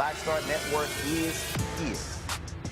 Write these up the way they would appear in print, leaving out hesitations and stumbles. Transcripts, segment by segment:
Black Star Network is here.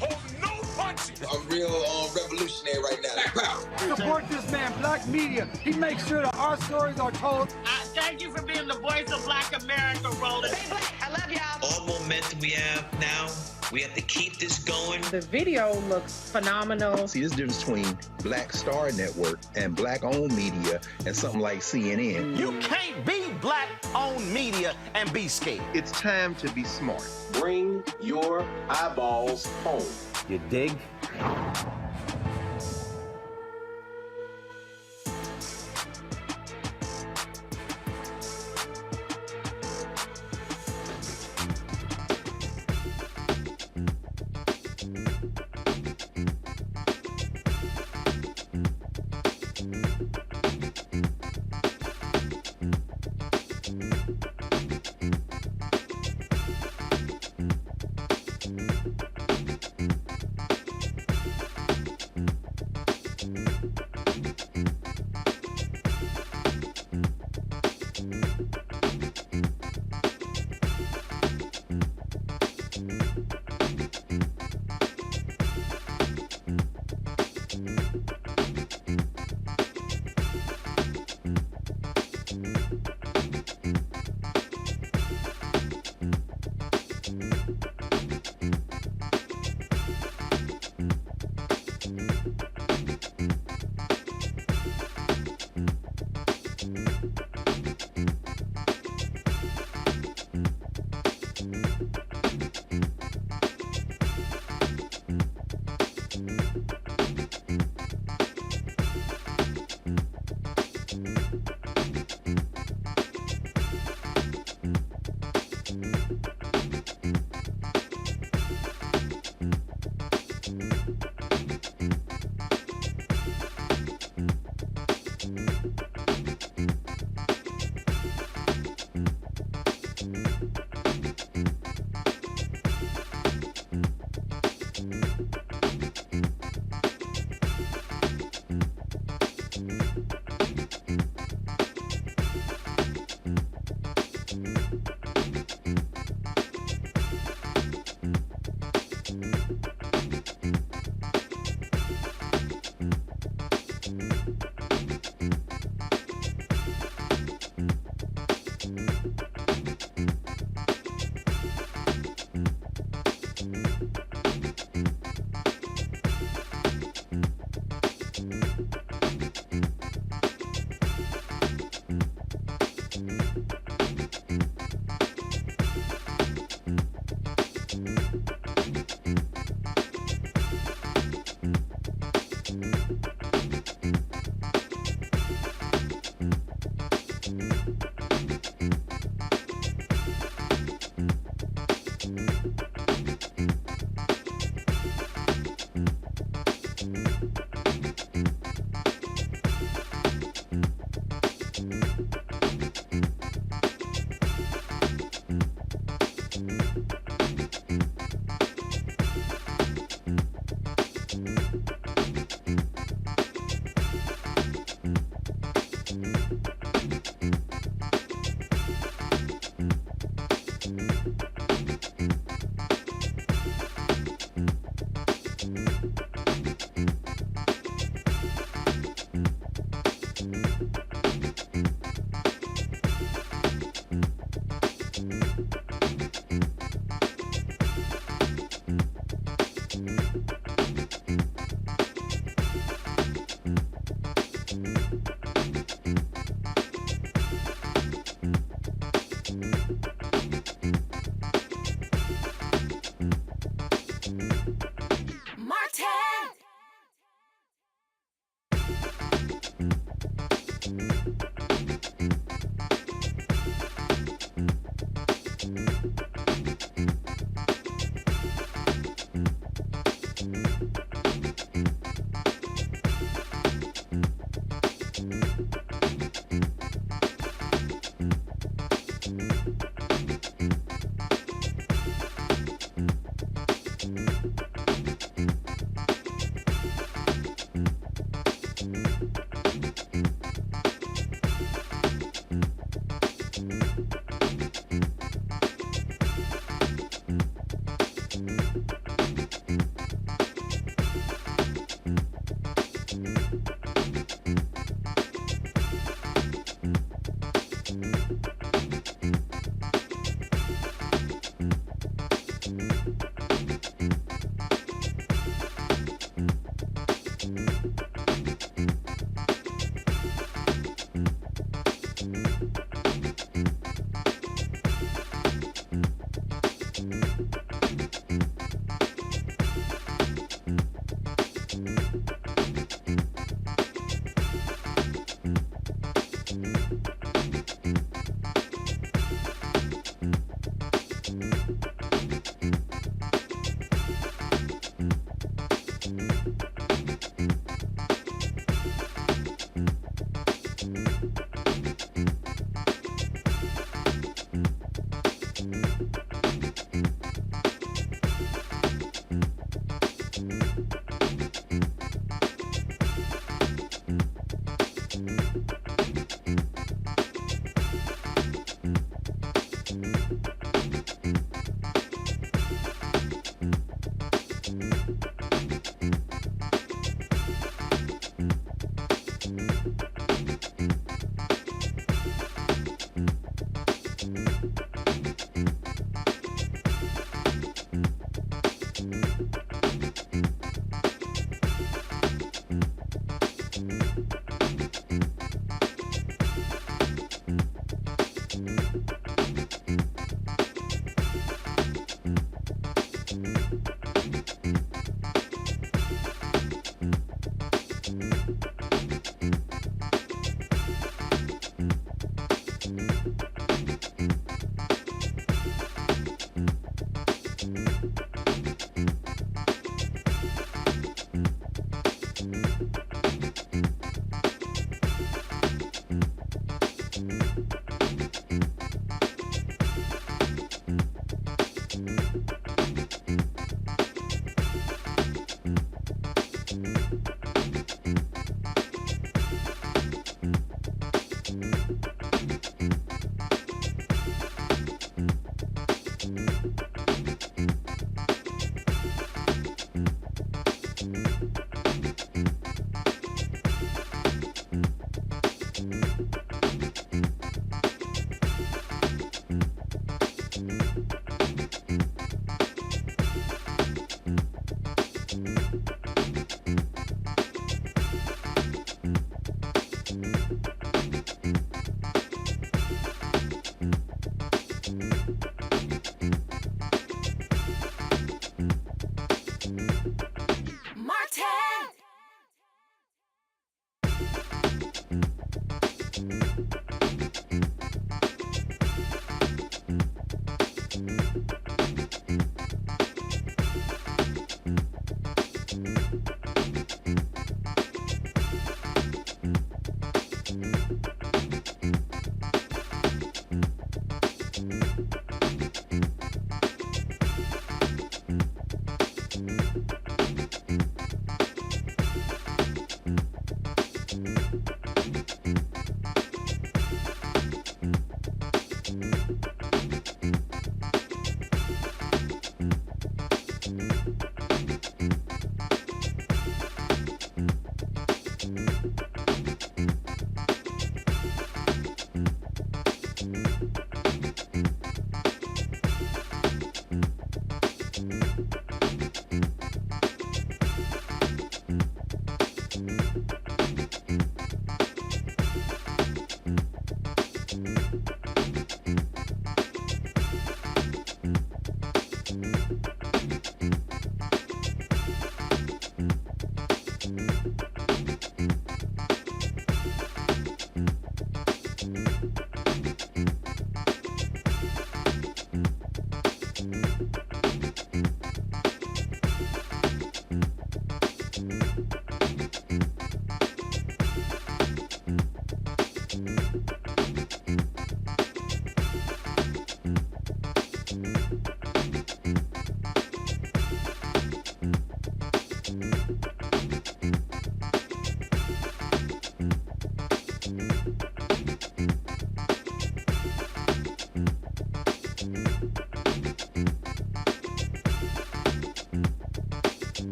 Hold no punches! I'm real revolutionary right now. Black power. Support this man, Black Media. He makes sure that our stories are told. Thank you for being the voice of Black America, Roland. Stay black. I love y'all. All momentum we have now, we have to keep this going. The video looks phenomenal. See, this difference between Black Star Network and Black-owned media and something like CNN. You can't be Black-owned media and be scared. It's time to be smart. Bring your eyeballs home. You dig?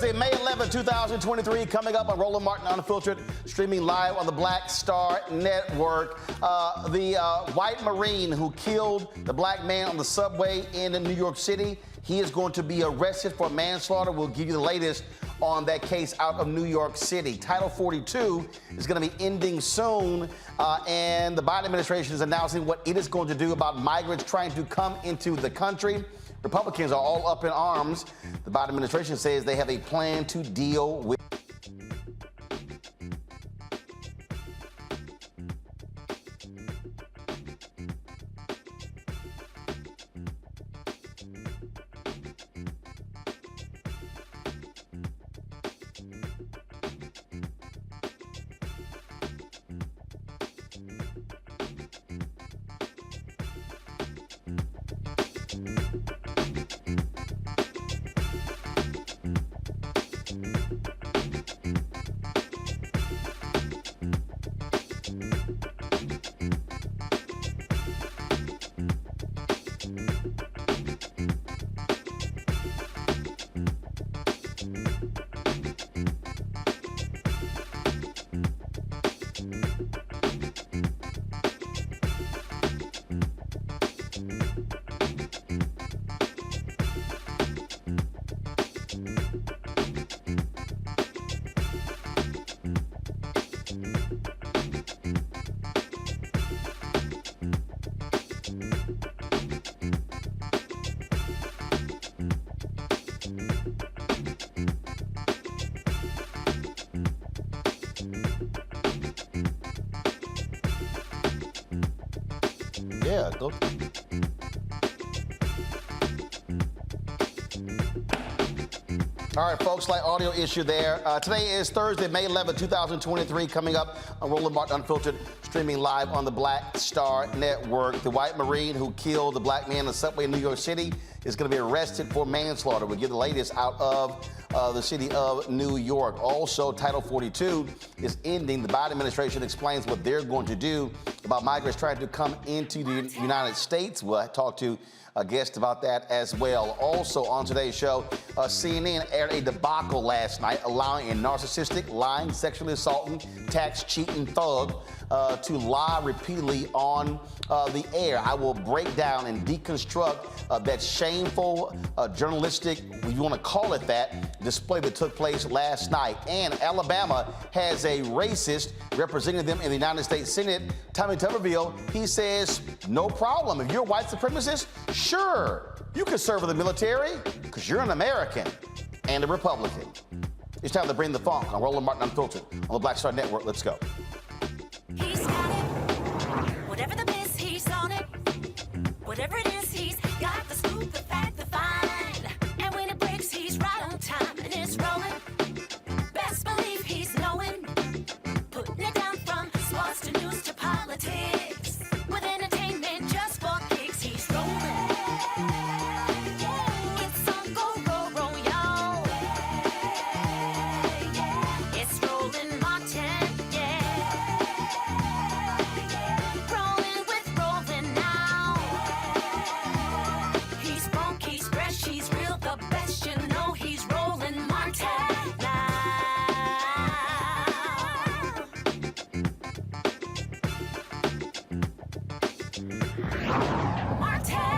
Thursday, May 11, 2023, coming up on Roland Martin Unfiltered, streaming live on the Black Star Network. The white Marine who killed the black man on the subway in New York City, he is going to be arrested for manslaughter. We'll give you the latest on that case out of New York City. Title 42 is going to be ending soon, and the Biden administration is announcing what it is going to do about migrants trying to come into the country. Republicans are all up in arms. The Biden administration says they have a plan to deal with Yeah, go. All right, folks, slight audio issue there. Today is Thursday, May 11, 2023, coming up on Roland Martin Unfiltered, streaming live on the Black Star Network. The white Marine who killed the black man in the subway in New York City is going to be arrested for manslaughter. We'll give the latest out of the city of New York. Also, Title 42 is ending. The Biden administration explains what they're going to do about migrants trying to come into the United States. We'll talk to a guest about that as well. Also on today's show, CNN aired a debacle last night allowing a narcissistic, lying, sexually assaulting, tax cheating thug to lie repeatedly on the air. I will break down and deconstruct that shameful journalistic, if you want to call it that, display that took place last night. And Alabama has a racist representing them in the United States Senate, Tommy Tuberville. He says, no problem. If you're a white supremacist, sure, you can serve in the military because you're an American and a Republican. It's time to bring the funk on Roland Martin Unfiltered on the Black Star Network. Let's go. He's got it. Whatever the miss, he's on it. Whatever it is, he's got the scoop, the fact, the find. And when it breaks, he's right on time and it's rolling. Best believe he's knowing. Putting it down from sports to news to politics. With entertainment just for kicks, he's rolling. It's on go, roll, roll, y'all. It's Roland Martin, yeah. Rolling with Roland now. He's funk, he's fresh, he's real, the best, you know he's Roland Martin now. Martin!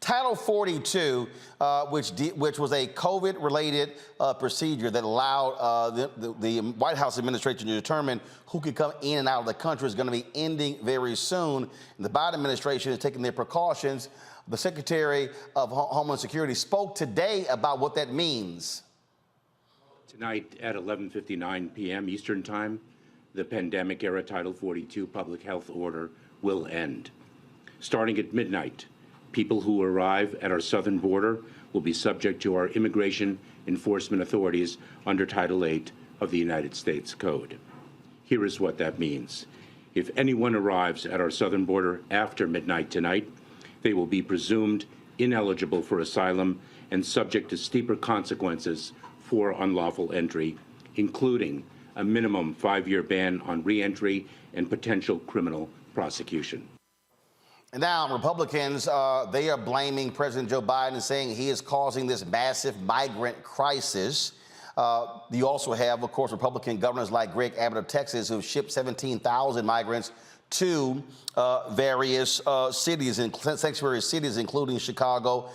Title 42, which was a COVID-related procedure that allowed the White House administration to determine who could come in and out of the country, is going to be ending very soon. And the Biden administration is taking their precautions. The Secretary of Homeland Security spoke today about what that means. Tonight at 11:59 p.m. Eastern Time, the pandemic-era Title 42 public health order will end. Starting at midnight, people who arrive at our southern border will be subject to our immigration enforcement authorities under Title 8 of the United States Code. Here is what that means. If anyone arrives at our southern border after midnight tonight, they will be presumed ineligible for asylum and subject to steeper consequences for unlawful entry, including a minimum 5-year ban on re-entry and potential criminal prosecution. And now Republicans, they are blaming President Joe Biden, saying he is causing this massive migrant crisis. You also have, of course, Republican governors like Greg Abbott of Texas, who shipped 17,000 migrants to various cities, sanctuary cities, including Chicago,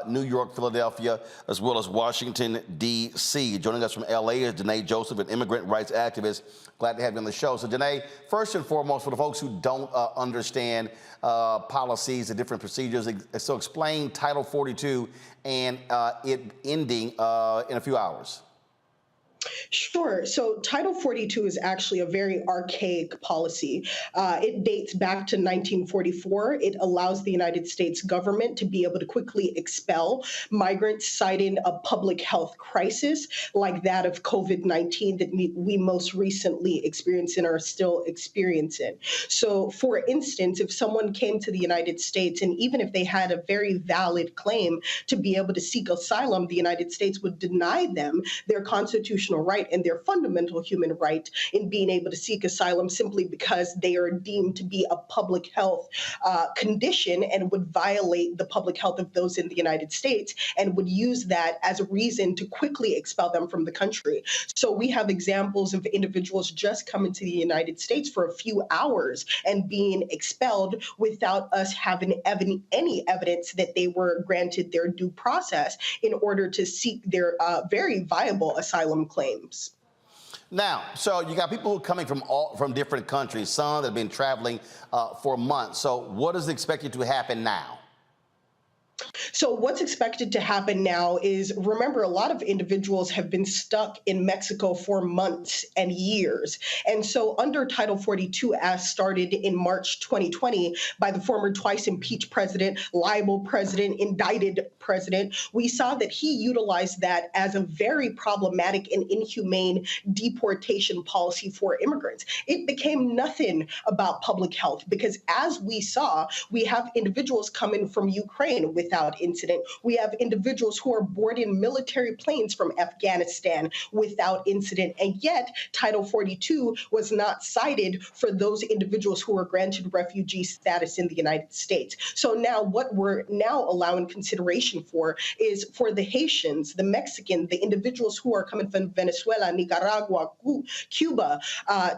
New York, Philadelphia, as well as Washington, D.C. Joining us from L.A. is Danae Joseph, an immigrant rights activist. Glad to have you on the show. So, Danae, first and foremost, for the folks who don't understand policies and different procedures, so explain Title 42 and it ending in a few hours. Sure. So Title 42 is actually a very archaic policy. It dates back to 1944. It allows the United States government to be able to quickly expel migrants citing a public health crisis like that of COVID-19 that we most recently experienced and are still experiencing. So, for instance, if someone came to the United States and even if they had a very valid claim to be able to seek asylum, the United States would deny them their constitutional right and their fundamental human right in being able to seek asylum simply because they are deemed to be a public health condition and would violate the public health of those in the United States and would use that as a reason to quickly expel them from the country. So we have examples of individuals just coming to the United States for a few hours and being expelled without us having any evidence that they were granted their due process in order to seek their very viable asylum claims. Now, so you got people who are coming from different countries, some that have been traveling for months. So what is expected to happen now? So what's expected to happen now is, remember, a lot of individuals have been stuck in Mexico for months and years. And so under Title 42, as started in March 2020 by the former twice impeached president, liable president, indicted president, we saw that he utilized that as a very problematic and inhumane deportation policy for immigrants. It became nothing about public health because, as we saw, we have individuals coming from Ukraine without incident. We have individuals who are boarding military planes from Afghanistan without incident. And yet Title 42 was not cited for those individuals who were granted refugee status in the United States. So now what we're now allowing consideration for is for the Haitians, the Mexican, the individuals who are coming from Venezuela, Nicaragua, Cuba,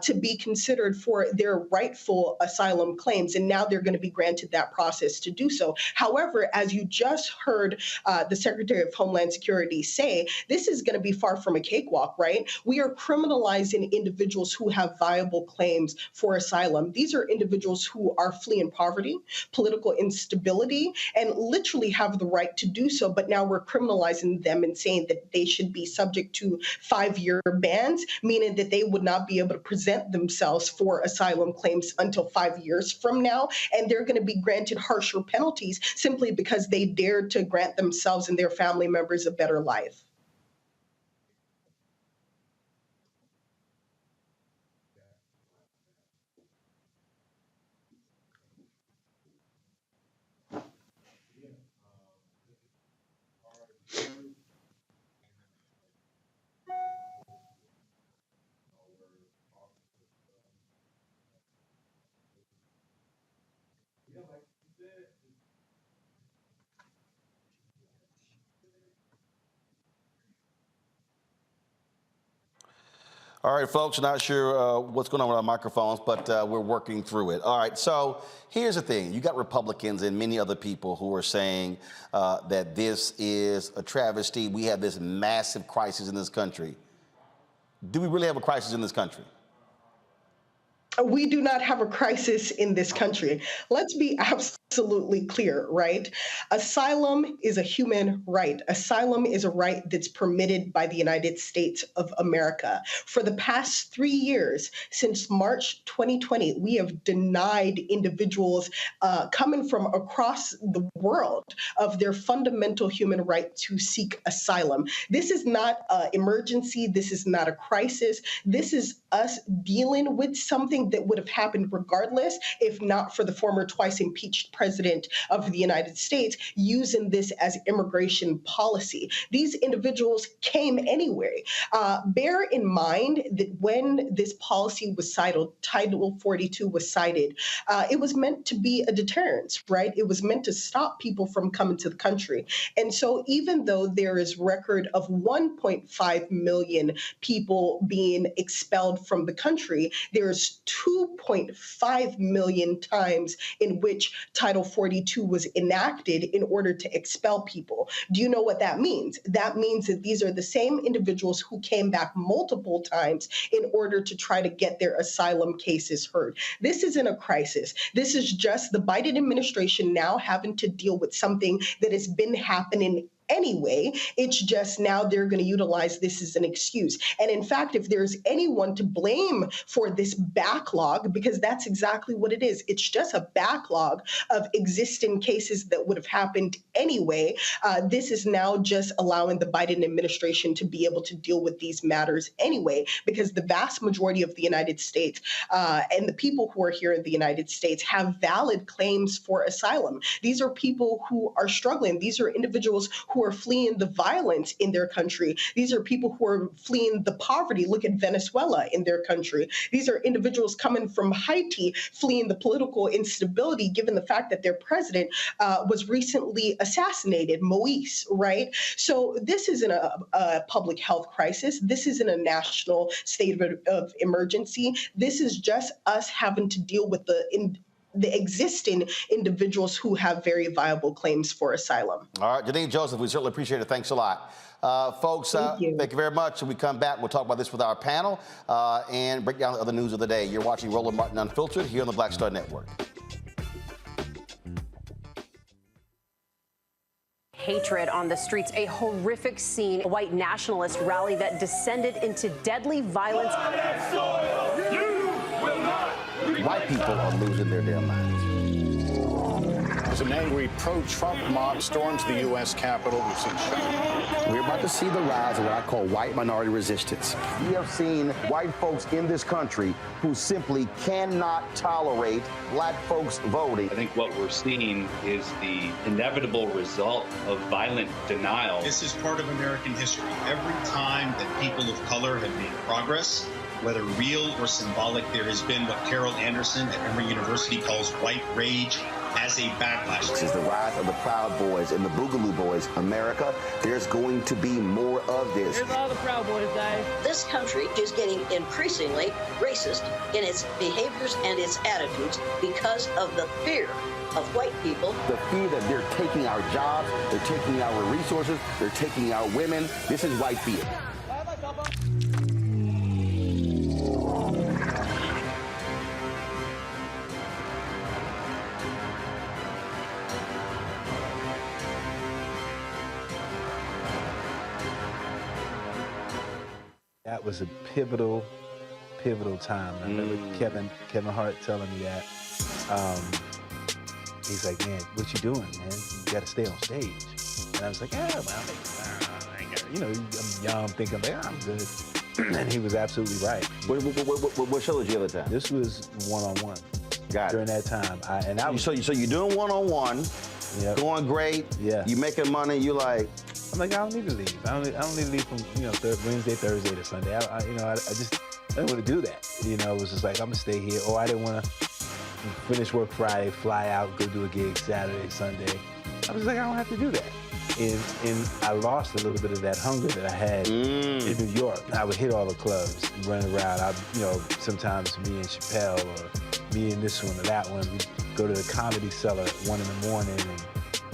to be considered for their rightful asylum claims. And now they're going to be granted that process to do so. However, as you just heard the Secretary of Homeland Security say, this is going to be far from a cakewalk, right? We are criminalizing individuals who have viable claims for asylum. These are individuals who are fleeing poverty, political instability, and literally have the right to do so. But now we're criminalizing them and saying that they should be subject to 5-year bans, meaning that they would not be able to present themselves for asylum claims until 5 years from now. And they're going to be granted harsher penalties simply because they dared to grant themselves and their family members a better life. All right, folks, not sure what's going on with our microphones, but we're working through it. All right, so here's the thing. You got Republicans and many other people who are saying that this is a travesty. We have this massive crisis in this country. Do we really have a crisis in this country? We do not have a crisis in this country. Let's be absolutely clear, right? Asylum is a human right. Asylum is a right that's permitted by the United States of America. For the past 3 years, since March 2020, we have denied individuals coming from across the world of their fundamental human right to seek asylum. This is not an emergency. This is not a crisis. This is us dealing with something that would have happened regardless if not for the former twice impeached president of the United States using this as immigration policy. These individuals came anyway. Bear in mind that when this policy was cited, Title 42 was cited, it was meant to be a deterrence, right? It was meant to stop people from coming to the country. And so even though there is record of 1.5 million people being expelled from the country, there's 2.5 million times in which Title 42 was enacted in order to expel people. Do you know what that means? That means that these are the same individuals who came back multiple times in order to try to get their asylum cases heard. This isn't a crisis. This is just the Biden administration now having to deal with something that has been happening anyway. It's just now they're going to utilize this as an excuse. And in fact, if there's anyone to blame for this backlog, because that's exactly what it is, it's just a backlog of existing cases that would have happened anyway. This is now just allowing the Biden administration to be able to deal with these matters anyway, because the vast majority of the United States and the people who are here in the United States have valid claims for asylum. These are people who are struggling. These are individuals who are fleeing the violence in their country. These are people who are fleeing the poverty. Look at Venezuela in their country. These are individuals coming from Haiti, fleeing the political instability, given the fact that their president was recently assassinated, Moise, right? So this isn't a public health crisis. This isn't a national state of emergency. This is just us having to deal with the existing individuals who have very viable claims for asylum. All right, Janine Joseph, we certainly appreciate it. Thanks a lot. Folks, thank you very much. When we come back, we'll talk about this with our panel and break down the other news of the day. You're watching Roland Martin Unfiltered here on the Black Star Network. Hatred on the streets, a horrific scene, a white nationalist rally that descended into deadly violence. White people are losing their damn minds. As an angry pro-Trump mob storms the U.S. Capitol, we've seen shooting. We're about to see the rise of what I call white minority resistance. We have seen white folks in this country who simply cannot tolerate black folks voting. I think what we're seeing is the inevitable result of violent denial. This is part of American history. Every time that people of color have made progress, whether real or symbolic, there has been what Carol Anderson at Emory University calls white rage as a backlash. This is the rise of the Proud Boys and the Boogaloo Boys. America, there's going to be more of this. Here's all the Proud Boys, guys. This country is getting increasingly racist in its behaviors and its attitudes because of the fear of white people. The fear that they're taking our jobs, they're taking our resources, they're taking our women. This is white fear. That was a pivotal time. I remember Kevin Hart telling me that. He's like, man, what you doing, man? You got to stay on stage. And I was like, yeah, well, I'm young, thinking, like, I'm good. And he was absolutely right. What show was you at the time? This was one-on-one. Got it. During that time. So you're doing one-on-one, going great, you making money, you like... I'm like, I don't need to leave. I don't need to leave from, Wednesday, Thursday to Sunday. I didn't want to do that. It was just like, I'm gonna stay here. Or I didn't want to finish work Friday, fly out, go do a gig Saturday, Sunday. I was like, I don't have to do that. And I lost a little bit of that hunger that I had in New York. I would hit all the clubs, run around. Sometimes me and Chappelle or me and this one or that one, we'd go to the Comedy Cellar at 1 in the morning.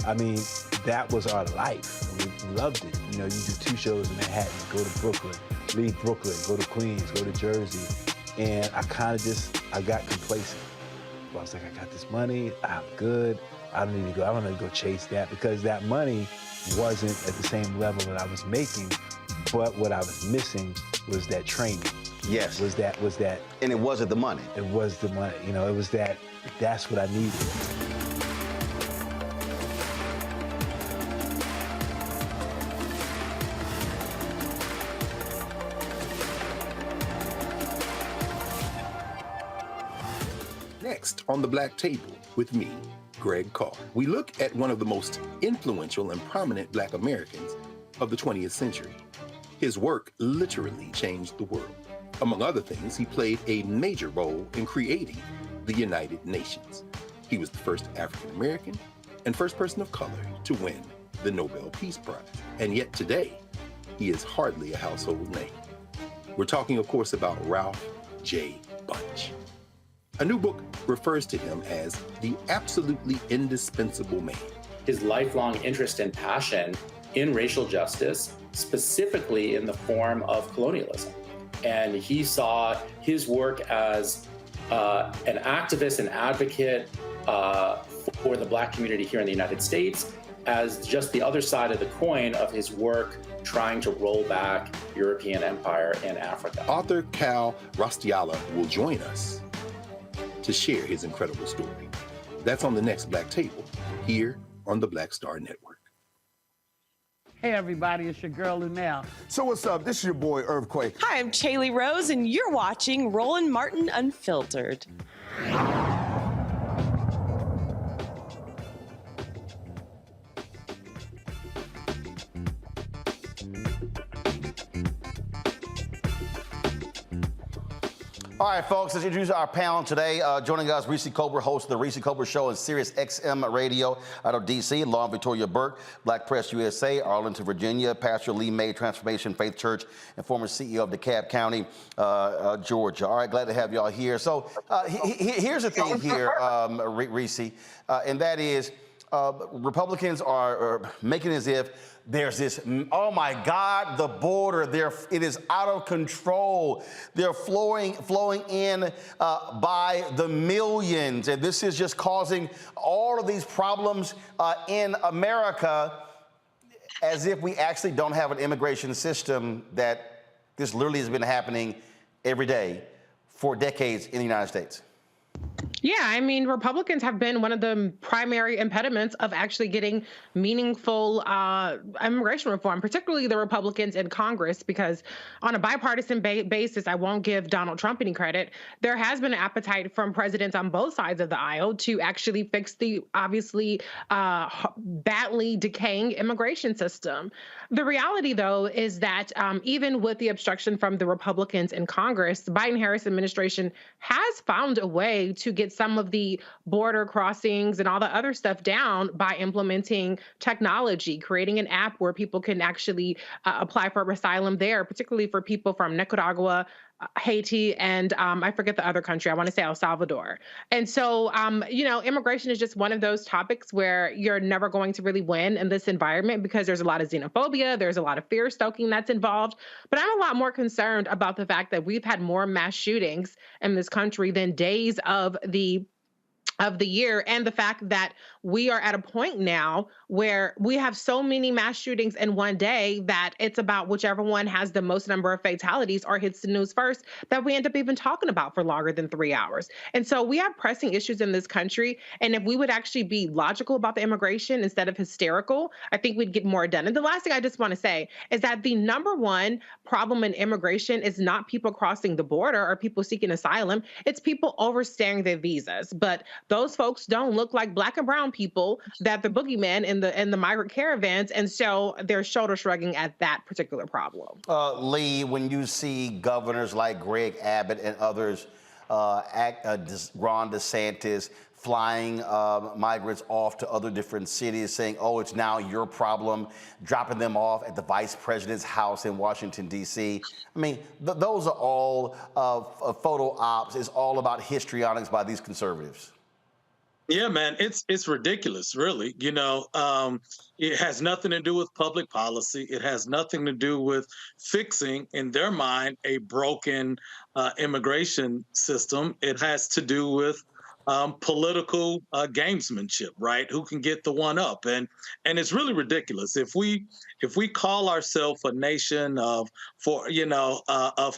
And that was our life. We loved it. You do 2 shows in Manhattan, go to Brooklyn, leave Brooklyn, go to Queens, go to Jersey. And I got complacent. I was like, I got this money, I'm good. I don't need to go chase that, because that money wasn't at the same level that I was making, but what I was missing was that training. Yes. Was that. And it wasn't the money. It was the money. It was that's what I needed. Next on the Black Table with me, Greg Carr, we look at one of the most influential and prominent Black Americans of the 20th century. His work literally changed the world. Among other things, he played a major role in creating the United Nations. He was the first African American and first person of color to win the Nobel Peace Prize. And yet today, he is hardly a household name. We're talking, of course, about Ralph J. Bunche. A new book refers to him as the absolutely indispensable man. His lifelong interest and passion in racial justice, specifically in the form of colonialism. And he saw his work as an activist and advocate for the Black community here in the United States, as just the other side of the coin of his work trying to roll back European empire in Africa. Author Cal Rostiala will join us to share his incredible story. That's on the next Black Table, here on the Black Star Network. Hey everybody, it's your girl Lunel. So what's up? This is your boy Earthquake. Hi, I'm Chaley Rose, and you're watching Roland Martin Unfiltered. All right, folks, let's introduce our panel today. Joining us, Reese Colbert, host of the Reese Colbert Show on Sirius XM Radio out of D.C., Law Victoria Burke, Black Press USA, Arlington, Virginia, Pastor Lee May, Transformation Faith Church, and former CEO of DeKalb County, Georgia. All right, glad to have y'all here. So here's the thing here, Reese, and that is Republicans are making as if there's this, oh my God, the border, it is out of control. They're flowing in by the millions. And this is just causing all of these problems in America, as if we actually don't have an immigration system, that this literally has been happening every day for decades in the United States. Yeah, I mean, Republicans have been one of the primary impediments of actually getting meaningful immigration reform, particularly the Republicans in Congress, because on a bipartisan basis, I won't give Donald Trump any credit, there has been an appetite from presidents on both sides of the aisle to actually fix the obviously badly decaying immigration system. The reality, though, is that even with the obstruction from the Republicans in Congress, the Biden-Harris administration has found a way to get some of the border crossings and all the other stuff down by implementing technology, creating an app where people can actually apply for asylum there, particularly for people from Nicaragua, Haiti, and I forget the other country. I want to say El Salvador. And so, immigration is just one of those topics where you're never going to really win in this environment because there's a lot of xenophobia, there's a lot of fear stoking that's involved. But I'm a lot more concerned about the fact that we've had more mass shootings in this country than days of the year, and the fact that we are at a point now where we have so many mass shootings in one day that it's about whichever one has the most number of fatalities or hits the news first that we end up even talking about for longer than 3 hours. And so we have pressing issues in this country, and if we would actually be logical about the immigration instead of hysterical, I think we'd get more done. And the last thing I just want to say is that the number one problem in immigration is not people crossing the border or people seeking asylum, it's people overstaying their visas. But those folks don't look like Black and brown people that the boogeyman in the migrant caravans, and so they're shoulder shrugging at that particular problem. Lee, when you see governors like Greg Abbott and others, Ron DeSantis, flying migrants off to other different cities, saying, oh, it's now your problem, dropping them off at the vice president's house in Washington, D.C. I mean, those are all photo ops. It's all about histrionics by these conservatives. Yeah, man, it's ridiculous, really. It has nothing to do with public policy. It has nothing to do with fixing, in their mind, a broken immigration system. It has to do with political gamesmanship, right? Who can get the one up? And it's really ridiculous. If we call ourselves a nation of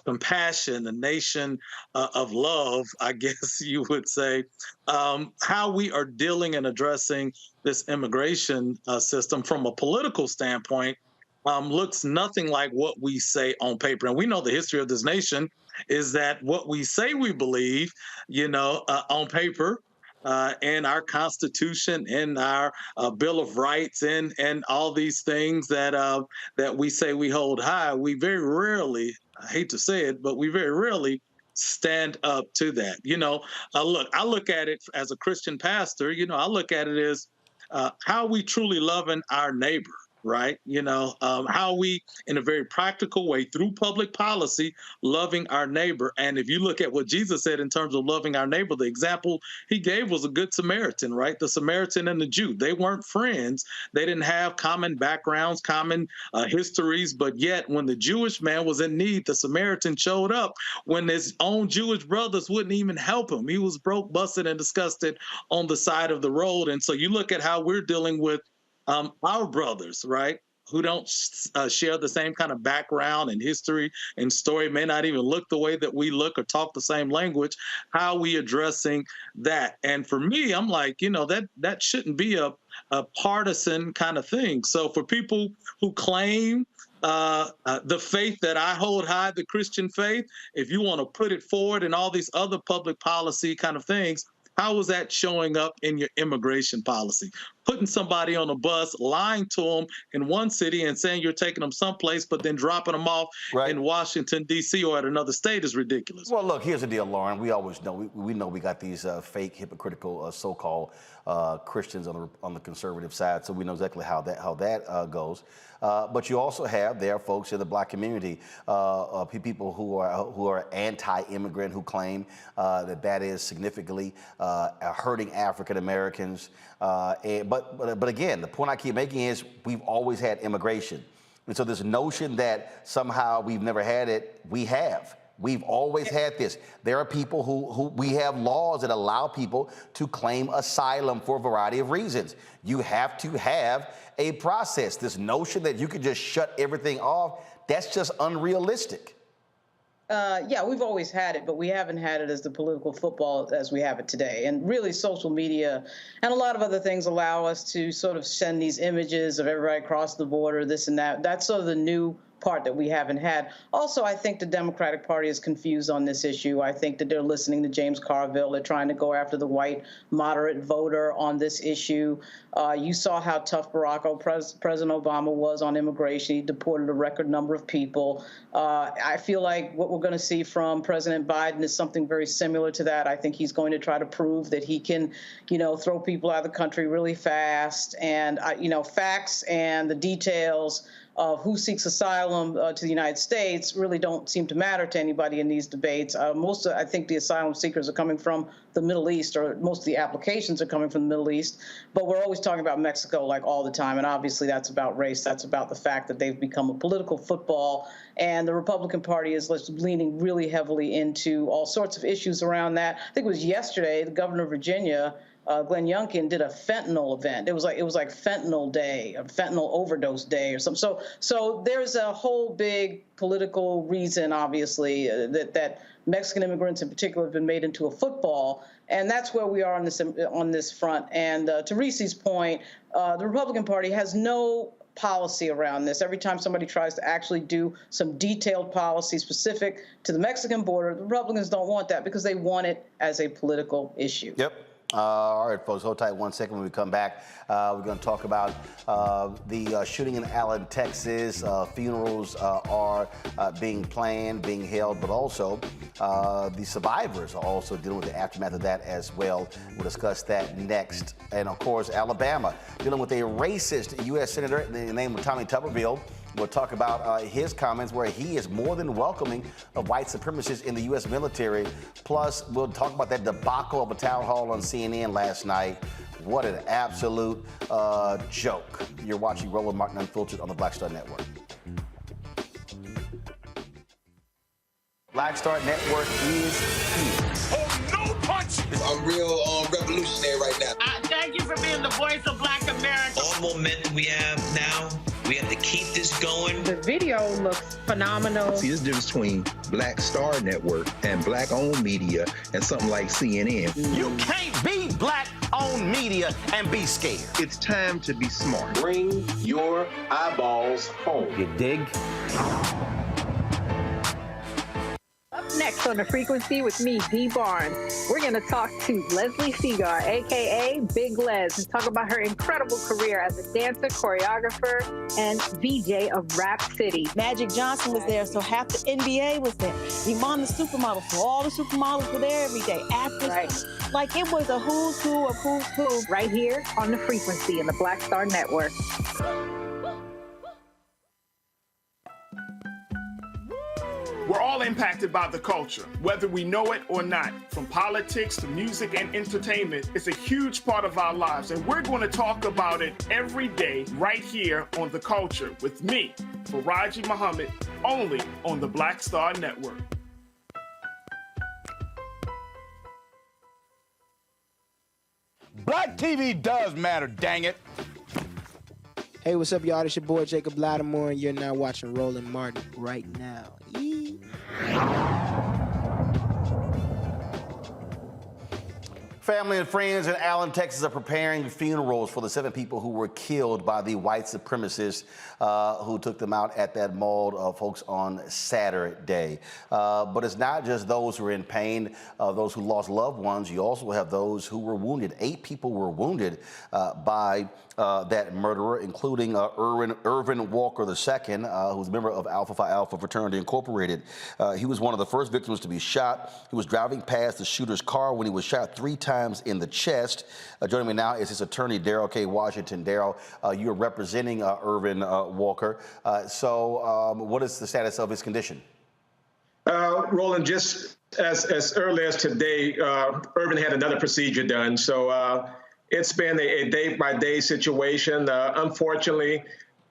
compassion, a nation of love, I guess you would say, how we are dealing and addressing this immigration system from a political standpoint looks nothing like what we say on paper. And we know the history of this nation is that what we say we believe, on paper, in our Constitution, in our Bill of Rights, and all these things that we say we hold high, we very rarely, I hate to say it, but we very rarely stand up to that. I look at it as a Christian pastor, I look at it as how we truly loving our neighbor. Right? How we, in a very practical way, through public policy, loving our neighbor. And if you look at what Jesus said in terms of loving our neighbor, the example he gave was a good Samaritan, right? The Samaritan and the Jew. They weren't friends. They didn't have common backgrounds, common histories. But yet, when the Jewish man was in need, the Samaritan showed up when his own Jewish brothers wouldn't even help him. He was broke, busted, and disgusted on the side of the road. And so you look at how we're dealing with our brothers, right, who don't share the same kind of background and history and story, may not even look the way that we look or talk the same language. How are we addressing that? And for me, I'm like, that shouldn't be a partisan kind of thing. So for people who claim the faith that I hold high, the Christian faith, if you want to put it forward in all these other public policy kind of things, how is that showing up in your immigration policy? Putting somebody on a bus, lying to them in one city and saying you're taking them someplace, but then dropping them off in Washington, D.C. or at another state is ridiculous. Well, look, here's the deal, Lauren. We always know, we know we got these fake, hypocritical, so-called Christians on the conservative side, so we know exactly how that goes. But you also have there folks in the black community, people who are anti-immigrant, who claim that is significantly hurting African Americans. But again, the point I keep making is we've always had immigration. And so this notion that somehow we've never had it, we have. We've always had this. There are people who we have laws that allow people to claim asylum for a variety of reasons. You have to have a process. This notion that you could just shut everything off, that's just unrealistic. Yeah, we've always had it, but we haven't had it as the political football as we have it today. And really, social media and a lot of other things allow us to sort of send these images of everybody across the border, this and that. That's sort of the new part that we haven't had. Also, I think the Democratic Party is confused on this issue. I think that they're listening to James Carville. They're trying to go after the white moderate voter on this issue. You saw how tough President Obama was on immigration. He deported a record number of people. I feel like what we're going to see from President Biden is something very similar to that. I think he's going to try to prove that he can, throw people out of the country really fast. And, facts and the details of who seeks asylum to the United States really don't seem to matter to anybody in these debates. I think the asylum seekers are coming from the Middle East, or most of the applications are coming from the Middle East. But we're always talking about Mexico like all the time. And obviously that's about race. That's about the fact that they've become a political football. And the Republican Party is leaning really heavily into all sorts of issues around that. I think it was yesterday, the governor of Virginia, Glenn Youngkin, did a fentanyl event. It was like fentanyl day, or fentanyl overdose day, or something. So there's a whole big political reason, obviously, that Mexican immigrants in particular have been made into a football, and that's where we are on this front. And to Reese's point, the Republican Party has no policy around this. Every time somebody tries to actually do some detailed policy specific to the Mexican border, the Republicans don't want that because they want it as a political issue. Yep. All right, folks, hold tight 1 second. When we come back, we're going to talk about the shooting in Allen, Texas. Funerals are being planned, being held, but also the survivors are also dealing with the aftermath of that as well. We'll discuss that next. And, of course, Alabama dealing with a racist U.S. Senator in the name of Tommy Tuberville. We'll talk about his comments where he is more than welcoming of white supremacists in the U.S. military. Plus, we'll talk about that debacle of a town hall on CNN last night. What an absolute joke. You're watching Roland Martin Unfiltered on the Black Star Network. Black Star Network is here. Oh, no punch! I'm real revolutionary right now. Thank you for being the voice of Black America. All the momentum we have now, we have to keep this going. The video looks phenomenal. See, there's a difference between Black Star Network and black-owned media and something like CNN. You can't be black-owned media and be scared. It's time to be smart. Bring your eyeballs home. You dig? Up next on The Frequency with me, Dee Barnes, we're going to talk to Leslie Segar, a.k.a. Big Les, and talk about her incredible career as a dancer, choreographer, and VJ of Rap City. Magic Johnson was there, so half the NBA was there. Iman the supermodel, so all the supermodels were there every day. Actors, right. Like it was a who's who of who's who. Right here on The Frequency in the Black Star Network. We're all impacted by the culture, whether we know it or not. From politics to music and entertainment, it's a huge part of our lives, and we're going to talk about it every day right here on The Culture with me, Faraji Muhammad, only on the Black Star Network. Black TV does matter, dang it. Hey, what's up, y'all? It's your boy Jacob Lattimore, and you're now watching Roland Martin right now. Yee. Family and friends in Allen, Texas are preparing funerals for the 7 people who were killed by the white supremacists who took them out at that mall, folks, on Saturday. But it's not just those who are in pain, those who lost loved ones. You also have those who were wounded. 8 people were wounded by that murderer, including Irvin Walker II, who's a member of Alpha Phi Alpha Fraternity Incorporated. He was one of the first victims to be shot. He was driving past the shooter's car when he was shot 3 times in the chest. Joining me now is his attorney, Daryl K. Washington. Daryl, you're representing Irvin Walker. So what is the status of his condition? Roland, just as early as today, Irvin had another procedure done. So it's been a day-by-day situation. Unfortunately,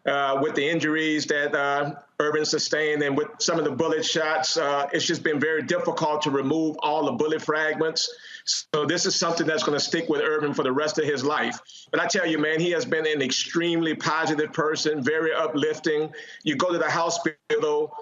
with the injuries that Irvin sustained and with some of the bullet shots, it's just been very difficult to remove all the bullet fragments. So this is something that's going to stick with Irvin for the rest of his life. But I tell you, man, he has been an extremely positive person, very uplifting. You go to the hospital,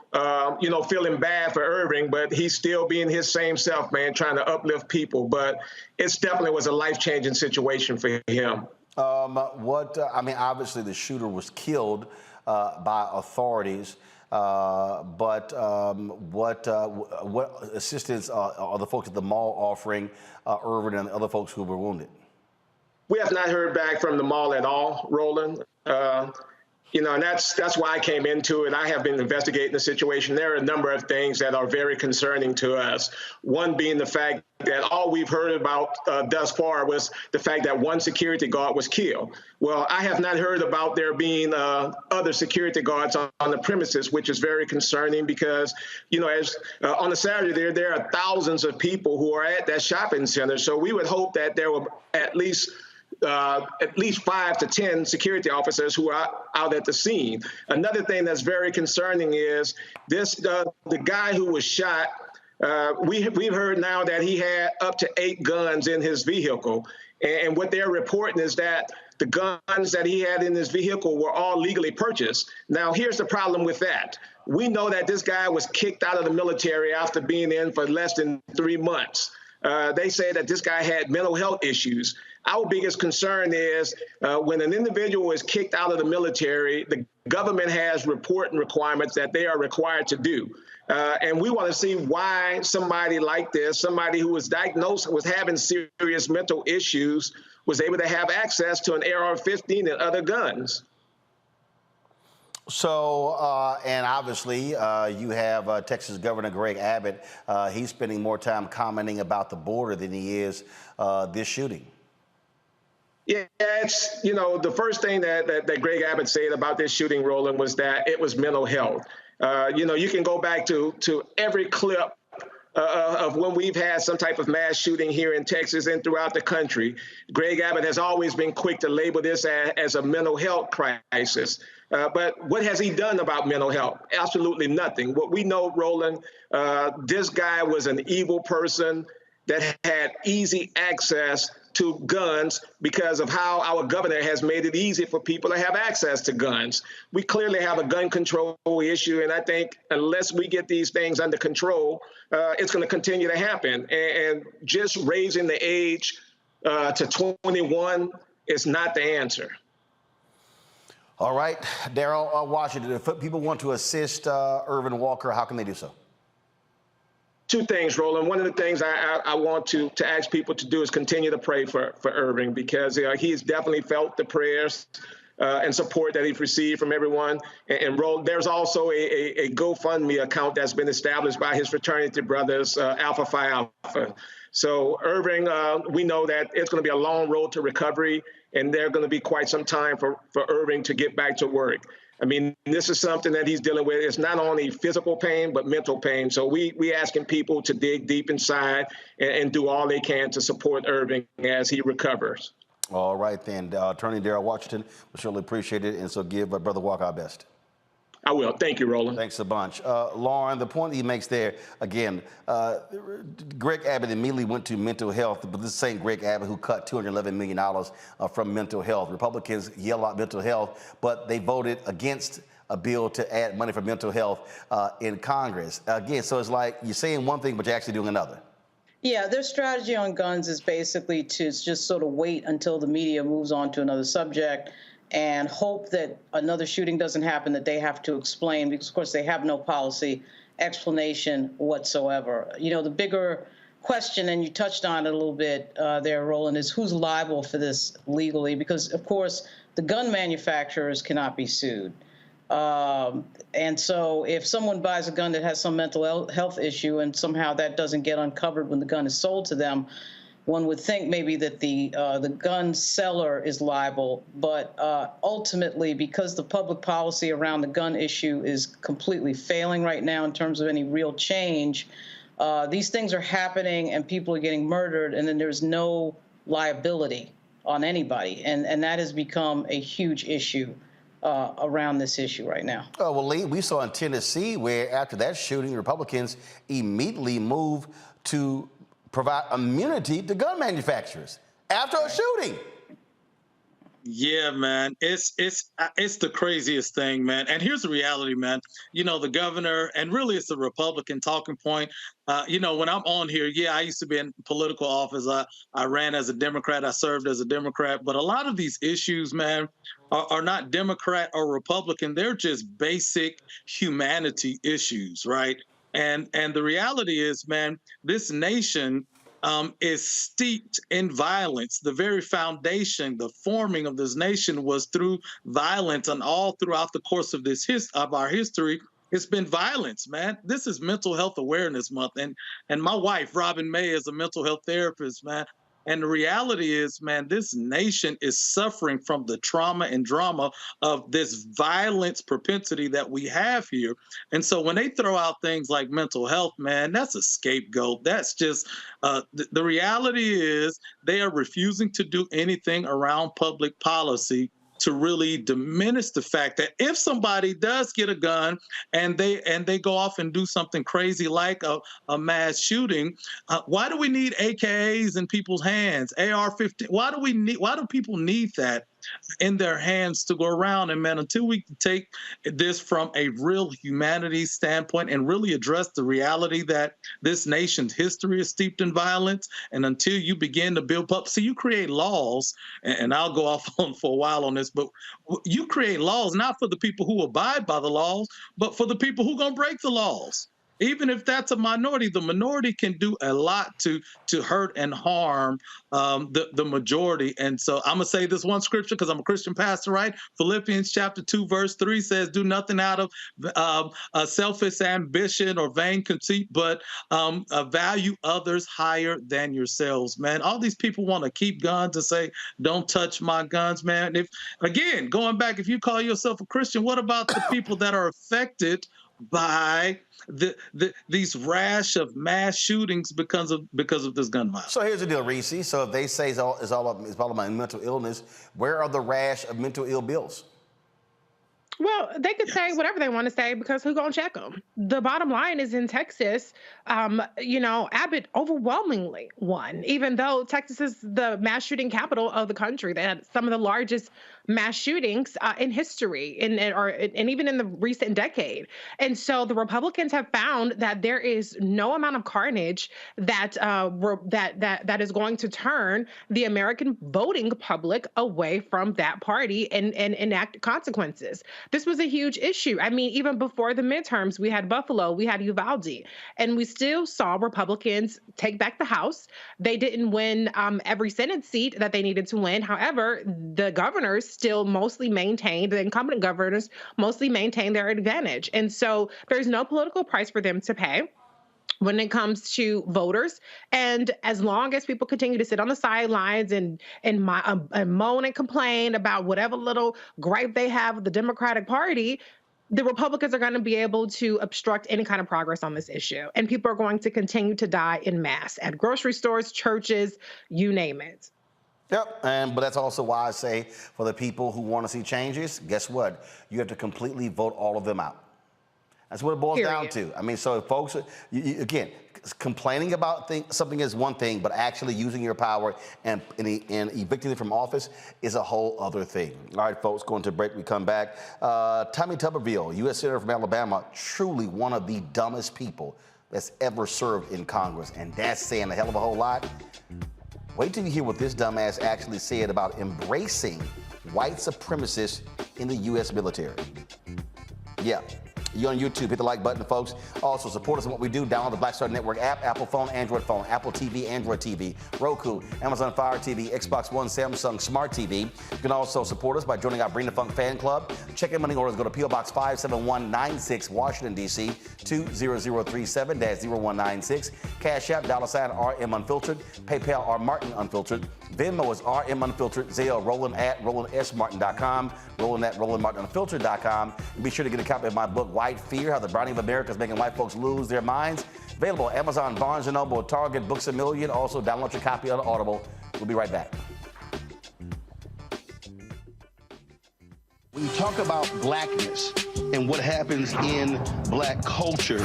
feeling bad for Irvin, but he's still being his same self, man, trying to uplift people. But it's definitely was a life-changing situation for him. Obviously the shooter was killed by authorities. But what assistance are the folks at the mall offering Irvin and the other folks who were wounded? We have not heard back from the mall at all, Roland. And that's why I came into it. I have been investigating the situation. There are a number of things that are very concerning to us. One being the fact that all we've heard about thus far was the fact that one security guard was killed. Well, I have not heard about there being other security guards on the premises, which is very concerning because, as on the Saturday there are thousands of people who are at that shopping center. So we would hope that there were at least 5 to 10 security officers who are out at the scene. Another thing that's very concerning is this: the guy who was shot. We've heard now that he had up to 8 guns in his vehicle, and what they're reporting is that the guns that he had in his vehicle were all legally purchased. Now, here's the problem with that. We know that this guy was kicked out of the military after being in for less than 3 months. They say that this guy had mental health issues. Our biggest concern is when an individual is kicked out of the military, the government has reporting requirements that they are required to do. And we want to see why somebody like this, somebody who was diagnosed with having serious mental issues, was able to have access to an AR-15 and other guns. So, and obviously, you have Texas Governor Greg Abbott. He's spending more time commenting about the border than he is this shooting. Yeah, it's, the first thing that Greg Abbott said about this shooting, Roland, was that it was mental health. You can go back to every clip of when we've had some type of mass shooting here in Texas and throughout the country. Greg Abbott has always been quick to label this as a mental health crisis. But what has he done about mental health? Absolutely nothing. What we know, Roland, this guy was an evil person that had easy access to guns because of how our governor has made it easy for people to have access to guns. We clearly have a gun control issue, and I think unless we get these things under control, it's going to continue to happen. And just raising the age to 21 is not the answer. All right, Daryl Washington, if people want to assist Irvin Walker, how can they do so? 2 things, Roland. One of the things I want to ask people to do is continue to pray for Irvin, because he's definitely felt the prayers and support that he's received from everyone. And there's also a GoFundMe account that's been established by his fraternity brothers, Alpha Phi Alpha. So Irvin, we know that it's going to be a long road to recovery, and there's going to be quite some time for Irvin to get back to work. I mean, this is something that he's dealing with. It's not only physical pain, but mental pain. So we asking people to dig deep inside and do all they can to support Irvin as he recovers. All right, then. Attorney Daryl Washington, we certainly appreciate it. And so give Brother Walker our best. I will. Thank you, Roland. Thanks a bunch. Lauren, the point he makes there, again, Greg Abbott immediately went to mental health, but this same Greg Abbott who cut $211 million from mental health. Republicans yell out mental health, but they voted against a bill to add money for mental health in Congress. Again, so it's like you're saying one thing, but you're actually doing another. Yeah, their strategy on guns is basically to just sort of wait until the media moves on to another subject and hope that another shooting doesn't happen that they have to explain, because, of course, they have no policy explanation whatsoever. You know, the bigger question, and you touched on it a little bit there, Roland, is who's liable for this legally? Because, of course, the gun manufacturers cannot be sued. And so if someone buys a gun that has some mental health issue and somehow that doesn't get uncovered when the gun is sold to them, one would think maybe that the gun seller is liable. But ultimately, because the public policy around the gun issue is completely failing right now in terms of any real change, these things are happening and people are getting murdered, and then there's no liability on anybody. And that has become a huge issue around this issue right now. Oh, well, Lee, we saw in Tennessee where after that shooting, Republicans immediately moved to provide immunity to gun manufacturers after a shooting. Yeah, man, it's the craziest thing, man. And here's the reality, man. You know, the governor, and really it's a Republican talking point. You know, when I'm on here, yeah, I used to be in political office. I ran as a Democrat. I served as a Democrat. But a lot of these issues, man, are not Democrat or Republican. They're just basic humanity issues, right? And the reality is, man, this nation is steeped in violence. The very foundation, the forming of this nation was through violence, and all throughout the course of our history, it's been violence, man. This is Mental Health Awareness Month, and my wife, Robin May, is a mental health therapist, man. And the reality is, man, this nation is suffering from the trauma and drama of this violence propensity that we have here. And so when they throw out things like mental health, man, that's a scapegoat. That's just the reality is they are refusing to do anything around public policy to really diminish the fact that if somebody does get a gun and they go off and do something crazy like a mass shooting, why do we need AKs in people's hands, AR-15? Why do people need that in their hands to go around? And man, until we take this from a real humanity standpoint and really address the reality that this nation's history is steeped in violence, and until you begin to build up, so you create laws, and I'll go off on for a while on this, but you create laws not for the people who abide by the laws, but for the people who are going to break the laws. Even if that's a minority, the minority can do a lot to hurt and harm the majority. And so I'm going to say this one scripture because I'm a Christian pastor, right? Philippians chapter 2, verse 3 says, do nothing out of selfish ambition or vain conceit, but value others higher than yourselves, man. All these people want to keep guns and say, don't touch my guns, man. If again, going back, if you call yourself a Christian, what about the people that are affected by these rash of mass shootings because of this gun violence? So here's the deal, Reese. So if they say it's all about mental illness, where are the rash of mental ill bills? Well, they could say whatever they want to say because who's going to check them? The bottom line is in Texas, Abbott overwhelmingly won, even though Texas is the mass shooting capital of the country. They had some of the largest mass shootings in history and even in the recent decade. And so the Republicans have found that there is no amount of carnage that is going to turn the American voting public away from that party and enact consequences. This was a huge issue. I mean, even before the midterms, we had Buffalo, we had Uvalde, and we still saw Republicans take back the House. They didn't win every Senate seat that they needed to win. However, the governors still mostly maintained, the incumbent governors mostly maintained their advantage. And so there's no political price for them to pay when it comes to voters. And as long as people continue to sit on the sidelines and moan and complain about whatever little gripe they have with the Democratic Party, the Republicans are going to be able to obstruct any kind of progress on this issue. And people are going to continue to die en masse at grocery stores, churches, you name it. Yep, but that's also why I say for the people who want to see changes, guess what? You have to completely vote all of them out. That's what it boils down to. I mean, so folks, again, complaining about something is one thing, but actually using your power and evicting them from office is a whole other thing. All right, folks, going to break. We come back. Tommy Tuberville, U.S. Senator from Alabama, truly one of the dumbest people that's ever served in Congress, and that's saying a hell of a whole lot. Wait till you hear what this dumbass actually said about embracing white supremacists in the U.S. military. Yeah. You on YouTube, hit the like button, folks. Also, support us in what we do. Download the Black Star Network app, Apple phone, Android phone, Apple TV, Android TV, Roku, Amazon Fire TV, Xbox One, Samsung Smart TV. You can also support us by joining our Bring the Funk fan club. Check in money orders. Go to P.O. Box 57196, Washington, D.C., 20037-0196. Cash App, $RM Unfiltered. PayPal, R Martin Unfiltered. Venmo is RM Unfiltered. Zelle, Roland at RolandSMartin.com. Roland at RolandMartinUnfiltered.com. And be sure to get a copy of my book, White Fear, How the Browning of America is Making White Folks Lose Their Minds. Available at Amazon, Barnes & Noble, Target, Books A Million. Also, download your copy on Audible. We'll be right back. When you talk about blackness and what happens in black culture,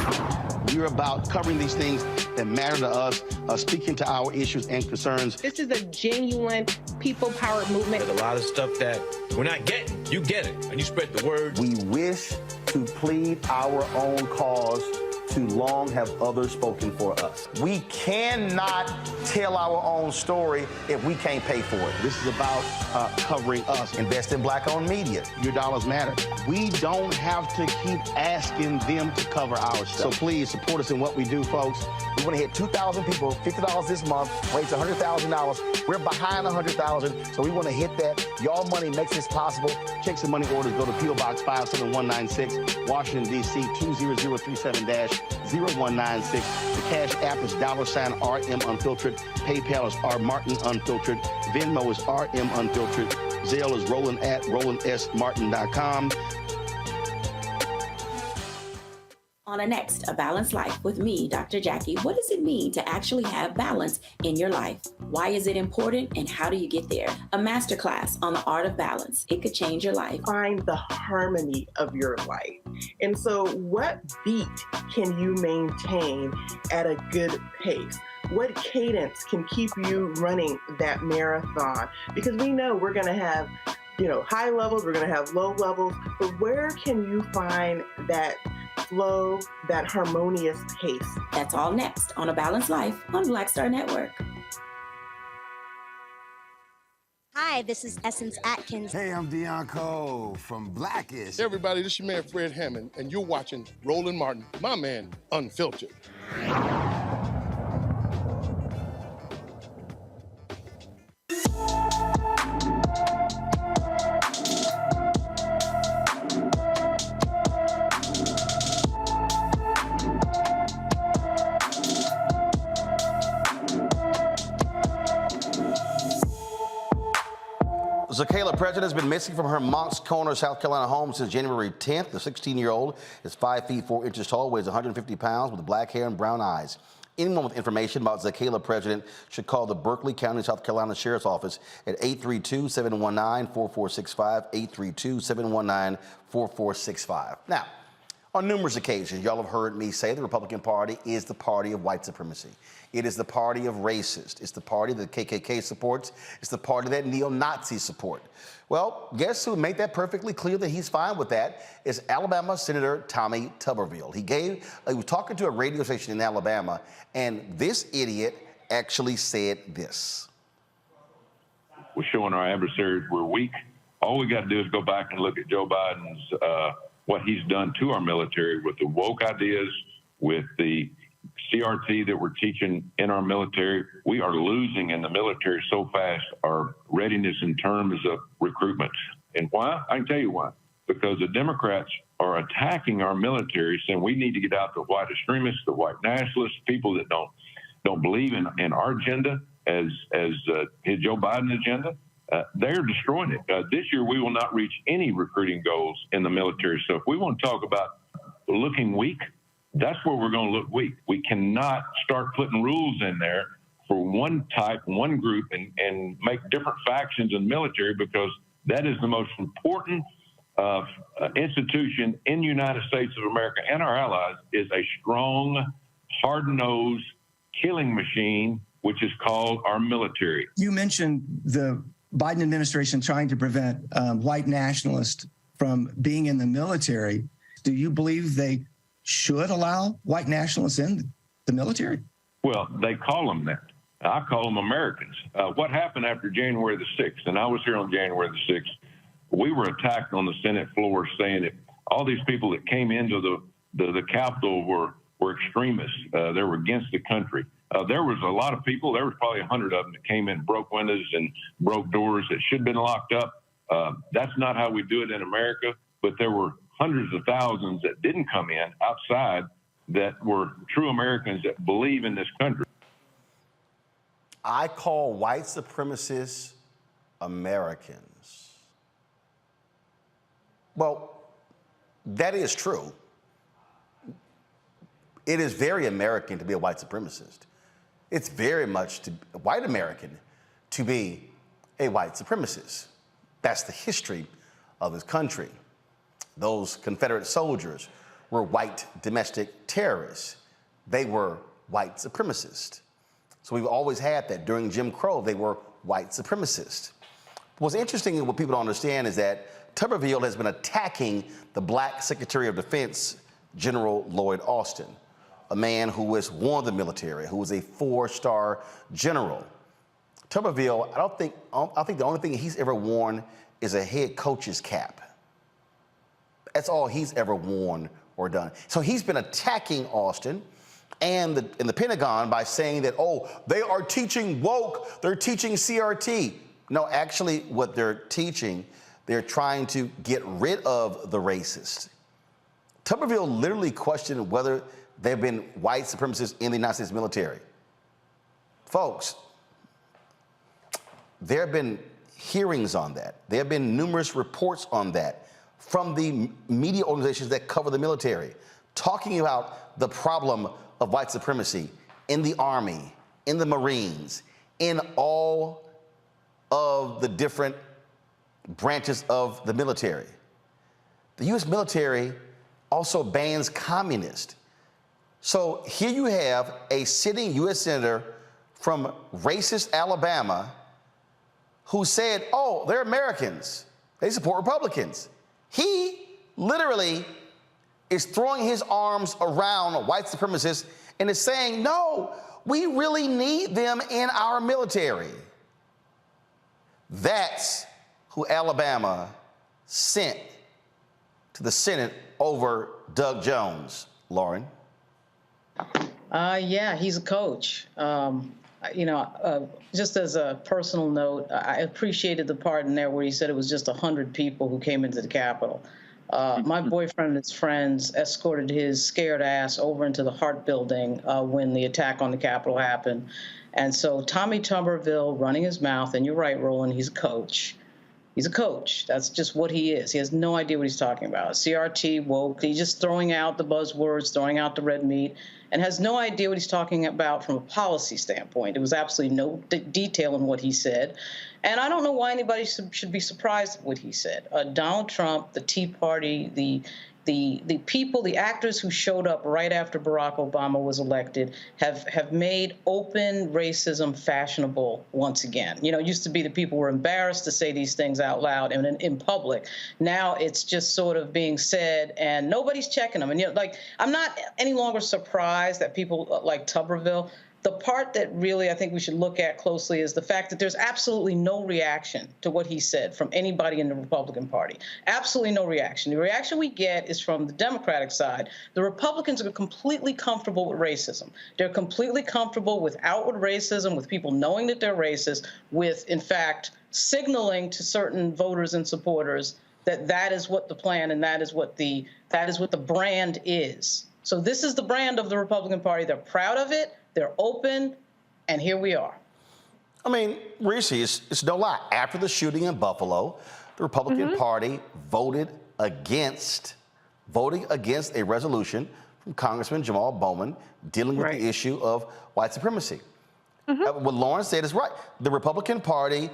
we're about covering these things that matter to us, speaking to our issues and concerns. This is a genuine people-powered movement. There's a lot of stuff that we're not getting. You get it, and you spread the word. We wish to plead our own cause. Too long have others spoken for us. We cannot tell our own story if we can't pay for it. This is about covering us. Invest in black-owned media. Your dollars matter. We don't have to keep asking them to cover our stuff. So please support us in what we do, folks. We want to hit 2,000 people, $50 this month, raise $100,000. We're behind $100,000, so we want to hit that. Y'all money makes this possible. Check some money orders. Go to P.O. Box 57196, Washington, D.C., 20037-0196. The Cash App is $RM Unfiltered. PayPal is R Martin Unfiltered. Venmo is RM Unfiltered. Zelle is Roland at RolandSMartin.com. On a next, A Balanced Life with me, Dr. Jackie. What does it mean to actually have balance in your life? Why is it important and how do you get there? A masterclass on the art of balance. It could change your life. Find the harmony of your life. And so what beat can you maintain at a good pace? What cadence can keep you running that marathon? Because we know we're going to have, high levels, we're going to have low levels, but where can you find that flow, that harmonious pace? That's all next on A Balanced Life on Black Star Network. Hi, this is Essence Atkins. Hey, I'm Deion Cole from Blackish. Hey everybody, this is your man Fred Hammond, and you're watching Roland Martin, my man, Unfiltered. Zakayla President has been missing from her Moncks Corner, South Carolina home since January 10th. The 16-year-old is 5 feet 4 inches tall, weighs 150 pounds, with black hair and brown eyes. Anyone with information about Zakayla President should call the Berkeley County, South Carolina Sheriff's Office at 832-719-4465, 832-719-4465. Now, on numerous occasions, y'all have heard me say the Republican Party is the party of white supremacy. It is the party of racists. It's the party that KKK supports. It's the party that neo-Nazis support. Well, guess who made that perfectly clear that he's fine with that is Alabama Senator Tommy Tuberville. He was talking to a radio station in Alabama, and this idiot actually said this. We're showing our adversaries we're weak. All we got to do is go back and look at Joe Biden's, what he's done to our military with the woke ideas, with the CRT that we're teaching in our military. We are losing in the military so fast, our readiness in terms of recruitment. And why? I can tell you why. Because the Democrats are attacking our military, saying we need to get out the white extremists, the white nationalists, people that don't believe in our agenda as his Joe Biden agenda. They're destroying it. This year, we will not reach any recruiting goals in the military. So if we want to talk about looking weak, that's where we're going to look weak. We cannot start putting rules in there for one type, one group, and make different factions in the military, because that is the most important institution in the United States of America and our allies, is a strong, hard-nosed killing machine, which is called our military. You mentioned the Biden administration trying to prevent white nationalists from being in the military. Do you believe they should allow white nationalists in the military? Well, they call them that. I call them Americans. What happened after January the 6th, and I was here on January the 6th, we were attacked on the Senate floor saying that all these people that came into the Capitol were extremists. They were against the country. There was a lot of people, there was probably 100 of them that came in, broke windows and broke doors that should have been locked up. That's not how we do it in America, but there were hundreds of thousands that didn't come in outside that were true Americans that believe in this country. I call white supremacists Americans. Well, that is true. It is very American to be a white supremacist. It's very much white American to be a white supremacist. That's the history of this country. Those Confederate soldiers were white domestic terrorists. They were white supremacists. So we've always had that. During Jim Crow, they were white supremacists. What's interesting and what people don't understand is that Tuberville has been attacking the black Secretary of Defense, General Lloyd Austin, a man who has worn the military, who was a 4-star general. Tuberville, I think the only thing he's ever worn is a head coach's cap. That's all he's ever worn or done. So he's been attacking Austin and the Pentagon by saying that, oh, they are teaching woke, they're teaching CRT. No, actually what they're teaching, they're trying to get rid of the racist. Tuberville literally questioned whether there have been white supremacists in the United States military. Folks, there have been hearings on that. There have been numerous reports on that from the media organizations that cover the military, talking about the problem of white supremacy in the Army, in the Marines, in all of the different branches of the military. The U.S. military also bans communists. So here you have a sitting U.S. senator from racist Alabama who said, oh, they're Americans. They support Republicans. He literally is throwing his arms around white supremacists and is saying, no, we really need them in our military. That's who Alabama sent to the Senate over Doug Jones. Lauren? Yeah, he's a coach. Just as a personal note, I appreciated the part in there where he said it was just 100 people who came into the Capitol. My boyfriend and his friends escorted his scared ass over into the Hart Building when the attack on the Capitol happened. And so Tommy Tuberville running his mouth, and you're right, Roland, he's a coach. He's a coach. That's just what he is. He has no idea what he's talking about. CRT, woke, he's just throwing out the buzzwords, throwing out the red meat, and has no idea what he's talking about from a policy standpoint. There was absolutely no detail in what he said. And I don't know why anybody should be surprised at what he said. Donald Trump, the Tea Party, the people, the actors who showed up right after Barack Obama was elected have made open racism fashionable once again. You know, it used to be the people were embarrassed to say these things out loud and in public. Now it's just sort of being said and nobody's checking them. And, you know, like, I'm not any longer surprised that people like Tuberville. The part that really I think we should look at closely is the fact that there's absolutely no reaction to what he said from anybody in the Republican Party. Absolutely no reaction. The reaction we get is from the Democratic side. The Republicans are completely comfortable with racism. They're completely comfortable with outward racism, with people knowing that they're racist, with, in fact, signaling to certain voters and supporters that that is what the plan and that is what the brand is. So this is the brand of the Republican Party. They're proud of it. They're open, and here we are. I mean, Reese, it's no lie. After the shooting in Buffalo, the Republican Party voting against a resolution from Congressman Jamal Bowman dealing with the issue of white supremacy. What Lauren said is right. The Republican Party,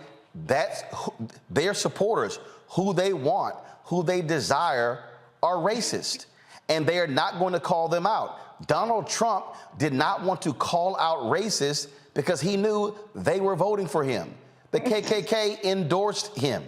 their supporters, who they want, who they desire, are racist. And they are not going to call them out. Donald Trump did not want to call out racists because he knew they were voting for him. The KKK endorsed him.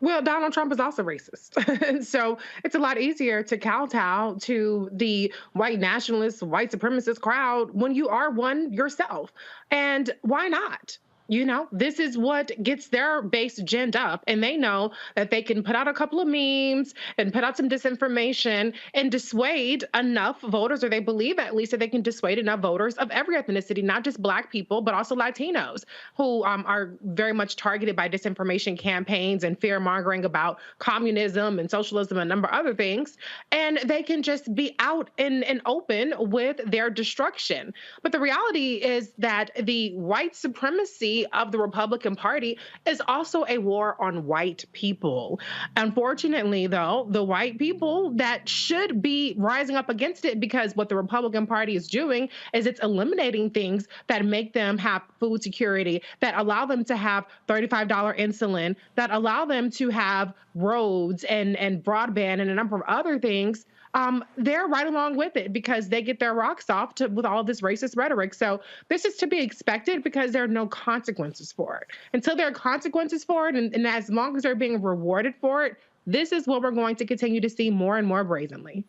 Well, Donald Trump is also racist. And so it's a lot easier to kowtow to the white nationalist, white supremacist crowd when you are one yourself. And why not? You know, this is what gets their base ginned up, and they know that they can put out a couple of memes and put out some disinformation and dissuade enough voters, or they believe at least that they can dissuade enough voters of every ethnicity, not just Black people, but also Latinos, who are very much targeted by disinformation campaigns and fear-mongering about communism and socialism and a number of other things, and they can just be out and open with their destruction. But the reality is that the white supremacy of the Republican Party is also a war on white people. Unfortunately, though, the white people that should be rising up against it, because what the Republican Party is doing is it's eliminating things that make them have food security, that allow them to have $35 insulin, that allow them to have roads and broadband and a number of other things. They're right along with it because they get their rocks off with all this racist rhetoric. So this is to be expected because there are no consequences for it. Until there are consequences for it, and as long as they're being rewarded for it, this is what we're going to continue to see more and more brazenly.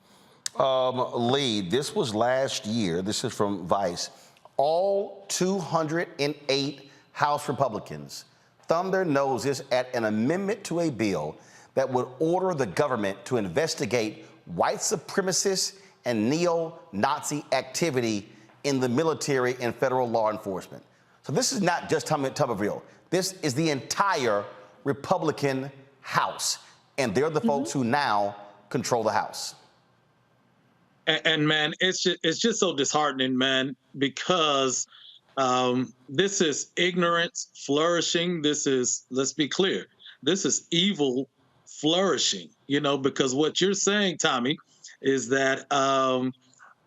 Lee, this was last year. This is from Vice. All 208 House Republicans thumbed their noses at an amendment to a bill that would order the government to investigate white supremacist and neo-Nazi activity in the military and federal law enforcement. So this is not just Tommy Tuberville. This is the entire Republican House, and they're the folks who now control the House. And man, it's just so disheartening, man, because this is ignorance flourishing. This is, let's be clear, this is evil flourishing, you know, because what you're saying, Tommy, is that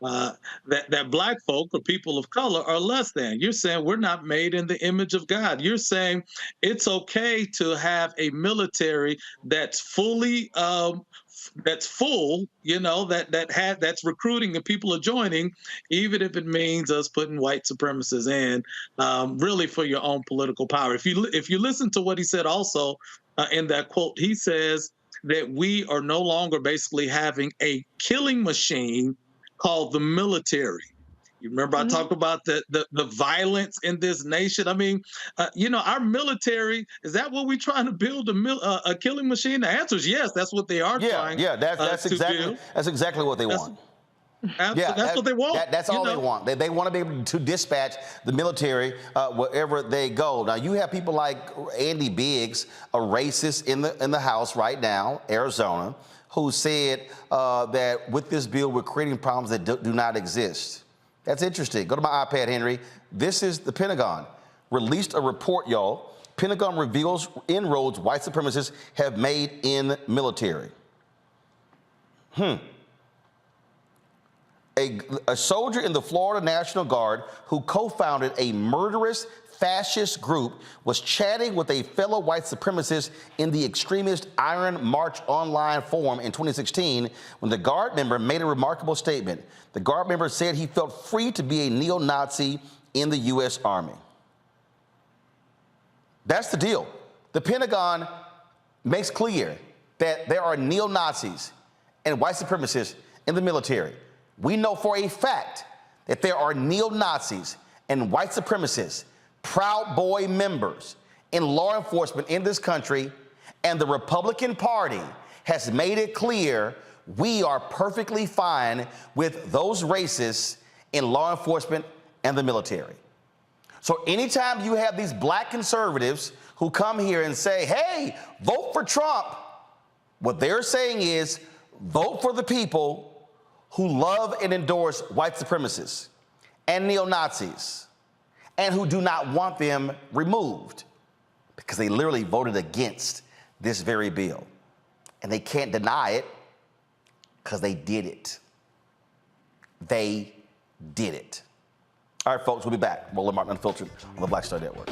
that Black folk or people of color are less than. You're saying we're not made in the image of God. You're saying it's okay to have a military that's fully that's full, you know, that's recruiting and people are joining, even if it means us putting white supremacists in, really for your own political power. If you listen to what he said also in that quote, he says that we are no longer basically having a killing machine called the military. You remember I talked about the violence in this nation. I mean, you know, our military, is that what we're trying to build, a killing machine? The answer is yes. That's what they are trying. Yeah, that's exactly what they want. That's what they want. That's all they want. They want to be able to dispatch the military wherever they go. Now, you have people like Andy Biggs, a racist in the House right now, Arizona, who said that with this bill, we're creating problems that do not exist. That's interesting. Go to my iPad, Henry. This is the Pentagon. Released a report, y'all. Pentagon reveals inroads white supremacists have made in military. A soldier in the Florida National Guard who co-founded a murderous fascist group was chatting with a fellow white supremacist in the extremist Iron March online forum in 2016 when the Guard member made a remarkable statement. The Guard member said he felt free to be a neo-Nazi in the U.S. Army. That's the deal. The Pentagon makes clear that there are neo-Nazis and white supremacists in the military. We know for a fact that there are neo-Nazis and white supremacists, Proud Boy members in law enforcement in this country, and the Republican Party has made it clear we are perfectly fine with those racists in law enforcement and the military. So anytime you have these Black conservatives who come here and say, hey, vote for Trump, what they're saying is vote for the people who love and endorse white supremacists and neo-Nazis and who do not want them removed because they literally voted against this very bill. And they can't deny it because they did it. They did it. All right, folks, we'll be back. Roland Martin Unfiltered on the Black Star Network.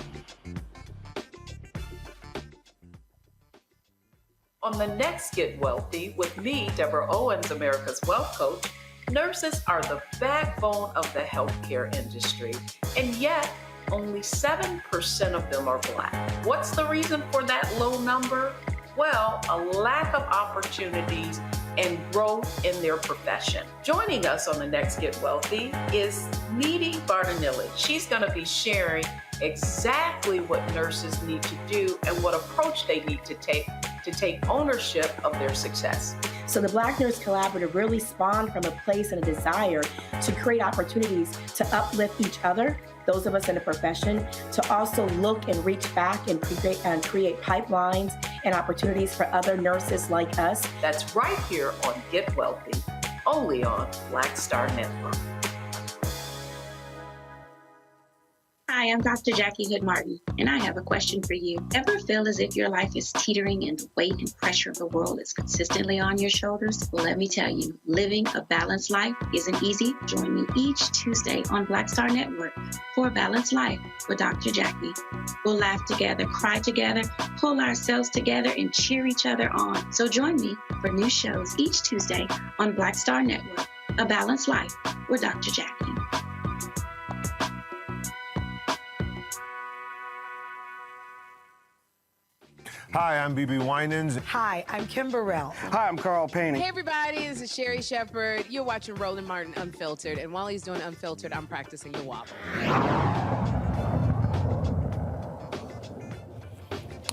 On the next Get Wealthy with me, Deborah Owens, America's Wealth Coach, nurses are the backbone of the healthcare industry, and yet only 7% of them are Black. What's the reason for that low number? Well, a lack of opportunities and growth in their profession. Joining us on the next Get Wealthy is Needy Bartonelli. She's going to be sharing exactly what nurses need to do and what approach they need to take ownership of their success. So the Black Nurse Collaborative really spawned from a place and a desire to create opportunities to uplift each other, those of us in the profession, to also look and reach back and create pipelines and opportunities for other nurses like us. That's right here on Get Wealthy, only on Black Star Network. Hi, I'm Dr. Jackie Hood Martin, and I have a question for you. Ever feel as if your life is teetering and the weight and pressure of the world is consistently on your shoulders? Well, let me tell you, living a balanced life isn't easy. Join me each Tuesday on Black Star Network for A Balanced Life with Dr. Jackie. We'll laugh together, cry together, pull ourselves together, and cheer each other on. So join me for new shows each Tuesday on Black Star Network, A Balanced Life with Dr. Jackie. Hi, I'm BB Winans. Hi, I'm Kim Burrell. Hi, I'm Carl Payne. Hey, everybody, this is Sherry Shepherd. You're watching Roland Martin Unfiltered, and while he's doing Unfiltered, I'm practicing the wobble.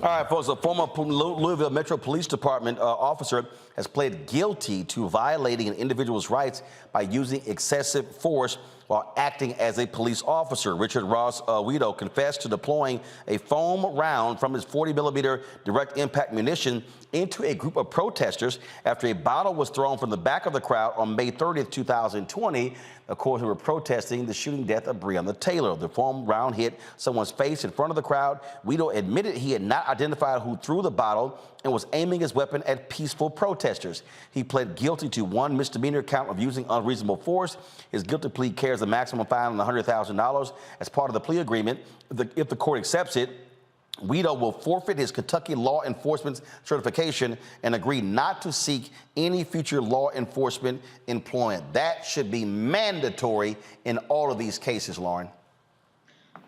All right, folks, a former Louisville Metro Police Department officer has pled guilty to violating an individual's rights by using excessive force while acting as a police officer. Richard Ross Weedo confessed to deploying a foam round from his 40-millimeter direct impact munition into a group of protesters after a bottle was thrown from the back of the crowd on May 30th, 2020. Of course, we were protesting the shooting death of Breonna Taylor. The foam round hit someone's face in front of the crowd. Weedo admitted he had not identified who threw the bottle and was aiming his weapon at peaceful protesters. He pled guilty to one misdemeanor count of using unreasonable force. His guilty plea carries a maximum fine of $100,000 as part of the plea agreement. If the court accepts it, Weedo will forfeit his Kentucky law enforcement certification and agree not to seek any future law enforcement employment. That should be mandatory in all of these cases, Lauren.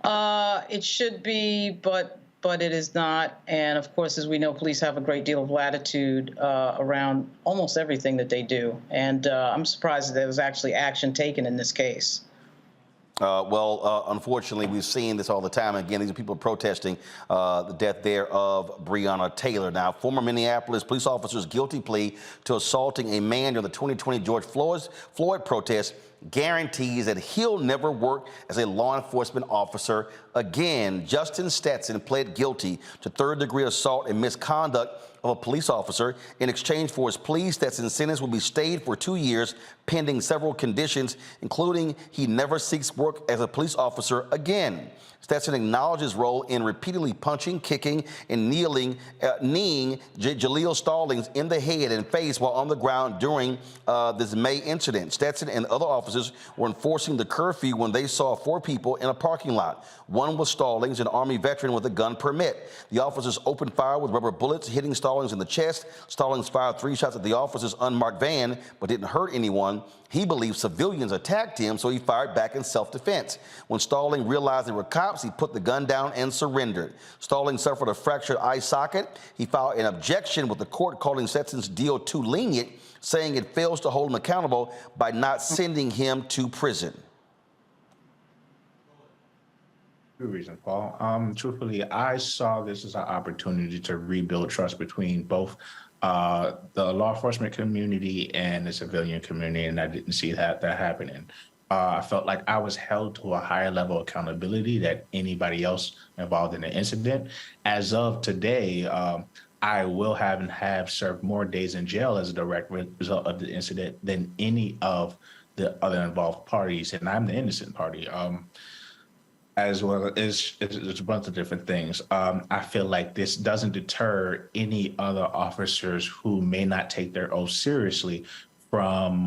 It should be, but it is not. And of course, as we know, police have a great deal of latitude around almost everything that they do. And I'm surprised that there was actually action taken in this case. Unfortunately, we've seen this all the time. Again, these are people protesting the death there of Breonna Taylor. Now, former Minneapolis police officer's guilty plea to assaulting a man during the 2020 George Floyd protest guarantees that he'll never work as a law enforcement officer again. Justin Stetson pled guilty to third-degree assault and misconduct of a police officer. In exchange for his plea, Stetson's sentence will be stayed for 2 years, pending several conditions, including he never seeks work as a police officer again. Stetson acknowledged his role in repeatedly punching, kicking, and kneeing Jaleel Stallings in the head and face while on the ground during this May incident. Stetson and other officers were enforcing the curfew when they saw 4 people in a parking lot. One was Stallings, an Army veteran with a gun permit. The officers opened fire with rubber bullets, hitting Stallings in the chest. Stallings fired 3 shots at the officer's unmarked van, but didn't hurt anyone. He believed civilians attacked him, so he fired back in self-defense. When Stallings realized they were cops, he put the gun down and surrendered. Stallings suffered a fractured eye socket. He filed an objection with the court, calling Stetson's deal too lenient, saying it fails to hold him accountable by not sending him to prison. Two reasons, Paul. Truthfully, I saw this as an opportunity to rebuild trust between both the law enforcement community and the civilian community, and I didn't see that happening. I felt like I was held to a higher level of accountability than anybody else involved in the incident. As of today, I will have served more days in jail as a direct result of the incident than any of the other involved parties, and I'm the innocent party. As well as a bunch of different things. I feel like this doesn't deter any other officers who may not take their oath seriously from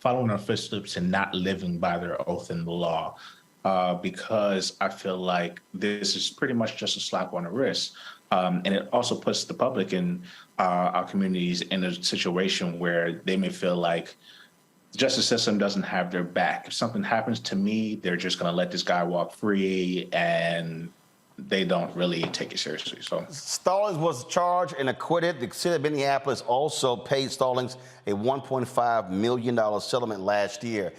following their footsteps and not living by their oath in the law. because I feel like this is pretty much just a slap on the wrist. And it also puts the public in our communities in a situation where they may feel like the justice system doesn't have their back. If something happens to me, they're just going to let this guy walk free, and they don't really take it seriously. So Stallings was charged and acquitted. The city of Minneapolis also paid Stallings a $1.5 million settlement last year.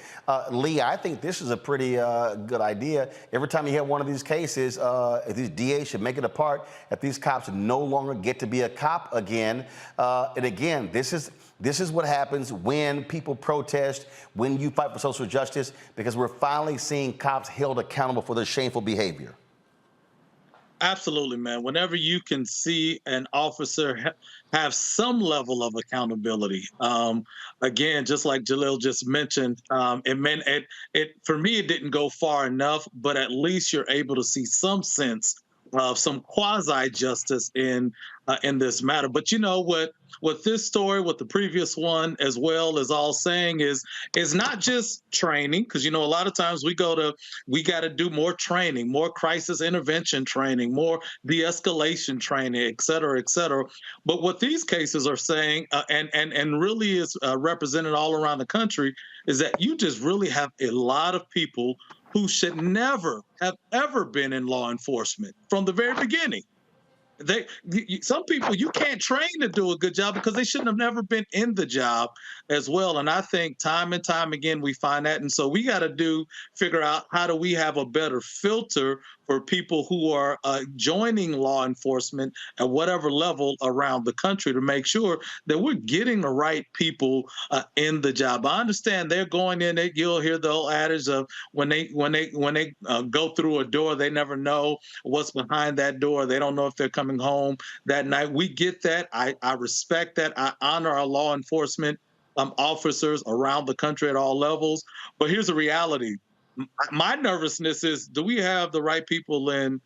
Lee, I think this is a pretty good idea. Every time you have one of these cases, if these DAs should make it a part, if these cops no longer get to be a cop again. And again, this is what happens when people protest, when you fight for social justice, because we're finally seeing cops held accountable for their shameful behavior. Absolutely, man. Whenever you can see an officer have some level of accountability, again, just like Jalil just mentioned, it meant it for me. It didn't go far enough, but at least you're able to see some sense of some quasi justice in this matter. But you know what this story, what the previous one as well is all saying is not just training, because you know a lot of times we got to do more training, more crisis intervention training, more de-escalation training, et cetera, et cetera. But what these cases are saying, and really is represented all around the country, is that you just really have a lot of people who should never have ever been in law enforcement from the very beginning. Some people you can't train to do a good job because they shouldn't have never been in the job as well. And I think time and time again we find that. And so we got to figure out how do we have a better filter for people who are joining law enforcement at whatever level around the country to make sure that we're getting the right people in the job. I understand they're going in. You'll hear the old adage of when they go through a door, they never know what's behind that door. They don't know if they're coming home that night. We get that. I respect that. I honor our law enforcement officers around the country at all levels. But here's the reality. My nervousness is, do we have the right people in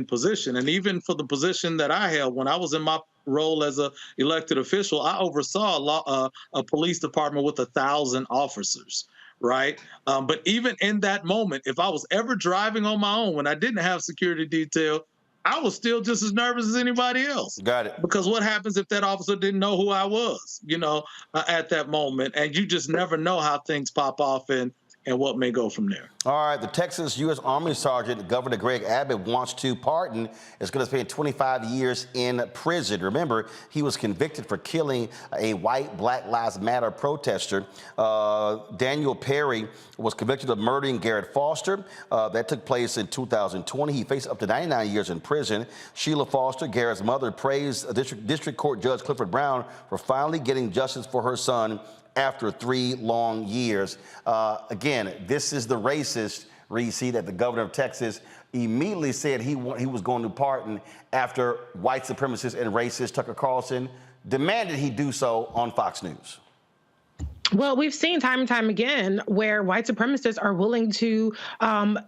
position? And even for the position that I held when I was in my role as an elected official, I oversaw a police department with 1,000 officers. Right. But even in that moment, if I was ever driving on my own when I didn't have security detail, I was still just as nervous as anybody else. Got it. Because what happens if that officer didn't know who I was, at that moment? And you just never know how things pop off and what may go from there. All right, the Texas U.S. Army Sergeant Governor Greg Abbott wants to pardon is going to spend 25 years in prison. Remember, he was convicted for killing a white Black Lives Matter protester. Daniel Perry was convicted of murdering Garrett Foster. That took place in 2020. He faced up to 99 years in prison. Sheila Foster, Garrett's mother, praised District Court Judge Clifford Brown for finally getting justice for her son after 3 long years. Again, this is the racist, Reese, that the governor of Texas immediately said he was going to pardon after white supremacist and racist Tucker Carlson demanded he do so on Fox News. Well, we've seen time and time again where white supremacists are willing to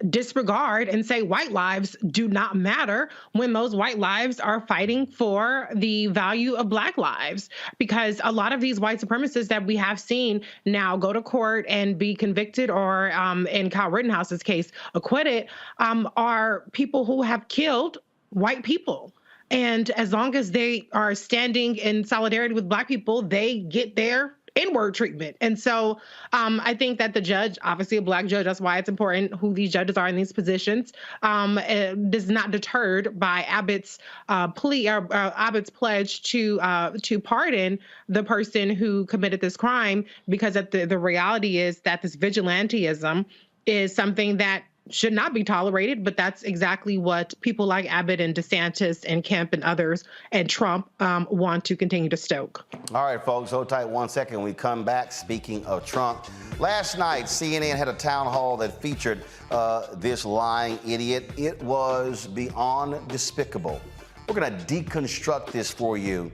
disregard and say white lives do not matter when those white lives are fighting for the value of Black lives. Because a lot of these white supremacists that we have seen now go to court and be convicted or, in Kyle Rittenhouse's case, acquitted, are people who have killed white people. And as long as they are standing in solidarity with Black people, they get their N-word treatment. And so I think that the judge, obviously a Black judge, that's why it's important who these judges are in these positions, is not deterred by Abbott's plea or Abbott's pledge to pardon the person who committed this crime, because the reality is that this vigilantism is something that should not be tolerated, but that's exactly what people like Abbott and DeSantis and Kemp and others and Trump want to continue to stoke. All right, folks, hold tight 1 second. When we come back, speaking of Trump, last night CNN had a town hall that featured this lying idiot. It was beyond despicable. We're going to deconstruct this for you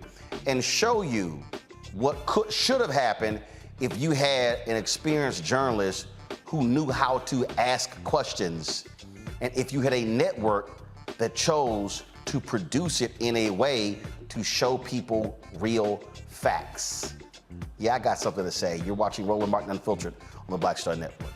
and show you what should have happened if you had an experienced journalist who knew how to ask questions, and if you had a network that chose to produce it in a way to show people real facts. Yeah, I got something to say. You're watching Roland Martin Unfiltered on the Black Star Network.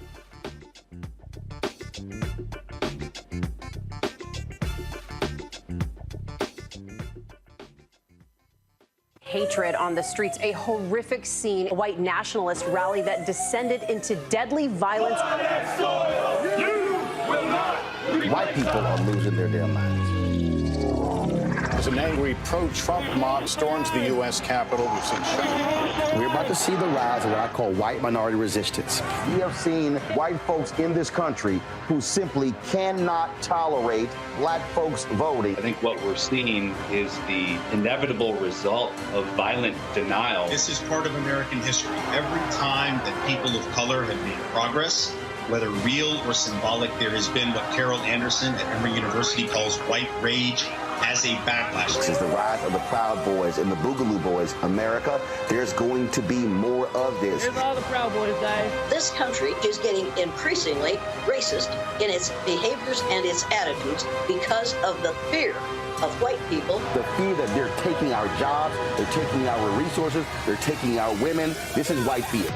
Hatred on the streets, a horrific scene, a white nationalist rally that descended into deadly violence. White people are losing their damn minds. As an angry pro-Trump mob storms the U.S. Capitol, we've seen shootings. We're about to see the rise of what I call white minority resistance. We have seen white folks in this country who simply cannot tolerate black folks voting. I think what we're seeing is the inevitable result of violent denial. This is part of American history. Every time that people of color have made progress, whether real or symbolic, there has been what Carol Anderson at Emory University calls white rage as a backlash. This is the rise of the Proud Boys and the Boogaloo Boys. America, there's going to be more of this. Here's all the Proud Boys, guys. This country is getting increasingly racist in its behaviors and its attitudes because of the fear of white people. The fear that they're taking our jobs, they're taking our resources, they're taking our women. This is white fear.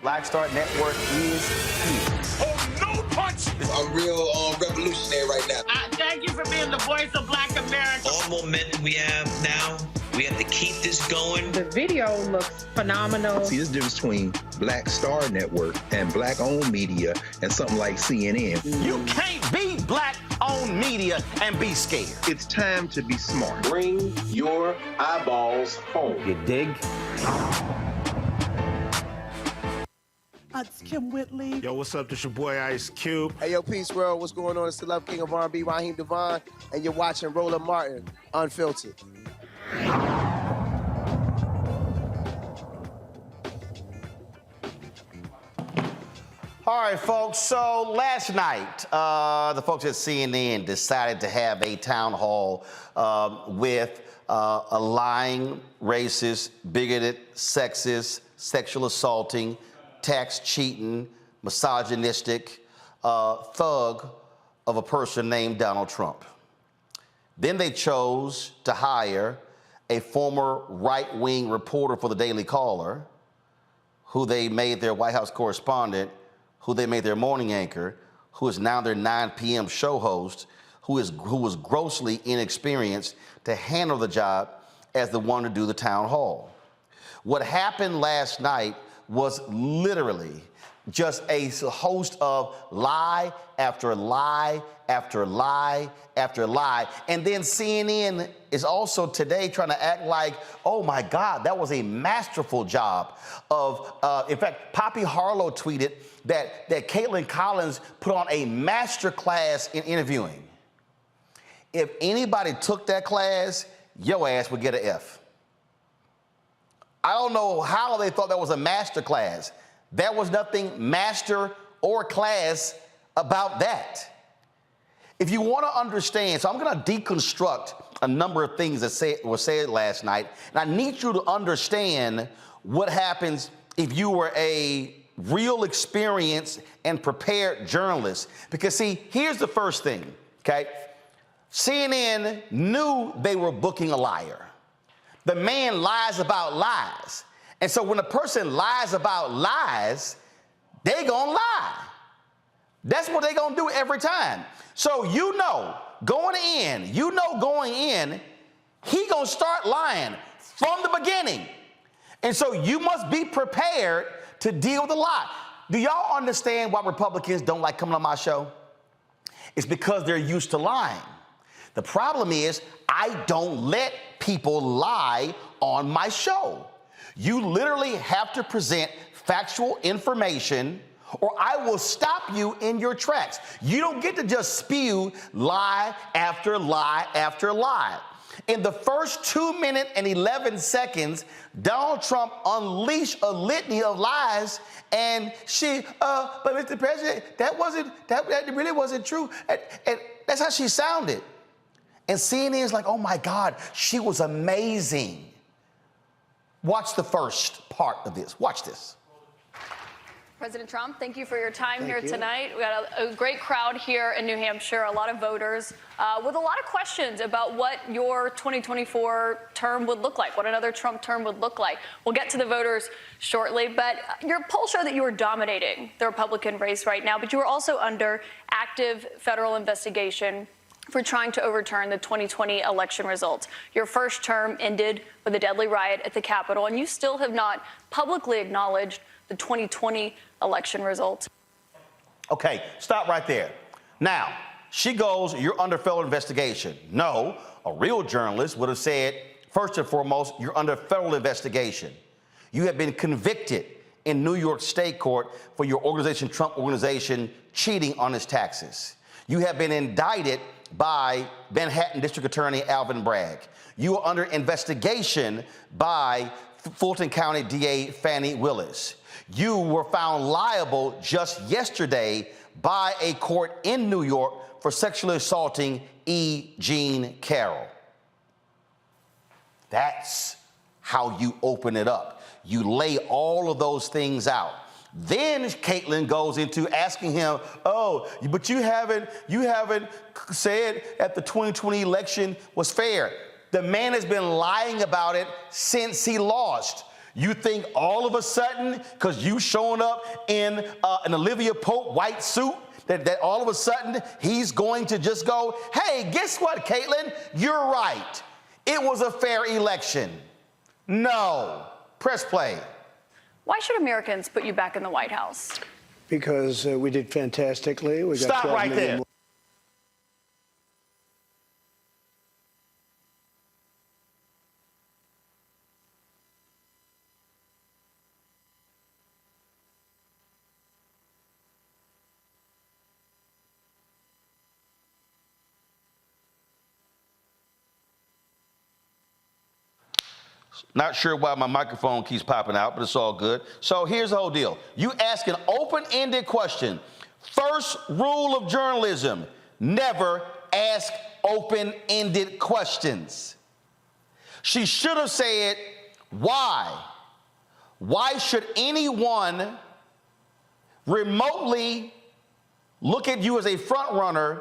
Black Star Network is here. Oh, no punch! I'm real revolutionary right now. Thank you for being the voice of Black America. All momentum we have now, we have to keep this going. The video looks phenomenal. See, there's a difference between Black Star Network and black-owned media and something like CNN. You can't be black-owned media and be scared. It's time to be smart. Bring your eyeballs home. You dig? It's Kim Whitley. Yo, what's up? This your boy Ice Cube. Hey, yo, Peace World. What's going on? It's the Love King of R&B, Raheem Devon, and you're watching Roland Martin, Unfiltered. All right, folks. So last night, the folks at CNN decided to have a town hall with a lying, racist, bigoted, sexist, sexual assaulting, tax cheating, misogynistic thug of a person named Donald Trump. Then they chose to hire a former right-wing reporter for the Daily Caller, who they made their White House correspondent, who they made their morning anchor, who is now their 9 p.m. show host, who was grossly inexperienced to handle the job as the one to do the town hall. What happened last night was literally just a host of lie after lie after lie after lie. And then CNN is also today trying to act like, oh my God, that was a masterful job of, in fact, Poppy Harlow tweeted that Caitlin Collins put on a master class in interviewing. If anybody took that class, your ass would get an F. I don't know how they thought that was a master class. There was nothing master or class about that. If you want to understand, so I'm going to deconstruct a number of things that were said last night, and I need you to understand what happens if you were a real experienced and prepared journalist. Because see, here's the first thing, okay? CNN knew they were booking a liar. The man lies about lies. And so when a person lies about lies, they gonna lie. That's what they gonna do every time. So going in, he gonna start lying from the beginning. And so you must be prepared to deal with a lie. Do y'all understand why Republicans don't like coming on my show? It's because they're used to lying. The problem is I don't let people lie on my show. You literally have to present factual information or I will stop you in your tracks. You don't get to just spew lie after lie after lie. In the first 2 minutes and 11 seconds, Donald Trump unleashed a litany of lies and but Mr. President, that really wasn't true. And that's how she sounded. And CNN is like, oh my God, she was amazing. Watch the first part of this. Watch this. President Trump, thank you for your time here you. tonight. We got a great crowd here in New Hampshire, a lot of voters with a lot of questions about what your 2024 term would look like, what another Trump term would look like. We'll get to the voters shortly, but your polls show that you are dominating the Republican race right now, but you are also under active federal investigation for trying to overturn the 2020 election results. Your first term ended with a deadly riot at the Capitol, and you still have not publicly acknowledged the 2020 election results. Okay, stop right there. Now, she goes, you're under federal investigation. No, a real journalist would have said, first and foremost, you're under federal investigation. You have been convicted in New York State Court for your organization, Trump Organization, cheating on its taxes. You have been indicted by Manhattan District Attorney Alvin Bragg. You are under investigation by Fulton County DA Fannie Willis. You were found liable just yesterday by a court in New York for sexually assaulting E. Jean Carroll. That's how you open it up. You lay all of those things out. Then Caitlin goes into asking him, oh, but you haven't said that the 2020 election was fair. The man has been lying about it since he lost. You think all of a sudden, because you showing up in an Olivia Pope white suit, that all of a sudden he's going to just go, hey, guess what, Caitlin? You're right. It was a fair election. No. Press play. Why should Americans put you back in the White House? Because we did fantastically. We got Stop right there. More. Not sure why my microphone keeps popping out, but it's all good. So here's the whole deal. You ask an open-ended question. First rule of journalism, never ask open-ended questions. She should have said, why? Why should anyone remotely look at you as a front runner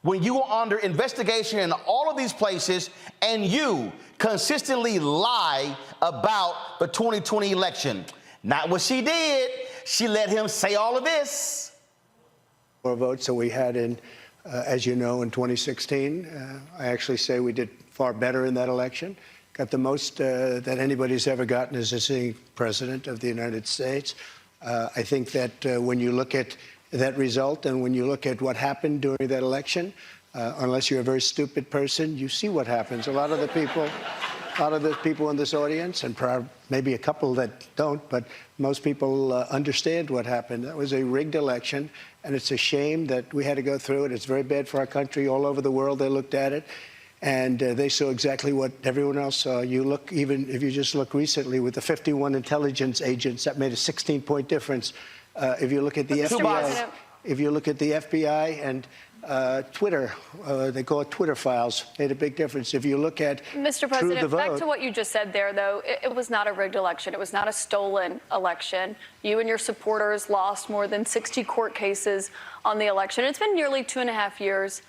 when you are under investigation in all of these places and you consistently lie about the 2020 election? Not what she did. She let him say all of this. More votes than we had in, as you know, in 2016. I actually say we did far better in that election. Got the most that anybody's ever gotten as a sitting president of the United States. I think that when you look at that result and when you look at what happened during that election, unless you're a very stupid person, you see what happens. A lot of the people in this audience, and maybe a couple that don't, but most people understand what happened. That was a rigged election, and it's a shame that we had to go through it. It's very bad for our country. All over the world, they looked at it, and they saw exactly what everyone else saw. You look, even if you just look recently with the 51 intelligence agents, that made a 16-point difference. If you look at the FBI, and Twitter, they call it Twitter files, made a big difference. If you look at Mr. President, back to what you just said there, though, it was not a rigged election. It was not a stolen election. You and your supporters lost more than 60 court cases on the election. It's been nearly 2.5 years.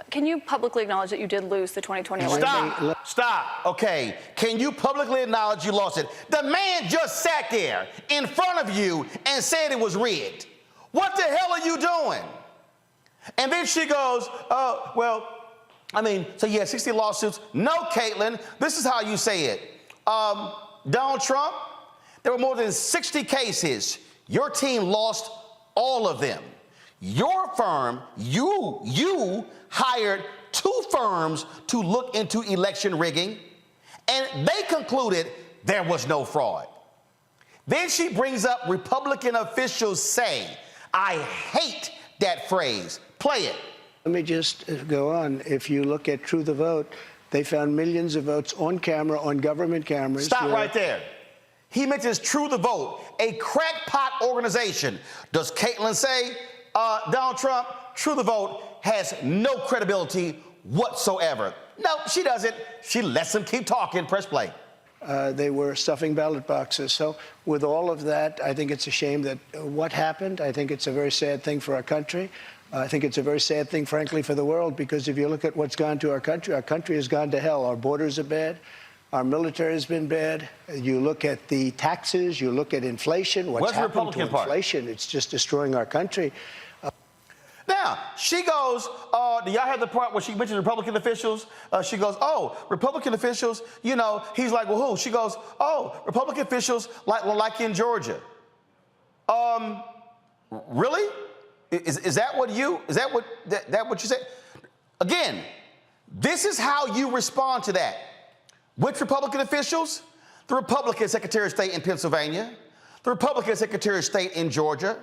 Can you publicly acknowledge that you did lose the 2020 election? Stop. Okay. Can you publicly acknowledge you lost it? The man just sat there in front of you and said it was rigged. What the hell are you doing? And then she goes, oh, well, I mean, so you had 60 lawsuits. No, Caitlin, this is how you say it. Donald Trump, there were more than 60 cases. Your team lost all of them. Your firm, you hired 2 firms to look into election rigging, and they concluded there was no fraud. Then she brings up Republican officials say, I hate that phrase. Play it. Let me just go on. If you look at True the Vote, they found millions of votes on camera, on government cameras. Stop right there. He mentions True the Vote, a crackpot organization. Does Caitlin say, Donald Trump, True the Vote has no credibility whatsoever? No, she doesn't. She lets him keep talking. Press play. They were stuffing ballot boxes. So with all of that, I think it's a shame that what happened. I think it's a very sad thing for our country. I think it's a very sad thing, frankly, for the world, because if you look at what's gone to our country has gone to hell. Our borders are bad. Our military has been bad. You look at the taxes. You look at inflation. What's happened to inflation? It's just destroying our country. Now, she goes, do y'all have the part where she mentioned Republican officials? She goes, oh, Republican officials, you know, he's like, well, who? She goes, oh, Republican officials like in Georgia. Really? Is that what you said? Again, this is how you respond to that. Which Republican officials? The Republican Secretary of State in Pennsylvania, the Republican Secretary of State in Georgia,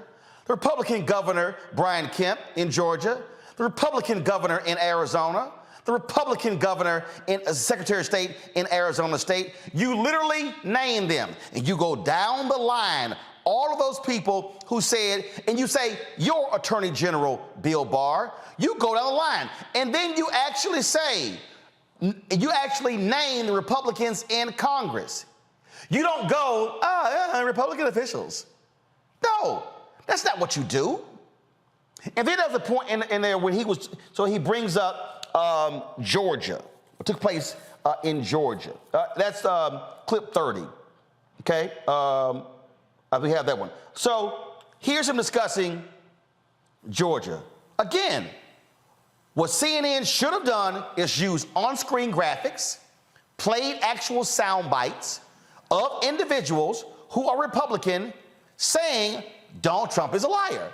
the Republican Governor Brian Kemp in Georgia, the Republican Governor in Arizona, the Republican Governor and Secretary of State in Arizona State. You literally name them, and you go down the line, all of those people who said, and you say, your Attorney General, Bill Barr, you go down the line, and then you actually say, you actually name the Republicans in Congress. You don't go, Republican officials. No. That's not what you do. And then there's a point in there when he brings up Georgia, what took place in Georgia. That's clip 30, okay? We have that one. So here's him discussing Georgia. Again, what CNN should have done is use on-screen graphics, played actual sound bites of individuals who are Republican saying Donald Trump is a liar.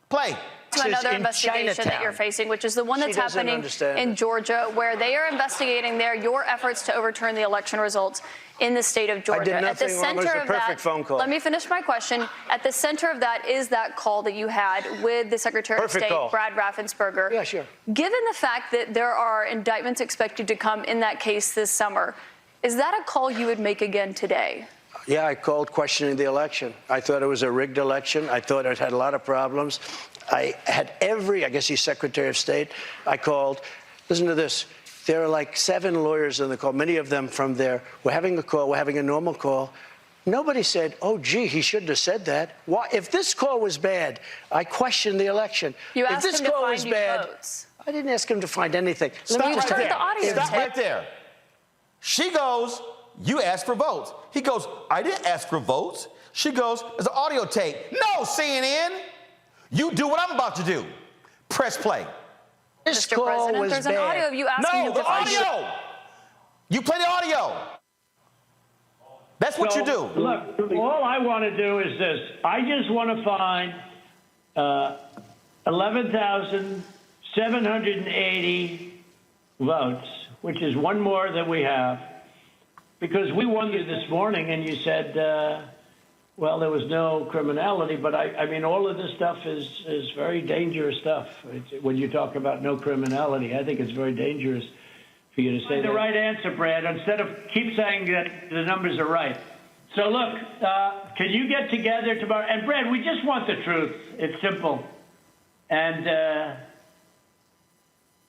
Play. Another investigation that you're facing, which is the one that's happening in Georgia, where they are investigating your efforts to overturn the election results in the state of Georgia. I did nothing wrong. It was a perfect phone call. Let me finish my question. At the center of that is that call that you had with the Secretary of State, Brad Raffensperger. Yeah, sure. Given the fact that there are indictments expected to come in that case this summer, is that a call you would make again today? Yeah, I called questioning the election. I thought it was a rigged election. I thought it had a lot of problems. I had I guess he's Secretary of State. I called. Listen to this. There are like 7 lawyers on the call, many of them from there. We're having a call. We're having a normal call. Nobody said, oh, gee, he shouldn't have said that. Why? If this call was bad, I questioned the election. You asked if this him to call find was you bad, votes. I didn't ask him to find anything. Stop right there. She goes, you asked for votes. He goes, I didn't ask for votes. She goes, there's an audio tape. No, CNN. You do what I'm about to do. Press play. This Mr. call President, was there's bad. an audio of you asking No, the audio. You play the audio. That's what you do. Look, all I want to do is this. I just want to find 11,780 votes, which is one more than we have, because we won this morning, and you said, well, there was no criminality, but I mean, all of this stuff is very dangerous stuff. When you talk about no criminality, I think it's very dangerous for you to say the right answer, Brad, instead of keep saying that the numbers are right. So look, can you get together tomorrow? And Brad, we just want the truth. It's simple. And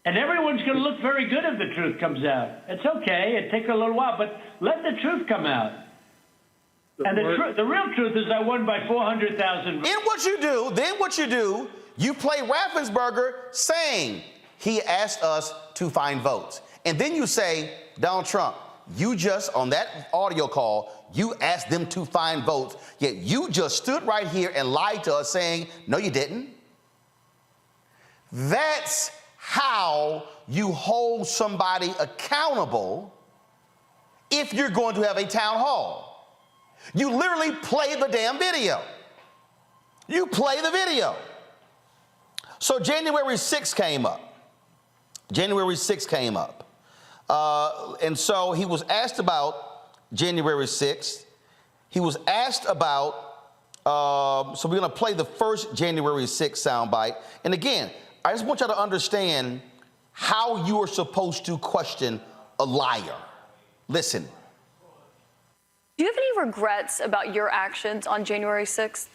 everyone's going to look very good if the truth comes out. It's okay. It takes a little while, but let the truth come out. And the real truth is I won by 400,000 votes. Then what you do, you play Raffensperger saying he asked us to find votes. And then you say, Donald Trump, you just, on that audio call, you asked them to find votes, yet you just stood right here and lied to us saying, no, you didn't. That's how you hold somebody accountable if you're going to have a town hall. You literally play the damn video. You play the video. So January 6th came up. January 6th came up. And so he was asked about January 6th. He was asked about, so we're going to play the first January 6th soundbite. And again, I just want y'all to understand how you are supposed to question a liar. Listen. Do you have any regrets about your actions on January 6th?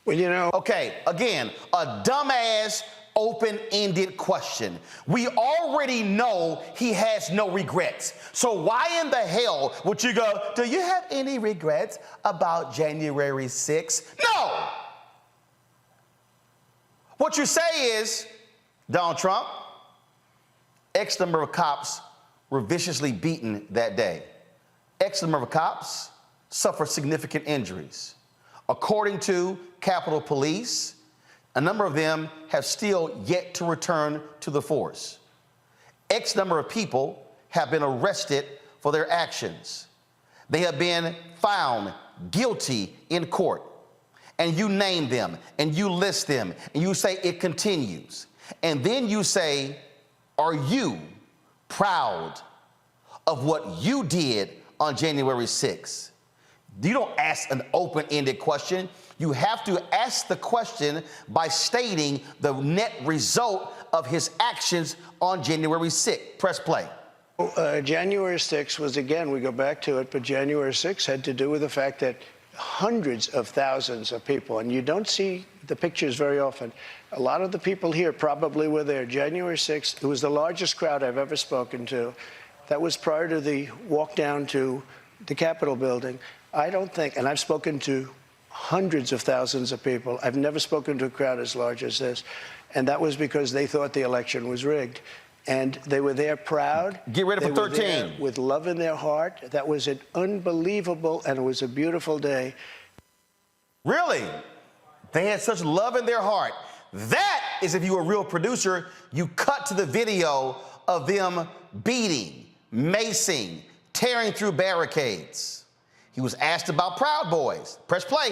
Well, you know. Okay, again, a dumbass open-ended question. We already know he has no regrets. So why in the hell would you go, do you have any regrets about January 6th? No! What you say is, Donald Trump, X number of cops were viciously beaten that day. X number of cops suffered significant injuries. According to Capitol Police, a number of them have still yet to return to the force. X number of people have been arrested for their actions. They have been found guilty in court. And you name them, and you list them, and you say it continues. And then you say, are you proud of what you did on January 6th? You don't ask an open-ended question. You have to ask the question by stating the net result of his actions on January 6th. Press play. January 6th was, again, we go back to it, but January 6th had to do with the fact that hundreds of thousands of people, and you don't see the pictures very often. A lot of the people here probably were there. January 6th, it was the largest crowd I've ever spoken to. That was prior to the walk down to the Capitol building. I don't think, and I've spoken to hundreds of thousands of people. I've never spoken to a crowd as large as this. And that was because they thought the election was rigged. And they were there proud. Get ready for 13. With love in their heart. That was an unbelievable, and it was a beautiful day. Really? They had such love in their heart. That is, if you were a real producer, you cut to the video of them beating, macing, tearing through barricades. He was asked about Proud Boys. Press play.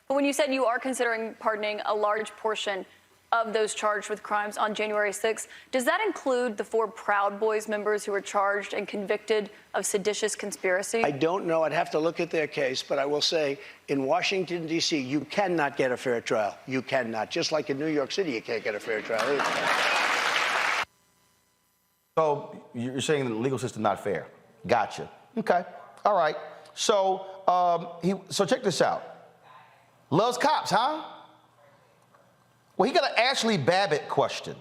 But when you said you are considering pardoning a large portion of those charged with crimes on January 6th, does that include the 4 Proud Boys members who were charged and convicted of seditious conspiracy? I don't know. I'd have to look at their case, but I will say in Washington, D.C., you cannot get a fair trial. You cannot. Just like in New York City, you can't get a fair trial either. So you're saying the legal system not fair. Gotcha. Okay. All right. So, so check this out. Loves cops, huh? Well, he got an Ashley Babbitt question.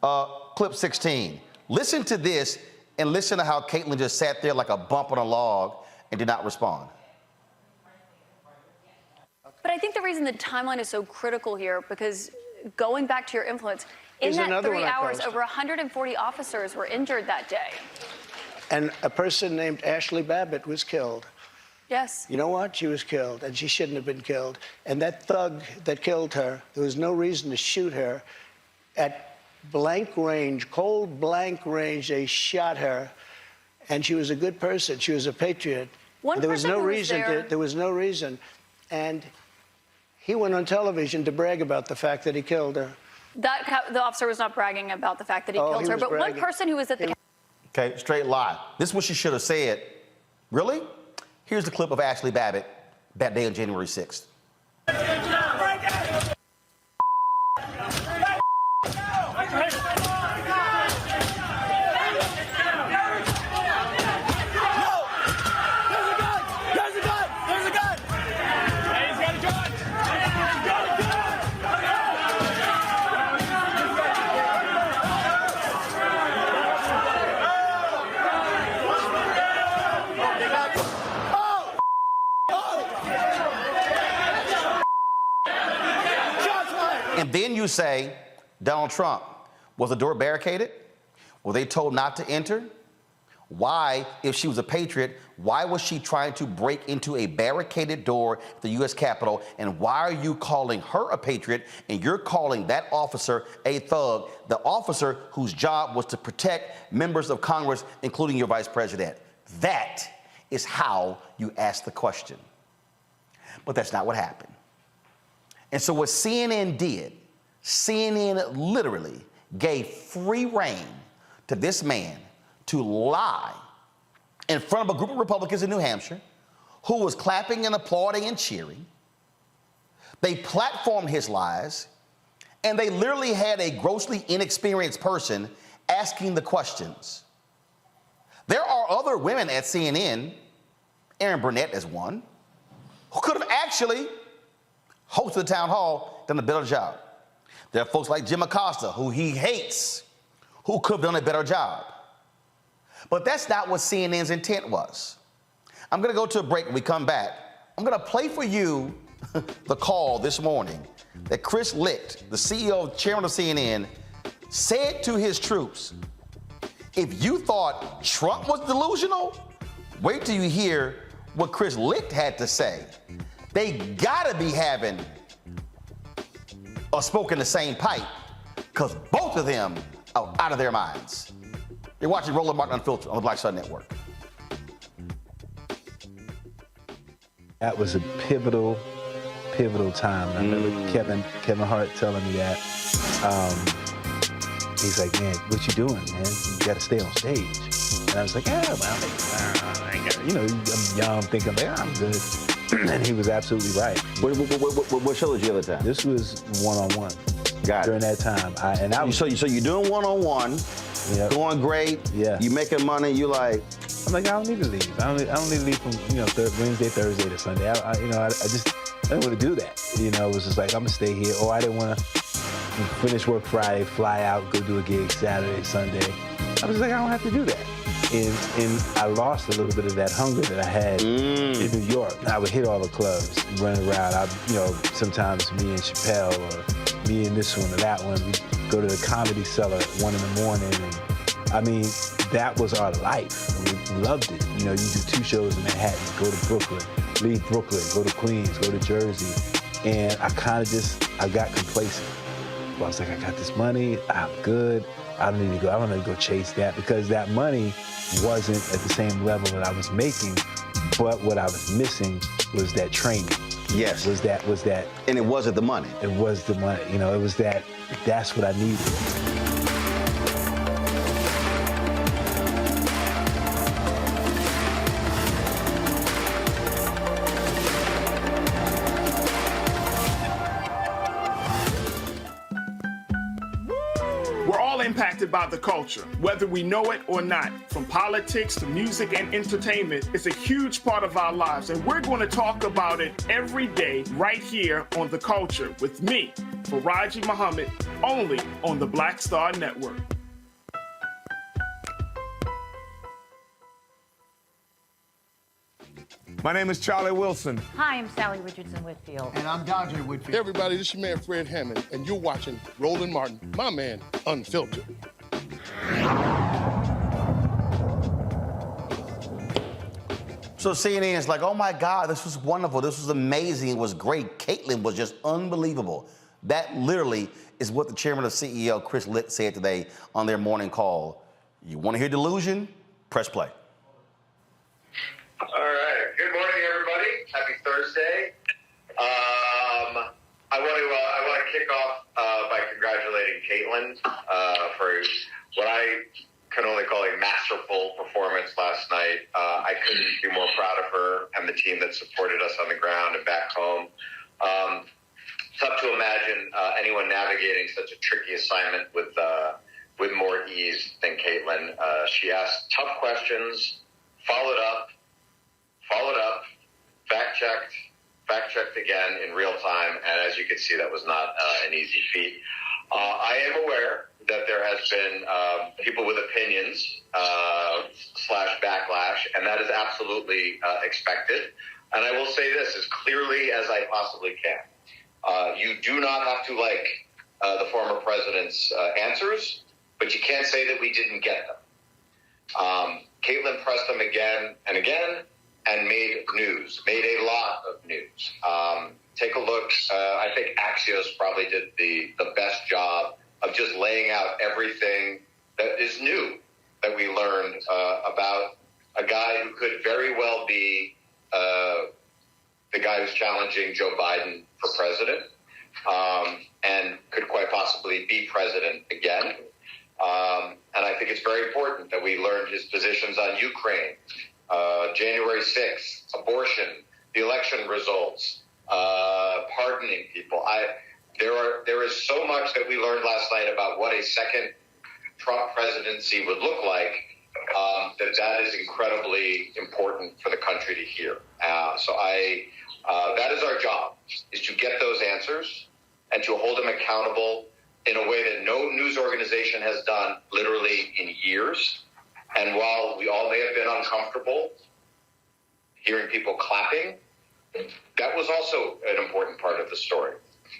Clip 16. Listen to this and listen to how Caitlyn just sat there like a bump on a log and did not respond. But I think the reason the timeline is so critical here, because going back to your influence, in that 3 hours, over 140 officers were injured that day. And a person named Ashley Babbitt was killed. Yes. You know what? She was killed, and she shouldn't have been killed. And that thug that killed her, there was no reason to shoot her. At blank range, cold blank range, they shot her, and she was a good person. She was a patriot. There was no reason. And he went on television to brag about the fact that he killed her. The officer was not bragging about that fact that he killed her, but bragging. one person who was at the... Okay, straight lie. This is what she should have said. Really? Here's the clip of Ashley Babbitt that day on January 6th. And then you say, Donald Trump, was the door barricaded? Were they told not to enter? Why, if she was a patriot, why was she trying to break into a barricaded door at the U.S. Capitol? And why are you calling her a patriot and you're calling that officer a thug, the officer whose job was to protect members of Congress, including your vice president? That is how you ask the question. But that's not what happened. And so what CNN did, CNN literally gave free rein to this man to lie in front of a group of Republicans in New Hampshire who was clapping and applauding and cheering They platformed his lies, and they literally had a grossly inexperienced person asking the questions. There are other women at CNN, Erin Burnett is one, who could have actually hosted the town hall, done a better job. There are folks like Jim Acosta, who he hates, who could have done a better job. But that's not what CNN's intent was. I'm gonna go to a break. When we come back, I'm gonna play for you the call this morning that Chris Licht, the CEO, chairman of CNN, said to his troops. If you thought Trump was delusional, wait till you hear what Chris Licht had to say. They gotta be having a smoke in the same pipe, because both of them are out of their minds. You're watching Roland Martin Unfiltered on the Black Star Network. That was a pivotal time. I remember Kevin Hart telling me that. He's like, man, what you doing, man? You got to stay on stage. And I was like, yeah, well, I got, you know, I'm young, thinking, like, I'm good. And he was absolutely right. What show was the other time? This was one-on-one. Got it. During that time. So you're doing one-on-one, going great, you making money, you like... I'm like, I don't need to leave. I don't need to leave from, Wednesday, Thursday to Sunday. I didn't want to do that. It was just like, I'm going to stay here. Or I didn't want to finish work Friday, fly out, go do a gig Saturday, Sunday. I was like, I don't have to do that. And I lost a little bit of that hunger that I had in New York. I would hit all the clubs, run around. Sometimes me and Chappelle or me and this one or that one, we'd go to the Comedy Cellar at 1 in the morning. And that was our life. We loved it. You do 2 shows in Manhattan, go to Brooklyn, leave Brooklyn, go to Queens, go to Jersey. And I got complacent. I was like, I got this money, I'm good. I don't need to go chase that, because that money wasn't at the same level that I was making, but what I was missing was that training. Yes. Was that. And it wasn't the money. It was the money. It was that's what I needed. Impacted by the culture, whether we know it or not. From politics to music and entertainment, it's a huge part of our lives, and we're going to talk about it every day right here on The Culture with me, Faraji Muhammad, only on the Black Star Network. My name is Charlie Wilson. Hi, I'm Sally Richardson Whitfield. And I'm Dondre Whitfield. Hey, everybody, this is your man, Fred Hammond, and you're watching Roland Martin, my man, Unfiltered. So CNN is like, oh my God, this was wonderful, this was amazing, it was great. Caitlyn was just unbelievable. That literally is what the chairman of CEO, Chris Licht, said today on their morning call. You want to hear delusion? Press play. All right. Good morning, everybody. Happy Thursday. I want to kick off by congratulating Caitlyn for what I can only call a masterful performance last night. I couldn't be more proud of her and the team that supported us on the ground and back home. Tough to imagine anyone navigating such a tricky assignment with more ease than Caitlyn. She asked tough questions, followed up, fact-checked again in real time, and as you can see, that was not an easy feat. I am aware that there has been people with opinions / backlash, and that is absolutely expected. And I will say this as clearly as I possibly can. You do not have to like the former president's answers, but you can't say that we didn't get them. Caitlyn pressed them again and again, and made a lot of news. Take a look. I think Axios probably did the best job of just laying out everything that is new that we learned about a guy who could very well be the guy who's challenging Joe Biden for president, and could quite possibly be president again. And I think it's very important that we learned his positions on Ukraine, January 6th, abortion, the election results, pardoning people. There is so much that we learned last night about what a second Trump presidency would look like, that is incredibly important for the country to hear. That is our job, is to get those answers and to hold him accountable in a way that no news organization has done literally in years. And while we all may have been uncomfortable hearing people clapping, that was also an important part of the story,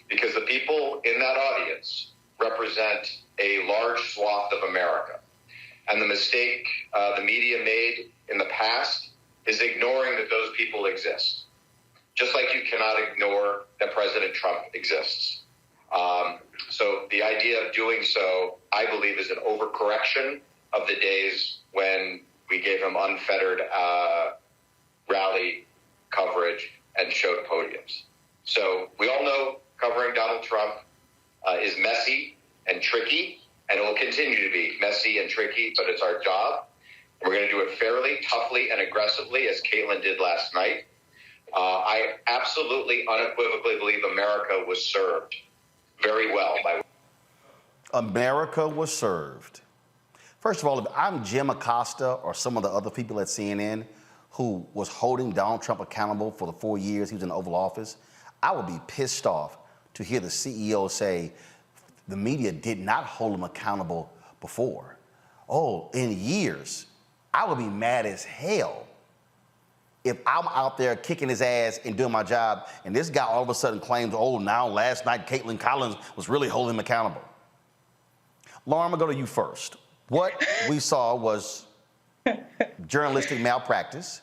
because the people in that audience represent a large swath of America. And the mistake the media made in the past is ignoring that those people exist, just like you cannot ignore that President Trump exists. So the idea of doing so, I believe, is an overcorrection of the days when we gave him unfettered rally coverage and showed podiums. So we all know covering Donald Trump is messy and tricky, and it will continue to be messy and tricky, but it's our job. We're going to do it fairly, toughly, and aggressively, as Caitlin did last night. I absolutely, unequivocally believe America was served very well by... America was served. First of all, if I'm Jim Acosta or some of the other people at CNN who was holding Donald Trump accountable for the 4 years he was in the Oval Office, I would be pissed off to hear the CEO say the media did not hold him accountable before. Oh, in years. I would be mad as hell if I'm out there kicking his ass and doing my job, and this guy all of a sudden claims, oh, now last night Caitlin Collins was really holding him accountable. Lauren, I'm gonna go to you first. What we saw was journalistic malpractice.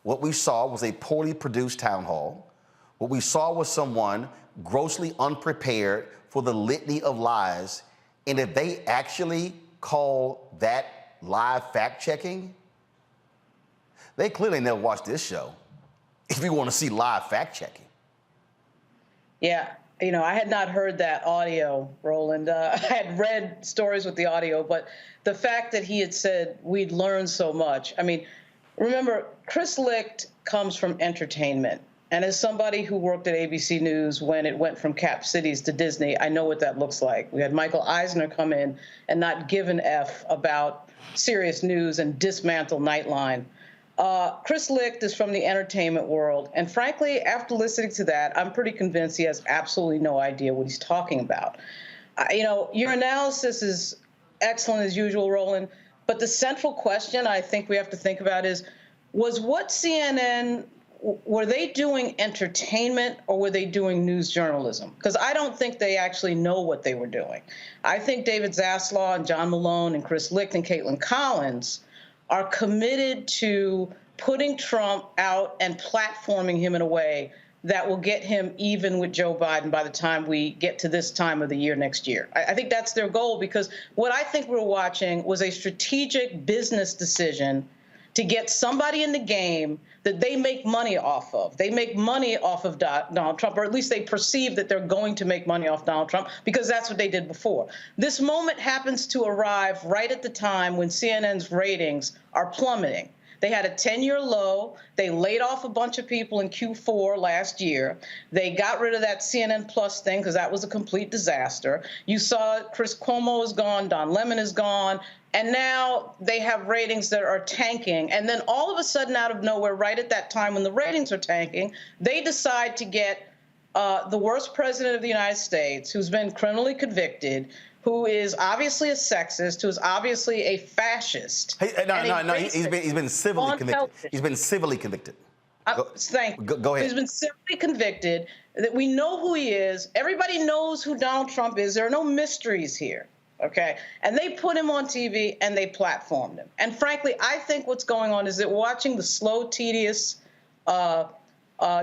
What we saw was a poorly produced town hall. What we saw was someone grossly unprepared for the litany of lies. And if they actually call that live fact-checking, they clearly never watched this show if you want to see live fact-checking. Yeah, you know, I had not heard that audio, Roland. I had read stories with the audio, but the fact that he had said we'd learned so much. I mean, remember, Chris Licht comes from entertainment. And as somebody who worked at ABC News when it went from Cap Cities to Disney, I know what that looks like. We had Michael Eisner come in and not give an F about serious news and dismantle Nightline. Chris Licht is from the entertainment world. And frankly, after listening to that, I'm pretty convinced he has absolutely no idea what he's talking about. You know, your analysis is excellent as usual, Roland. But the central question I think we have to think about is, was what CNN, were they doing entertainment or were they doing news journalism? Because I don't think they actually know what they were doing. I think David Zaslaw and John Malone and Chris Licht and Caitlin Collins are committed to putting Trump out and platforming him in a way that will get him even with Joe Biden by the time we get to this time of the year next year. I think that's their goal, because what I think we're watching was a strategic business decision to get somebody in the game that they make money off of. They make money off of Donald Trump, or at least they perceive that they're going to make money off Donald Trump, because that's what they did before. This moment happens to arrive right at the time when CNN's ratings are plummeting. They had a 10-year low. They laid off a bunch of people in Q4 last year. They got rid of that CNN Plus thing because that was a complete disaster. You saw Chris Cuomo is gone, Don Lemon is gone, and now they have ratings that are tanking. And then all of a sudden, out of nowhere, right at that time when the ratings are tanking, they decide to get the worst president of the United States, who's been criminally convicted, who is obviously a sexist, who is obviously a fascist. No, he's been civilly convicted. He's been civilly convicted. Thank you. Go ahead. He's been civilly convicted. That we know who he is. Everybody knows who Donald Trump is. There are no mysteries here. Okay, and they put him on TV and they platformed him. And frankly, I think what's going on is that we're watching the slow, tedious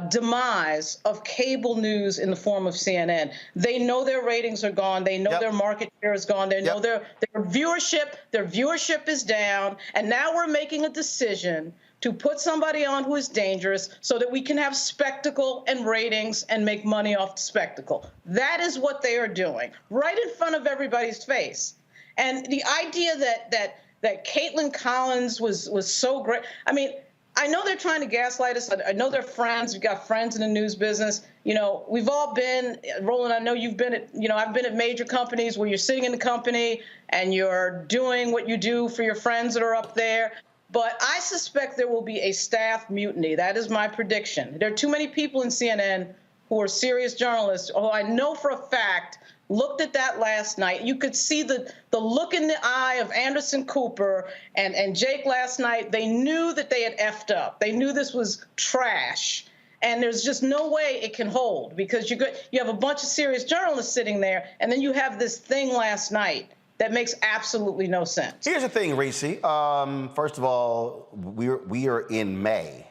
demise of cable news in the form of CNN. They know their ratings are gone. They know their market share is gone. They know their viewership is down. And now we're making a decision to put somebody on who is dangerous so that we can have spectacle and ratings and make money off the spectacle. That is what they are doing, right in front of everybody's face. And the idea that Caitlin Collins was so great. I mean, I know they're trying to gaslight us. I know they're friends. We've got friends in the news business. You know, we've all been, Roland, I know you've been at, you know, I've been at major companies where you're sitting in the company and you're doing what you do for your friends that are up there. But I suspect there will be a staff mutiny. That is my prediction. There are too many people in CNN who are serious journalists, although I know for a fact, looked at that last night. You could see the look in the eye of Anderson Cooper and Jake last night. They knew that they had effed up. They knew this was trash. And there's just no way it can hold because you have a bunch of serious journalists sitting there, and then you have this thing last night that makes absolutely no sense. Here's the thing, Reese. First of all, we are in May.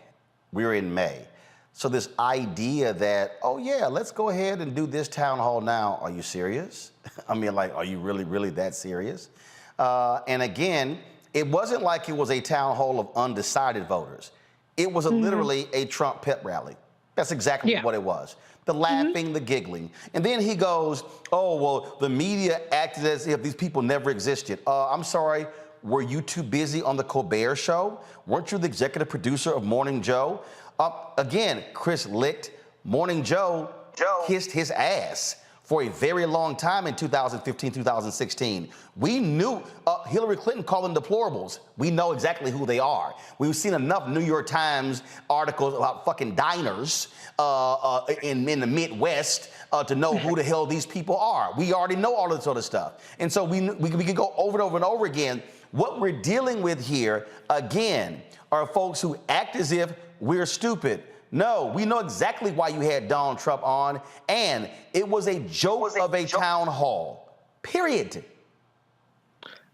We're in May. So this idea that, oh yeah, let's go ahead and do this town hall now. Are you serious? I mean, like, are you really, really that serious? And again, it wasn't like it was a town hall of undecided voters. It was literally a Trump pep rally. That's exactly what it was. The laughing, the giggling. And then he goes, oh, well, the media acted as if these people never existed. I'm sorry, were you too busy on the Colbert Show? Weren't you the executive producer of Morning Joe? Again, Chris Licht, Morning Joe kissed his ass for a very long time in 2015, 2016. We knew Hillary Clinton called them deplorables. We know exactly who they are. We've seen enough New York Times articles about fucking diners in the Midwest to know who the hell these people are. We already know all of this sort of stuff. And so we could go over and over and over again. What we're dealing with here, again, are folks who act as if we're stupid. No, we know exactly why you had Donald Trump on, and it was a joke of a town hall, period.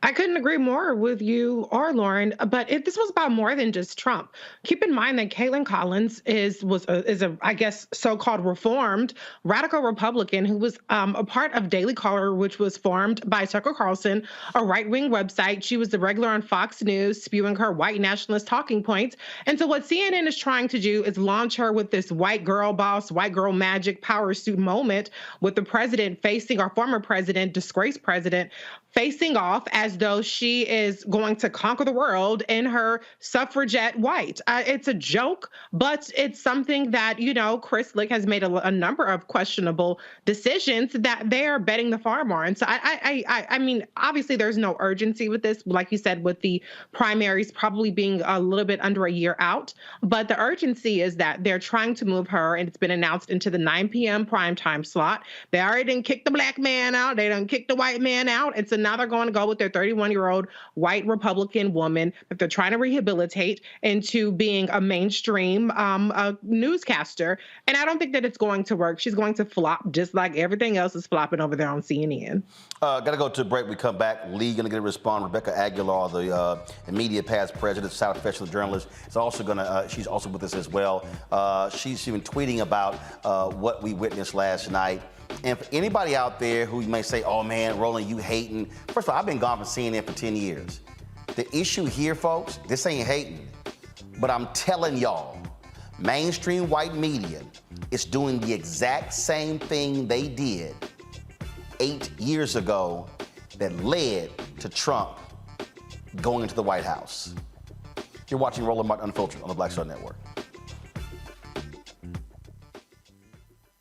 I couldn't agree more with you or Lauren, but this was about more than just Trump. Keep in mind that Caitlin Collins is a I guess, so-called reformed radical Republican who was a part of Daily Caller, which was formed by Tucker Carlson, a right-wing website. She was the regular on Fox News, spewing her white nationalist talking points. And so what CNN is trying to do is launch her with this white girl boss, white girl magic power suit moment with the president facing, our former president, disgraced president, facing off as though she is going to conquer the world in her suffragette white. It's a joke, but it's something that, you know, Chris Licht has made a number of questionable decisions that they're betting the farm on. So I mean, obviously there's no urgency with this, like you said, with the primaries probably being a little bit under a year out. But the urgency is that they're trying to move her, and it's been announced, into the 9 p.m. primetime slot. They already didn't kick the black man out. They done kicked the white man out. And so now they're going to go with their 31-year-old white Republican woman that they're trying to rehabilitate into being a mainstream newscaster. And I don't think that it's going to work. She's going to flop just like everything else is flopping over there on CNN. Got to go to a break. We come back. Lee going to get a response. Rebecca Aguilar, the media past president, South professional journalist, is also going to. She's also with us as well. She's been tweeting about what we witnessed last night. And for anybody out there who may say, oh man, Roland, you hating. First of all, I've been gone from CNN for 10 years. The issue here, folks, this ain't hating, but I'm telling y'all, mainstream white media is doing the exact same thing they did 8 years ago that led to Trump going into the White House. You're watching Roland Martin Unfiltered on the Black Star Network.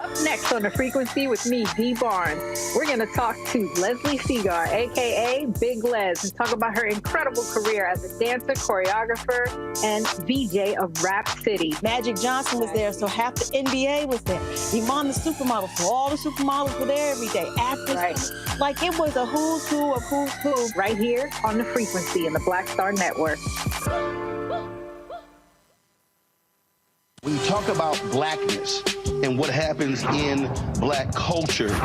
Up next on The Frequency with me, Dee Barnes, we're going to talk to Leslie Segar, a.k.a. Big Les, and talk about her incredible career as a dancer, choreographer, and VJ of Rap City. Magic Johnson was there, so half the NBA was there. Iman the supermodel, so all the supermodels were there every day. Actors, right. Like it was a who's who of who's who. Right here on The Frequency in the Black Star Network. When you talk about blackness and what happens in black culture,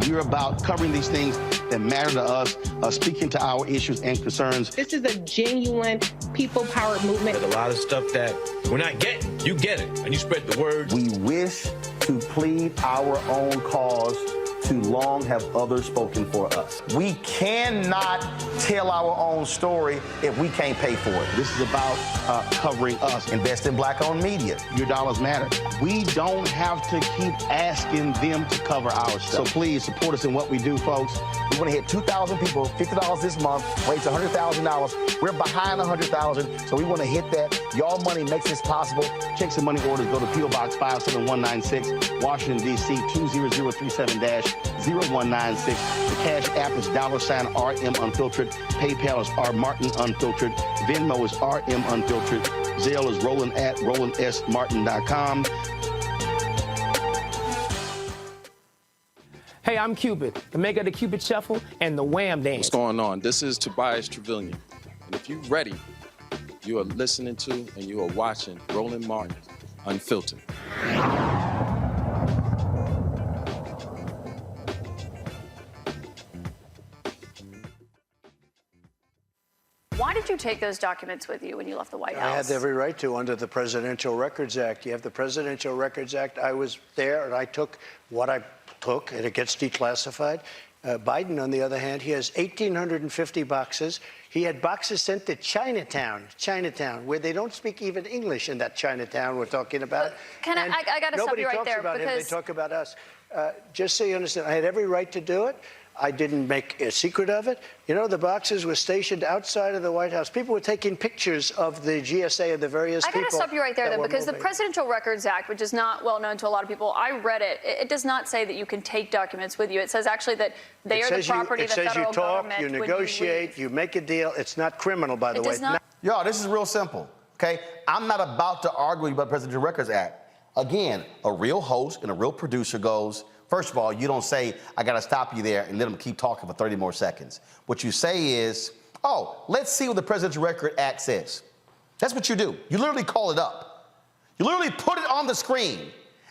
we're about covering these things that matter to us, speaking to our issues and concerns. This is a genuine people-powered movement. There's a lot of stuff that we're not getting. You get it, and you spread the word. We wish to plead our own cause. Too long have others spoken for us. We cannot tell our own story if we can't pay for it. This is about covering us. Invest in black-owned media. Your dollars matter. We don't have to keep asking them to cover our stuff. So please support us in what we do, folks. We want to hit 2,000 people, $50 this month, raise $100,000. We're behind $100,000, so we want to hit that. Y'all money makes this possible. Check some money orders. Go to P.O. Box 57196, Washington, D.C. 20037-0196. The Cash App is $RM Unfiltered. PayPal is R Martin Unfiltered. Venmo is RM Unfiltered. Zelle is Roland at RolandSMartin.com. Hey, I'm Cupid, the maker of the Cupid Shuffle and the Wham Dance. What's going on? This is Tobias Trevelyan. And if you're ready, you are listening to and you are watching Roland Martin Unfiltered. Why did you take those documents with you when you left the White House? I had every right to under the Presidential Records Act. You have the Presidential Records Act. I was there and I took what I took, and it gets declassified. Biden, on the other hand, he has 1,850 boxes. He had boxes sent to Chinatown, where they don't speak even English in that Chinatown we're talking about. Can I got to stop you right there, because nobody talks about him, they talk about us. Just so you understand, I had every right to do it. I didn't make a secret of it. You know, the boxes were stationed outside of the White House. People were taking pictures of the GSA of the various people. I got to stop you right there, though, because the Presidential Records Act, which is not well known to a lot of people, I read it. It does not say that you can take documents with you. It says actually that they are the property of the federal government. You negotiate, you make a deal. It's not criminal, by the way. Y'all, this is real simple, okay? I'm not about to argue about the Presidential Records Act. Again, a real host and a real producer goes, first of all, you don't say, I got to stop you there and let them keep talking for 30 more seconds. What you say is, oh, let's see what the Presidential Record Act says. That's what you do. You literally call it up. You literally put it on the screen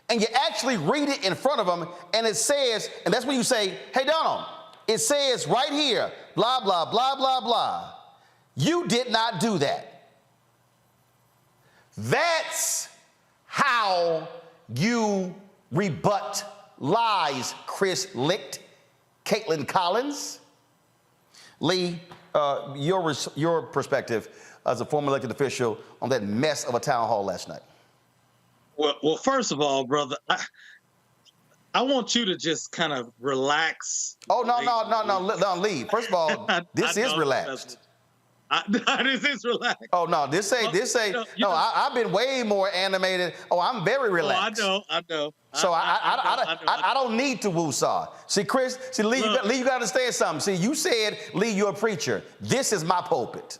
and you actually read it in front of them and it says, and that's when you say, hey, Donald, it says right here, blah, blah, blah, blah, blah. You did not do that. That's how you rebut lies, Chris Licht, Caitlin Collins. Lee, your perspective as a former elected official on that mess of a town hall last night. Well, first of all, brother, I want you to just kind of relax. Oh, no, Lee. First of all, this is relaxed. This is relaxed. Oh, no, this say. I've been way more animated. Oh, I'm very relaxed. Oh, I know. So I don't need to woosah. See, Chris, Lee, you got to understand something. See, you said, Lee, you're a preacher. This is my pulpit.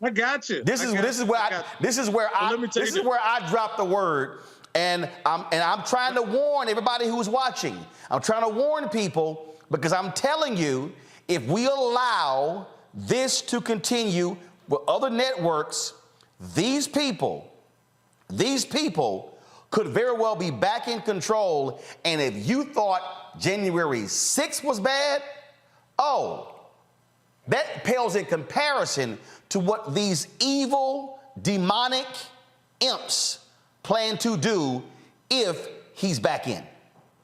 I got you. This is where I drop the word, and I'm trying to warn everybody who's watching. I'm trying to warn people because I'm telling you, if we allow this to continue with other networks, these people could very well be back in control. And if you thought January 6th was bad, that pales in comparison to what these evil, demonic imps plan to do if he's back in.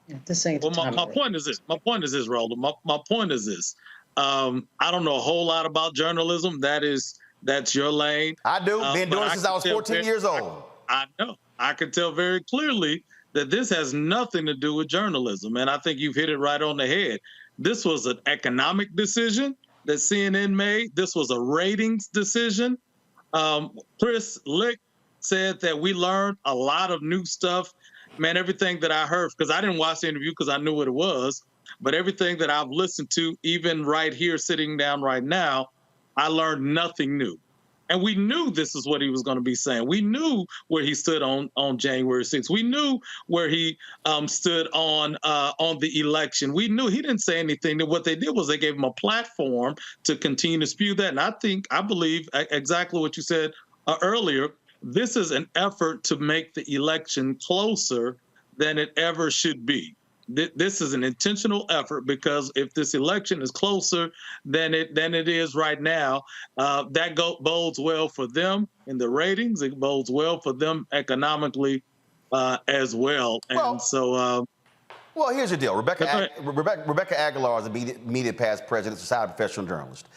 My point is this. My point is this, Roland. My point is this. I don't know a whole lot about journalism. That's your lane. I do. Been doing it since I was 14 years old. I know. I can tell very clearly that this has nothing to do with journalism. And I think you've hit it right on the head. This was an economic decision that CNN made. This was a ratings decision. Chris Licht said that we learned a lot of new stuff. Man, everything that I heard, because I didn't watch the interview because I knew what it was, but everything that I've listened to, even right here, sitting down right now, I learned nothing new. And we knew this is what he was going to be saying. We knew where he stood on January 6th. We knew where he stood on the election. We knew he didn't say anything. What they did was they gave him a platform to continue to spew that. And I believe exactly what you said earlier. This is an effort to make the election closer than it ever should be. This is an intentional effort because if this election is closer than it is right now, that bodes well for them in the ratings. It bodes well for them economically as well. And well, here's the deal. Rebecca Aguilar is a immediate past president, society professional journalist.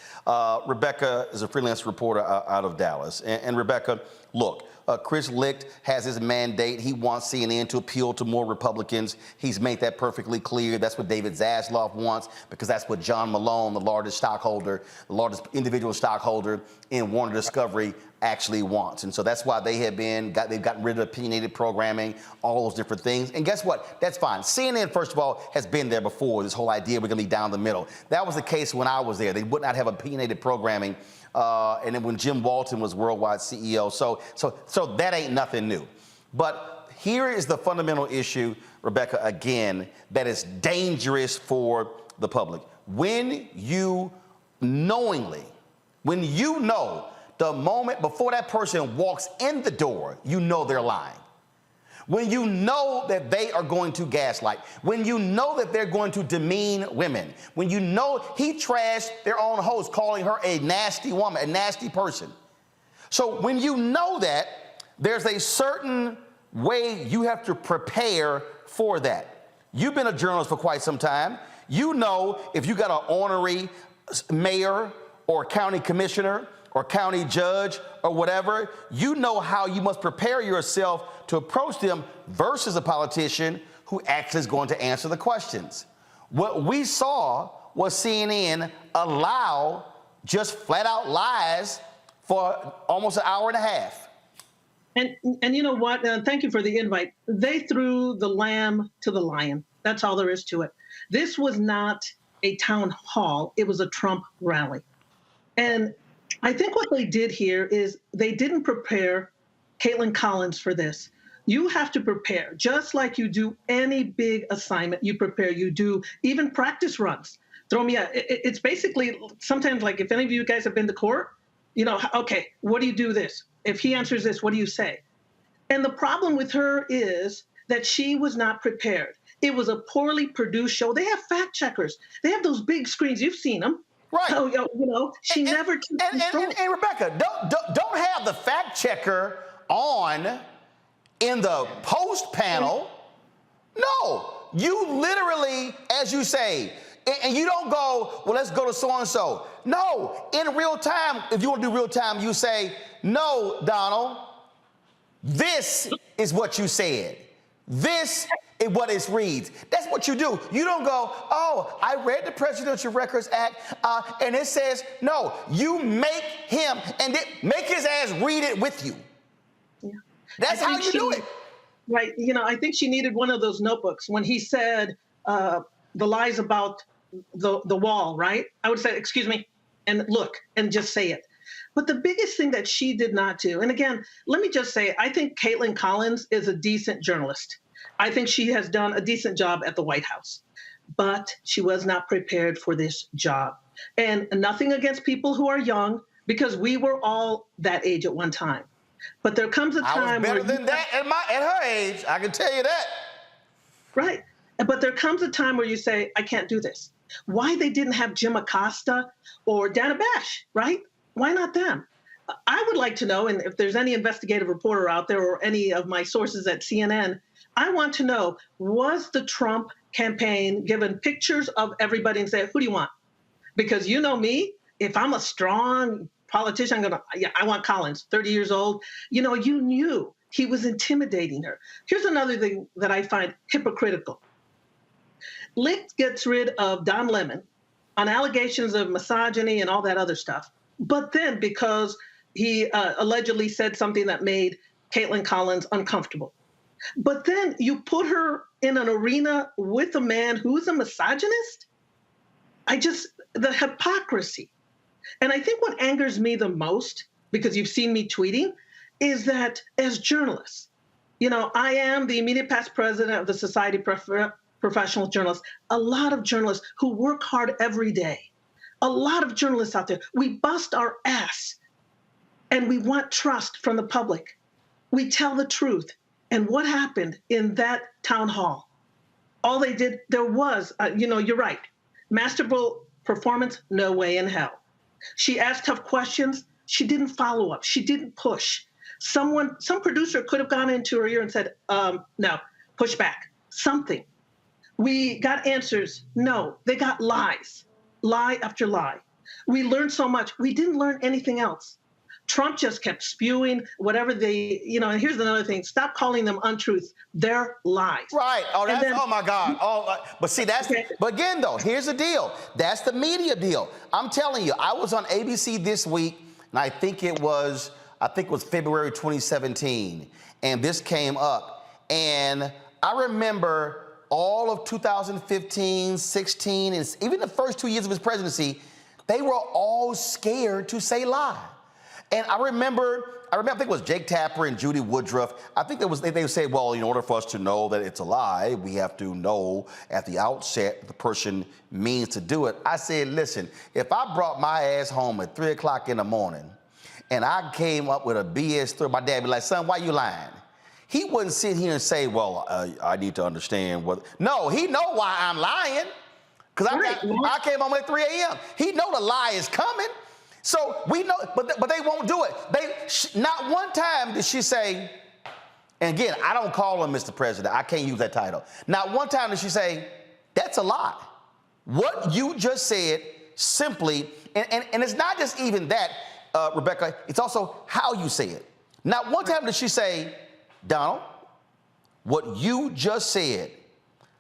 Rebecca is a freelance reporter out of Dallas. And Rebecca, look, Chris Licht has his mandate. He wants CNN to appeal to more Republicans. He's made that perfectly clear. That's what David Zaslav wants, because that's what John Malone, the largest individual stockholder in Warner Discovery, actually wants. And so that's why they've gotten rid of opinionated programming, all those different things. And guess what? That's fine. CNN, first of all, has been there before, this whole idea we're going to be down the middle. That was the case when I was there. They would not have opinionated programming. And then when Jim Walton was worldwide CEO. So that ain't nothing new. But here is the fundamental issue, Rebecca, again, that is dangerous for the public. When you knowingly, when you know the moment before that person walks in the door, you know they're lying. When you know that they are going to gaslight, when you know that they're going to demean women, when you know he trashed their own host, calling her a nasty woman, a nasty person. So when you know that, there's a certain way you have to prepare for that. You've been a journalist for quite some time. You know if you got an ornery mayor or county commissioner or county judge or whatever, you know how you must prepare yourself to approach them versus a politician who actually is going to answer the questions. What we saw was CNN allow just flat out lies for almost an hour and a half. And you know what? Thank you for the invite. They threw the lamb to the lion. That's all there is to it. This was not a town hall. It was a Trump rally. And I think what they did here is they didn't prepare Caitlin Collins for this. You have to prepare, just like you do any big assignment. You prepare, you do even practice runs. Throw me out. It's basically sometimes like if any of you guys have been to court, you know, okay, what do you do this? If he answers this, what do you say? And the problem with her is that she was not prepared. It was a poorly produced show. They have fact checkers. They have those big screens. You've seen them. Right. So, you know, she never took control. And Rebecca, don't have the fact checker on in the post panel. No, you literally, as you say, and you don't go, well, let's go to so-and-so. No, in real time, if you want to do real time, you say, no, Donald, this is what you said. This is what it reads. That's what you do. You don't go, oh, I read the Presidential Records Act, and it says, no, you make him, and make his ass read it with you. Yeah. That's how you do it. Right. You know, I think she needed one of those notebooks. When he said the lies about the wall, right? I would say, excuse me, and look, and just say it. But the biggest thing that she did not do, and again, let me just say, I think Caitlin Collins is a decent journalist. I think she has done a decent job at the White House, but she was not prepared for this job. And nothing against people who are young, because we were all that age at one time. But there comes a time I was better than that at her age, I can tell you that. Right. But there comes a time where you say, I can't do this. Why they didn't have Jim Acosta or Dana Bash, right? Why not them? I would like to know, and if there's any investigative reporter out there or any of my sources at CNN, I want to know, was the Trump campaign given pictures of everybody and say, who do you want? Because you know me, if I'm a strong politician, I want Collins, 30 years old. You know, you knew he was intimidating her. Here's another thing that I find hypocritical. Licht gets rid of Don Lemon on allegations of misogyny and all that other stuff. But then because he allegedly said something that made Caitlin Collins uncomfortable. But then you put her in an arena with a man who's a misogynist? The hypocrisy. And I think what angers me the most, because you've seen me tweeting, is that as journalists, you know, I am the immediate past president of the Society of Professional Journalists, a lot of journalists who work hard every day. A lot of journalists out there, we bust our ass and we want trust from the public. We tell the truth. And what happened in that town hall? All they did, there was, you're right. Masterful performance, no way in hell. She asked tough questions. She didn't follow up. She didn't push. Some producer could have gone into her ear and said, no, push back, something. We got answers. No, they got lies. Lie after lie. We learned so much. We didn't learn anything else. Trump just kept spewing whatever they, and here's another thing. Stop calling them untruths. They're lies. Right. Oh, And that's, then- oh my God. But see, but again, though, here's the deal. That's the media deal. I'm telling you, I was on ABC this week, and I think it was February 2017, and this came up. And I remember all of 2015, 16, and even the first 2 years of his presidency, they were all scared to say lie. And I remember, I think it was Jake Tapper and Judy Woodruff. I think they would say, well, in order for us to know that it's a lie, we have to know at the outset the person means to do it. I said, listen, if I brought my ass home at 3 o'clock in the morning and I came up with a BS story, my dad would be like, son, why you lying? He wouldn't sit here and say, well, I need to understand what. No, he know why I'm lying. Because I came home at 3 a.m. He know the lie is coming. So we know, but they won't do it. Not one time did she say, and again, I don't call him Mr. President. I can't use that title. Not one time did she say, that's a lie. What you just said simply, and it's not just even that, Rebecca, it's also how you say it. Not one time did she say, Donald, what you just said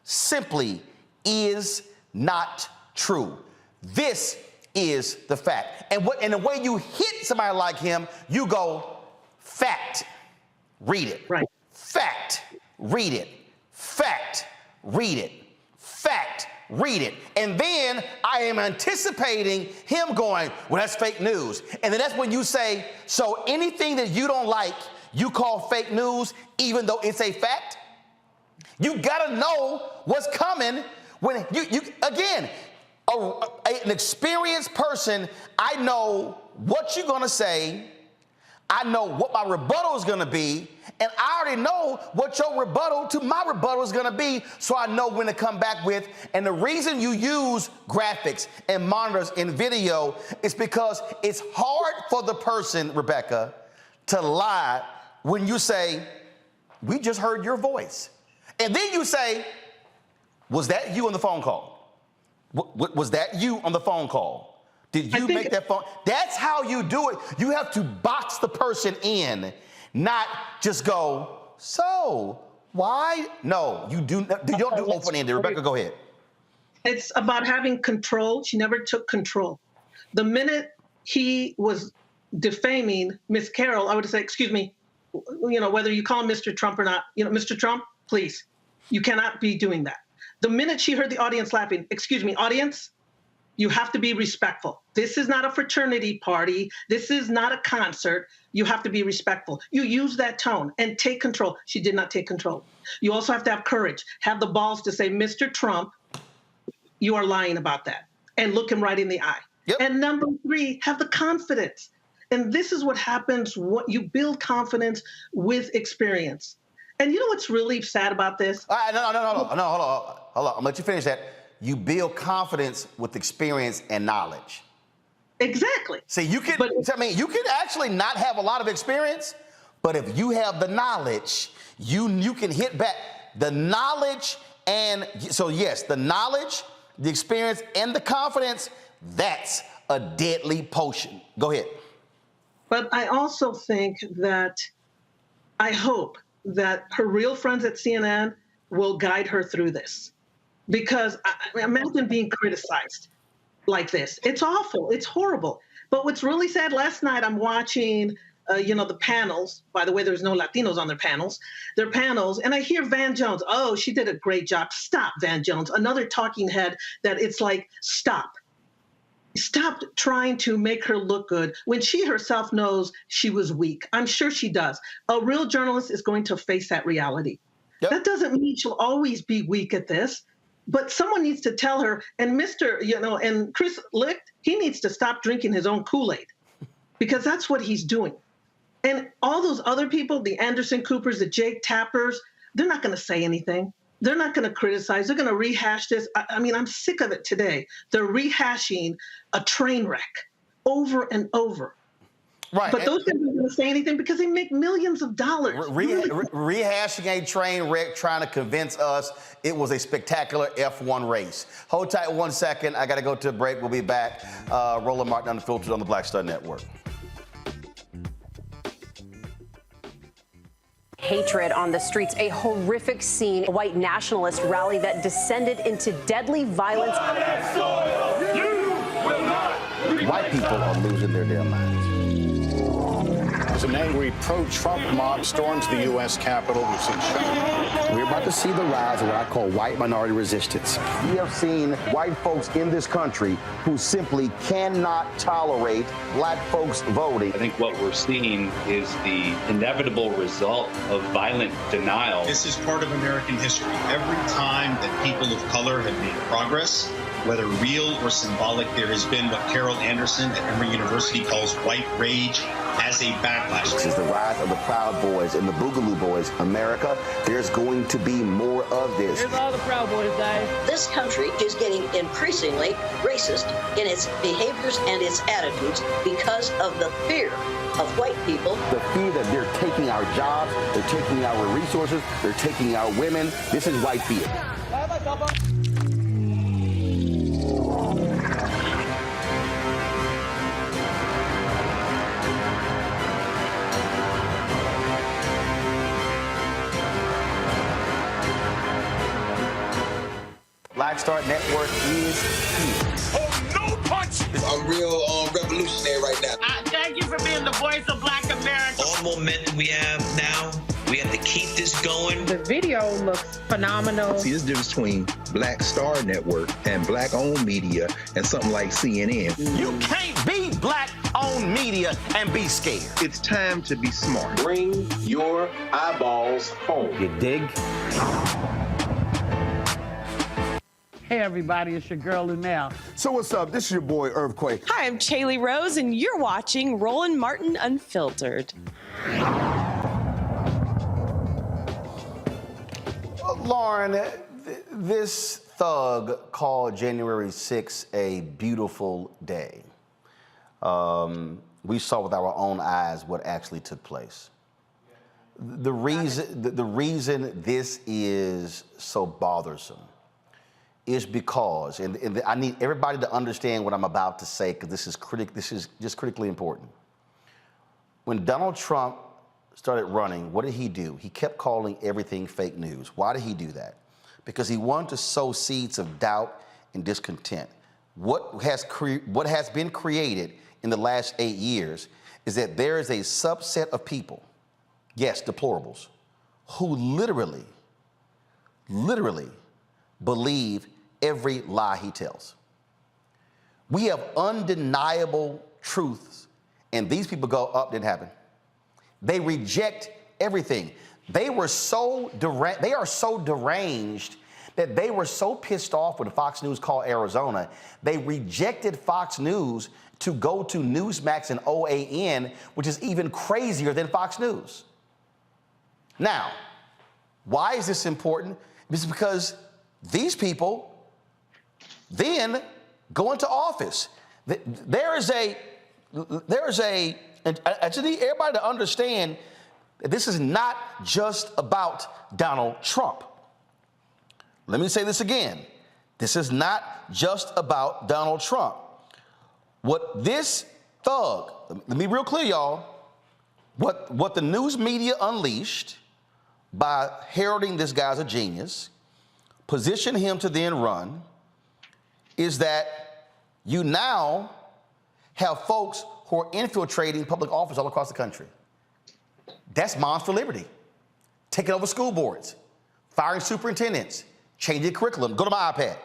simply is not true. This is the fact. And the way you hit somebody like him, you go, fact, read it. Right. Fact, read it. Fact, read it. Fact, read it. And then I am anticipating him going, well, that's fake news. And then that's when you say, so anything that you don't like, you call fake news, even though it's a fact? You gotta know what's coming when you again, an experienced person, I know what you're gonna say, I know what my rebuttal is gonna be, and I already know what your rebuttal to my rebuttal is gonna be, so I know when to come back with. And the reason you use graphics and monitors in video is because it's hard for the person, Rebecca, to lie when you say, we just heard your voice. And then you say, was that you on the phone call? Was that you on the phone call? Did you make that phone? That's how you do it. You have to box the person in, not just go, so why? No, you don't do open-ended. Rebecca, go ahead. It's about having control. She never took control. The minute he was defaming Miss Carroll, I would say, excuse me, whether you call him Mr. Trump or not, Mr. Trump, please, you cannot be doing that. The minute she heard the audience laughing, excuse me, audience, you have to be respectful. This is not a fraternity party. This is not a concert. You have to be respectful. You use that tone and take control. She did not take control. You also have to have courage, have the balls to say, Mr. Trump, you are lying about that, and look him right in the eye. Yep. And number 3, have the confidence. And this is what happens, you build confidence with experience. And you know what's really sad about this? No, hold on. I'm gonna let you finish that. You build confidence with experience and knowledge. Exactly. See, you can actually not have a lot of experience, but if you have the knowledge, you can hit back. The knowledge the knowledge, the experience, and the confidence, that's a deadly potion. Go ahead. But I also think that, I hope that her real friends at CNN will guide her through this. Because imagine being criticized like this. It's awful. It's horrible. But what's really sad, last night I'm watching, the panels. By the way, there's no Latinos on their panels. They're panels. And I hear Van Jones, oh, she did a great job. Stop, Van Jones. Another talking head that it's like, stop. Stop trying to make her look good when she herself knows she was weak. I'm sure she does. A real journalist is going to face that reality. Yep. That doesn't mean she'll always be weak at this. But someone needs to tell her, and and Chris Licht, he needs to stop drinking his own Kool-Aid, because that's what he's doing. And all those other people, the Anderson Coopers, the Jake Tappers, they're not going to say anything. They're not going to criticize. They're going to rehash this. I'm sick of it today. They're rehashing a train wreck over and over. Right. But those guys aren't going to say anything because they make millions of dollars. Rehashing a train wreck, trying to convince us it was a spectacular F1 race. Hold tight 1 second. I got to go to a break. We'll be back. Roland Martin Unfiltered on the Black Star Network. hatred on the streets. A horrific scene, a white nationalist rally that descended into deadly violence. White people are losing their damn minds. As an angry pro-Trump mob storms the U.S. Capitol, we've seen shooting. We're about to see the rise of what I call white minority resistance. We have seen white folks in this country who simply cannot tolerate black folks voting. I think what we're seeing is the inevitable result of violent denial. This is part of American history. Every time that people of color have made progress, whether real or symbolic, there has been what Carol Anderson at Emory University calls white rage as a backlash. This is the rise of the Proud Boys and the Boogaloo Boys. America, there's going to be more of this. Here's all the Proud Boys, guys. This country is getting increasingly racist in its behaviors and its attitudes because of the fear of white people. The fear that they're taking our jobs, they're taking our resources, they're taking our women. This is white fear. Black Star Network is here. Oh, no punch! I'm real revolutionary right now. Thank you for being the voice of Black America. All the momentum we have now, we have to keep this going. The video looks phenomenal. See, there's a difference between Black Star Network and black-owned media and something like CNN. You can't be black-owned media and be scared. It's time to be smart. Bring your eyeballs home. You dig? Hey, everybody, it's your girl, Lunel. So what's up? This is your boy, Earthquake. Hi, I'm Chaley Rose, and you're watching Roland Martin Unfiltered. Lauren, this thug called January 6th a beautiful day. We saw with our own eyes what actually took place. The reason this is so bothersome is because, and I need everybody to understand what I'm about to say because this is just critically important. When Donald Trump started running, what did he do? He kept calling everything fake news. Why did he do that? Because he wanted to sow seeds of doubt and discontent. What has been created in the last 8 years is that there is a subset of people, yes, deplorables, who literally believe every lie he tells. We have undeniable truths, and these people go, oh, didn't happen. They reject everything. They are so deranged that they were so pissed off when Fox News called Arizona, they rejected Fox News to go to Newsmax and OAN, which is even crazier than Fox News. Now, why is this important? It's because these people then go into office. There is a, and I just need everybody to understand that this is not just about Donald Trump. Let me say this again. This is not just about Donald Trump. What this thug, let me be real clear, y'all, what the news media unleashed by heralding this guy's a genius, position him to then run, is that you now have folks who are infiltrating public office all across the country. That's Moms for Liberty. Taking over school boards, firing superintendents, changing curriculum. Go to my iPad.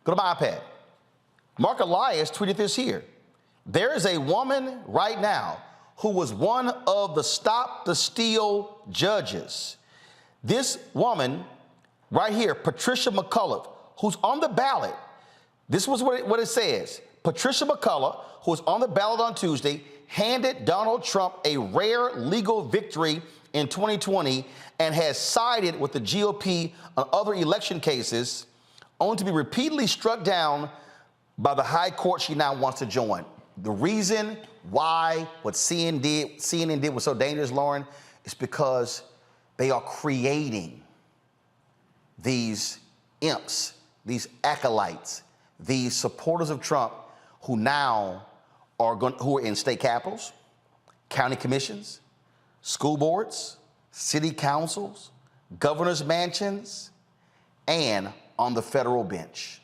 Go to my iPad. Mark Elias tweeted this here. There is a woman right now who was one of the Stop the Steal judges. This woman right here, Patricia McCullough, who's on the ballot. This was what it says. Patricia McCullough, who was on the ballot on Tuesday, handed Donald Trump a rare legal victory in 2020 and has sided with the GOP on other election cases, only to be repeatedly struck down by the high court she now wants to join. The reason why what CNN did was so dangerous, Lauren, is because they are creating these imps, these acolytes, these supporters of Trump who now who are in state capitals, county commissions, school boards, city councils, governor's mansions, and on the federal bench.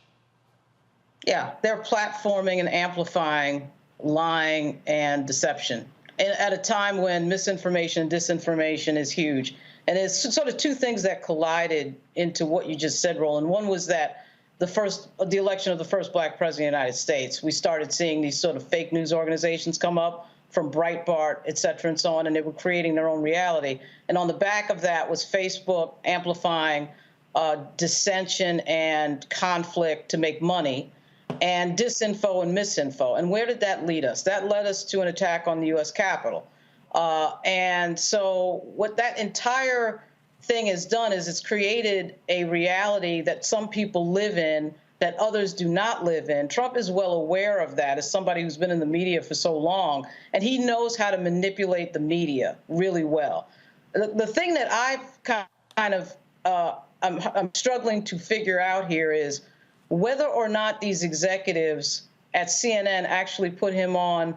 Yeah, they're platforming and amplifying lying and deception at a time when misinformation and disinformation is huge. And it's sort of two things that collided into what you just said, Roland. One was that the election of the first black president of the United States, we started seeing these sort of fake news organizations come up from Breitbart, et cetera, and so on, and they were creating their own reality. And on the back of that was Facebook amplifying dissension and conflict to make money, and disinfo and misinfo. And where did that lead us? That led us to an attack on the U.S. Capitol. And so what that entire thing has done is it's created a reality that some people live in that others do not live in. Trump is well aware of that as somebody who's been in the media for so long, and he knows how to manipulate the media really well. The thing that I've I'm struggling to figure out here is whether or not these executives at CNN actually put him on,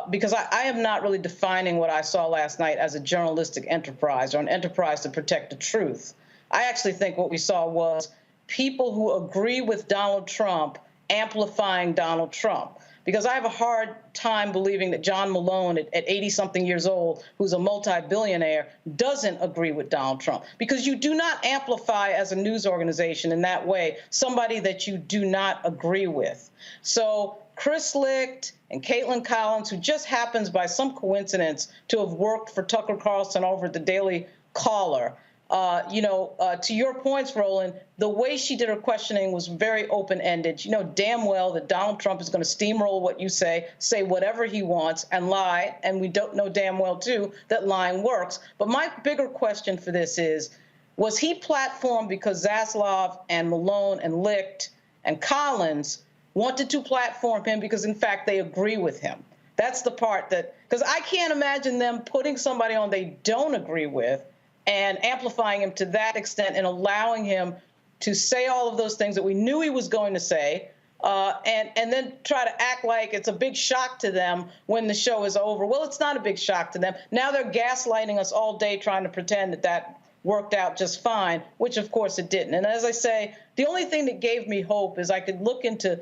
because I am not really defining what I saw last night as a journalistic enterprise or an enterprise to protect the truth. I actually think what we saw was people who agree with Donald Trump amplifying Donald Trump. Because I have a hard time believing that John Malone at 80-something years old, who's a multi-billionaire, doesn't agree with Donald Trump. Because you do not amplify as a news organization in that way somebody that you do not agree with. So Chris Licht and Caitlin Collins, who just happens by some coincidence to have worked for Tucker Carlson over at the Daily Caller, to your points, Roland, the way she did her questioning was very open-ended. You know damn well that Donald Trump is going to steamroll what you say whatever he wants, and lie. And we don't know damn well, too, that lying works. But my bigger question for this is, was he platformed because Zaslav and Malone and Licht and Collins wanted to platform him because, in fact, they agree with him? That's the part that, because I can't imagine them putting somebody on they don't agree with and amplifying him to that extent and allowing him to say all of those things that we knew he was going to say, and then try to act like it's a big shock to them when the show is over. Well, it's not a big shock to them. Now they're gaslighting us all day trying to pretend that that worked out just fine, which of course it didn't. And as I say, the only thing that gave me hope is I could look into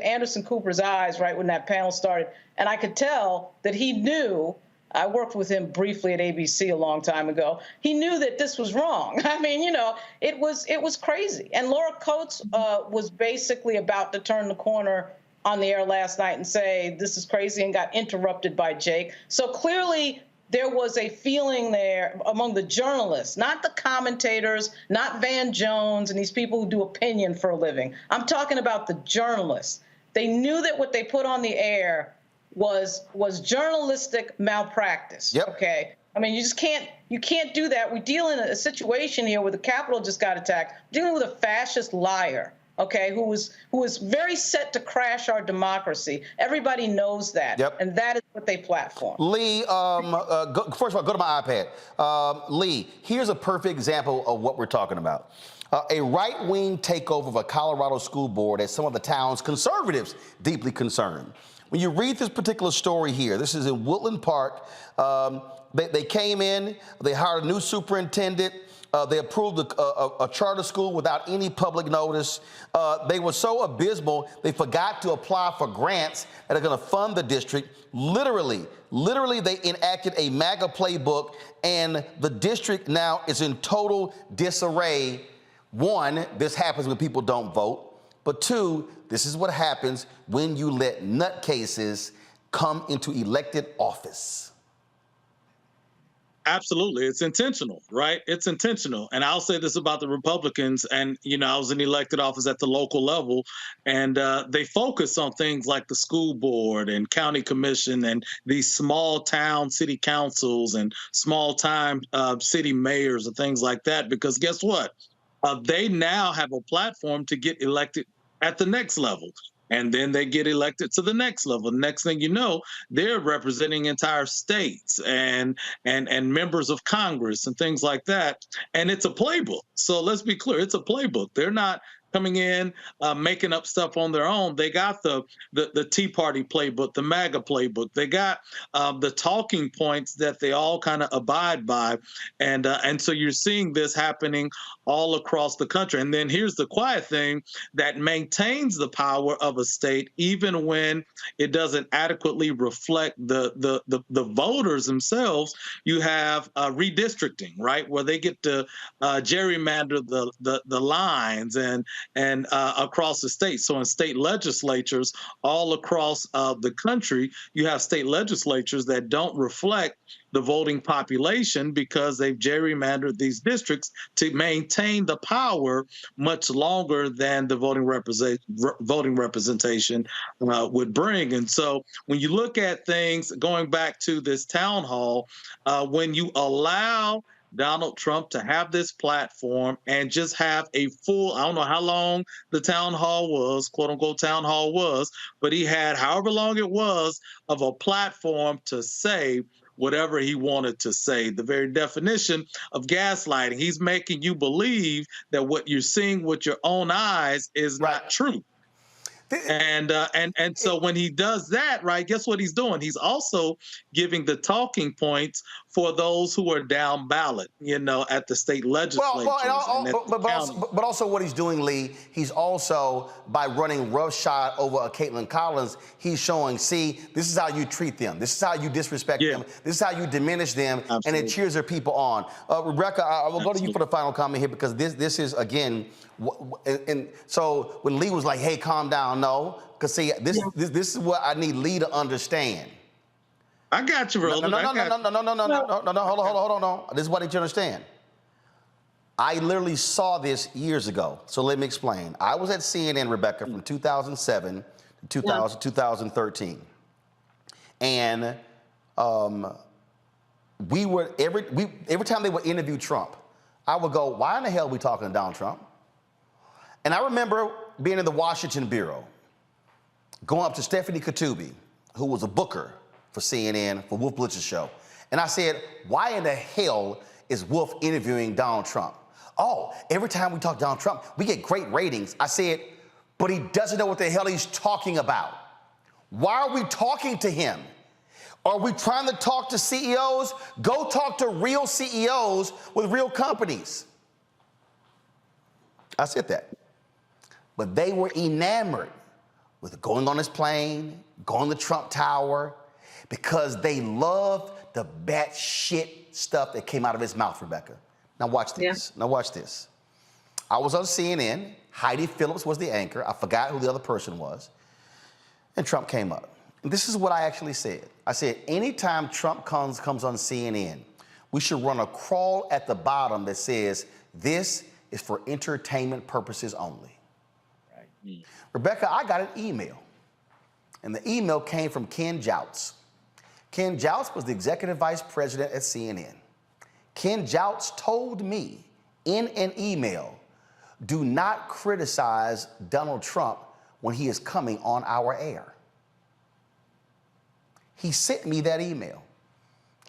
Anderson Cooper's eyes right when that panel started, and I could tell that he knew. I worked with him briefly at ABC a long time ago. He knew that this was wrong. I mean, it was crazy. And Laura Coates was basically about to turn the corner on the air last night and say, this is crazy, and got interrupted by Jake. So clearly there was a feeling there among the journalists, not the commentators, not Van Jones and these people who do opinion for a living. I'm talking about the journalists. They knew that what they put on the air was journalistic malpractice. Yep. Okay. I mean, you can't do that. We deal in a situation here where the Capitol just got attacked. We're dealing with a fascist liar, okay, who was very set to crash our democracy. Everybody knows that. Yep. And that is what they platform. Lee, first of all, go to my iPad. Lee, here's a perfect example of what we're talking about. A right-wing takeover of a Colorado school board as some of the town's conservatives deeply concerned. When you read this particular story here, this is in Woodland Park. They came in, they hired a new superintendent, they approved a charter school without any public notice. They were so abysmal, they forgot to apply for grants that are going to fund the district. Literally, they enacted a MAGA playbook, and the district now is in total disarray. One, this happens when people don't vote. But two, this is what happens when you let nutcases come into elected office. Absolutely. It's intentional, right? It's intentional. And I'll say this about the Republicans. And, I was in elected office at the local level, and they focus on things like the school board and county commission and these small town city councils and small time city mayors and things like that. Because guess what? They now have a platform to get elected at the next level. And then they get elected to the next level. Next thing you know, they're representing entire states and members of Congress and things like that. And it's a playbook. So let's be clear, it's a playbook. They're not coming in, making up stuff on their own. They got the Tea Party playbook, the MAGA playbook. They got the talking points that they all kind of abide by, and so you're seeing this happening all across the country. And then here's the quiet thing that maintains the power of a state, even when it doesn't adequately reflect the voters themselves. You have redistricting, right, where they get to gerrymander the lines and across the state. So in state legislatures all across the country, you have state legislatures that don't reflect the voting population because they've gerrymandered these districts to maintain the power much longer than the voting representation would bring. And so when you look at things, going back to this town hall, when you allow Donald Trump to have this platform and just have a full, I don't know how long the town hall was, quote unquote town hall was, but he had however long it was of a platform to say whatever he wanted to say. The very definition of gaslighting. He's making you believe that what you're seeing with your own eyes is not true. And so when he does that, right, guess what he's doing? He's also giving the talking points for those who are down ballot, you know, at the state legislatures. But also what he's doing, Lee, he's also, by running roughshod over a Caitlin Collins, he's showing, see, this is how you treat them. This is how you disrespect them. This is how you diminish them. Absolutely. And it cheers their people on. Rebecca, I will go to you for the final comment here, because this is, again, and so when Lee was like, hey, calm down, no, because see, this is what I need Lee to understand. I got you, Roland. No, hold on. This is what I need you to understand. I literally saw this years ago, so let me explain. I was at CNN, Rebecca, from 2007 to 2013. And we were, every time they would interview Trump, I would go, why in the hell are we talking to Donald Trump? And I remember being in the Washington Bureau, going up to Stephanie Katubi, who was a booker for CNN, for Wolf Blitz's show. And I said, why in the hell is Wolf interviewing Donald Trump? Oh, every time we talk Donald Trump, we get great ratings. I said, but he doesn't know what the hell he's talking about. Why are we talking to him? Are we trying to talk to CEOs? Go talk to real CEOs with real companies. I said that. But they were enamored with going on his plane, going to Trump Tower, because they loved the batshit stuff that came out of his mouth, Rebecca. Now watch this. Now watch this. I was on CNN. Heidi Phillips was the anchor. I forgot who the other person was. And Trump came up. And this is what I actually said. I said, anytime Trump comes on CNN, we should run a crawl at the bottom that says, this is for entertainment purposes only. Right. Rebecca, I got an email. And the email came from Ken Jouts. Ken Jouts was the executive vice president at CNN. Ken Jouts told me in an email, do not criticize Donald Trump when he is coming on our air. He sent me that email.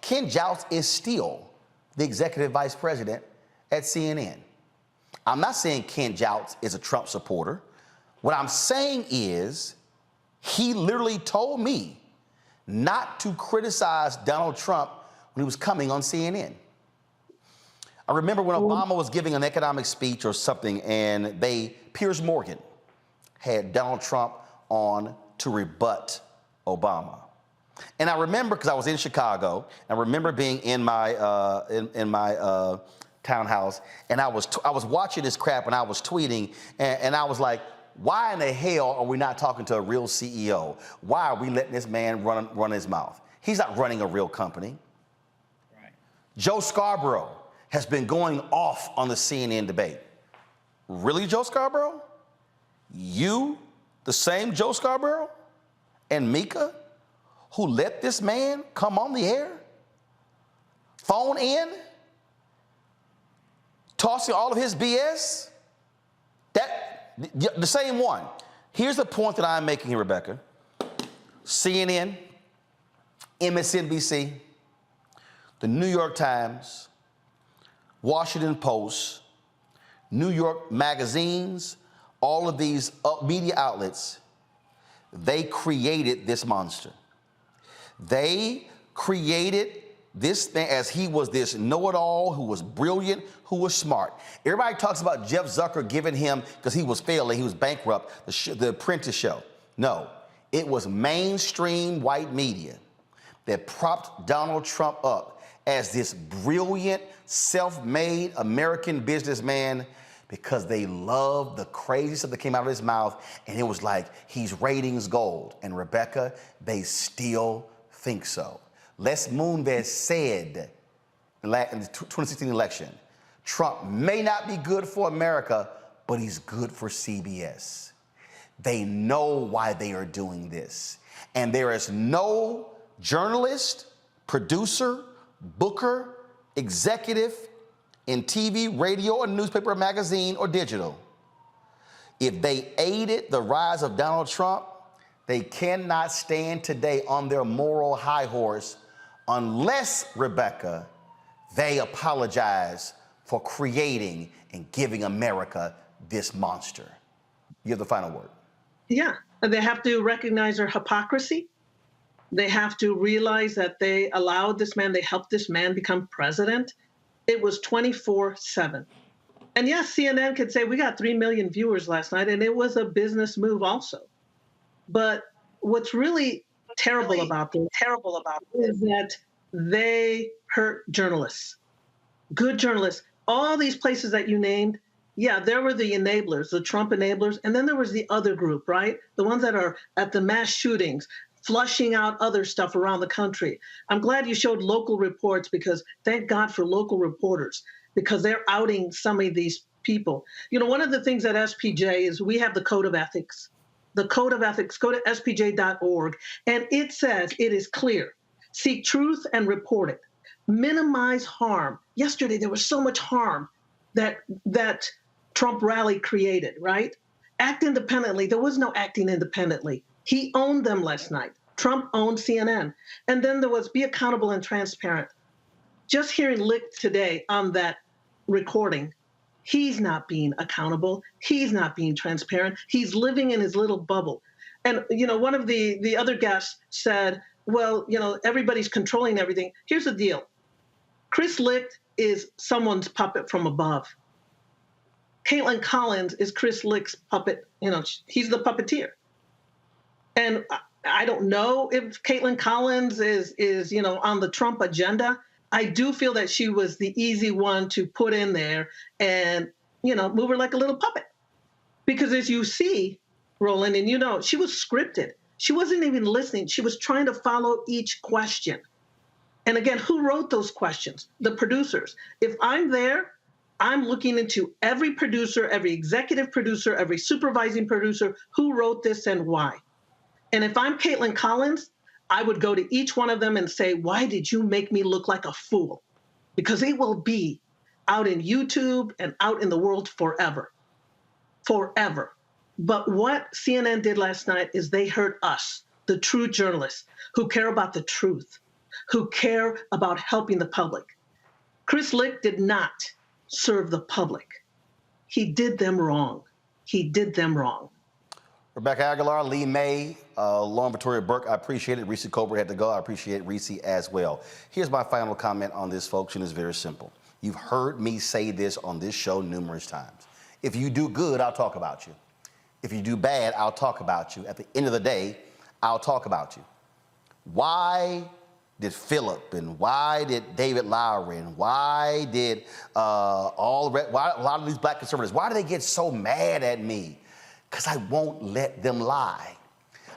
Ken Jouts is still the executive vice president at CNN. I'm not saying Ken Jouts is a Trump supporter. What I'm saying is he literally told me not to criticize Donald Trump when he was coming on CNN. I remember when Obama was giving an economic speech or something, and Piers Morgan had Donald Trump on to rebut Obama. And I remember, because I was in Chicago, I remember being in my townhouse, and I was watching this crap, and I was tweeting, and I was like, why in the hell are we not talking to a real CEO? Why are we letting this man run his mouth? He's not running a real company. Right. Joe Scarborough has been going off on the CNN debate. Really, Joe Scarborough? You, the same Joe Scarborough and Mika, who let this man come on the air, phone in, tossing all of his BS? The same one. Here's the point that I'm making here, Rebecca. CNN, MSNBC, the New York Times, Washington Post, New York magazines, all of these media outlets, they created this monster. They created this thing as he was this know-it-all who was brilliant, who was smart. Everybody talks about Jeff Zucker giving him, because he was failing, he was bankrupt, the Apprentice show. No, it was mainstream white media that propped Donald Trump up as this brilliant, self-made American businessman because they loved the crazy stuff that came out of his mouth, and it was like, he's ratings gold. And Rebecca, they still think so. Les Moonves said in the 2016 election, Trump may not be good for America, but he's good for CBS. They know why they are doing this. And there is no journalist, producer, booker, executive in TV, radio, or newspaper, or magazine, or digital. If they aided the rise of Donald Trump, they cannot stand today on their moral high horse unless, Rebecca, they apologize for creating and giving America this monster. You have the final word. Yeah, they have to recognize their hypocrisy. They have to realize that they allowed this man, they helped this man become president. It was 24/7. And yes, CNN could say, we got 3 million viewers last night, and it was a business move also. But what's really terrible about this is that they hurt journalists, good journalists. All these places that you named, yeah, there were the enablers, the Trump enablers, and then there was the other group, right? The ones that are at the mass shootings, flushing out other stuff around the country. I'm glad you showed local reports, because thank God for local reporters, because they're outing some of these people. You know, one of the things at SPJ is we have the Code of Ethics. The Code of Ethics, go to spj.org, and it says it is clear. Seek truth and report it. Minimize harm. Yesterday, there was so much harm that Trump rally created, right? Act independently. There was no acting independently. He owned them last night. Trump owned CNN. And then there was be accountable and transparent. Just hearing Licht today on that recording, he's not being accountable. He's not being transparent. He's living in his little bubble. And, you know, one of the other guests said, well, you know, everybody's controlling everything. Here's the deal. Chris Licht is someone's puppet from above. Caitlin Collins is Chris Licht's puppet. You know, he's the puppeteer. And I don't know if Caitlin Collins is, you know, on the Trump agenda. I do feel that she was the easy one to put in there and, you know, move her like a little puppet. Because as you see, Roland, and you know, she was scripted. She wasn't even listening. She was trying to follow each question. And again, who wrote those questions? The producers. If I'm there, I'm looking into every producer, every executive producer, every supervising producer, who wrote this and why. And if I'm Caitlin Collins, I would go to each one of them and say, why did you make me look like a fool? Because it will be out in YouTube and out in the world forever. Forever. But what CNN did last night is they hurt us, the true journalists who care about the truth, who care about helping the public. Chris Licht did not serve the public. He did them wrong. He did them wrong. Rebecca Aguilar, Lee May, Lauren Victoria Burke, I appreciate it. Reese Cobra had to go. I appreciate Reese as well. Here's my final comment on this, folks, and it's very simple. You've heard me say this on this show numerous times. If you do good, I'll talk about you. If you do bad, I'll talk about you. At the end of the day, I'll talk about you. Why did Philip and why did David Lowery and why did a lot of these black conservatives, why do they get so mad at me? Because I won't let them lie.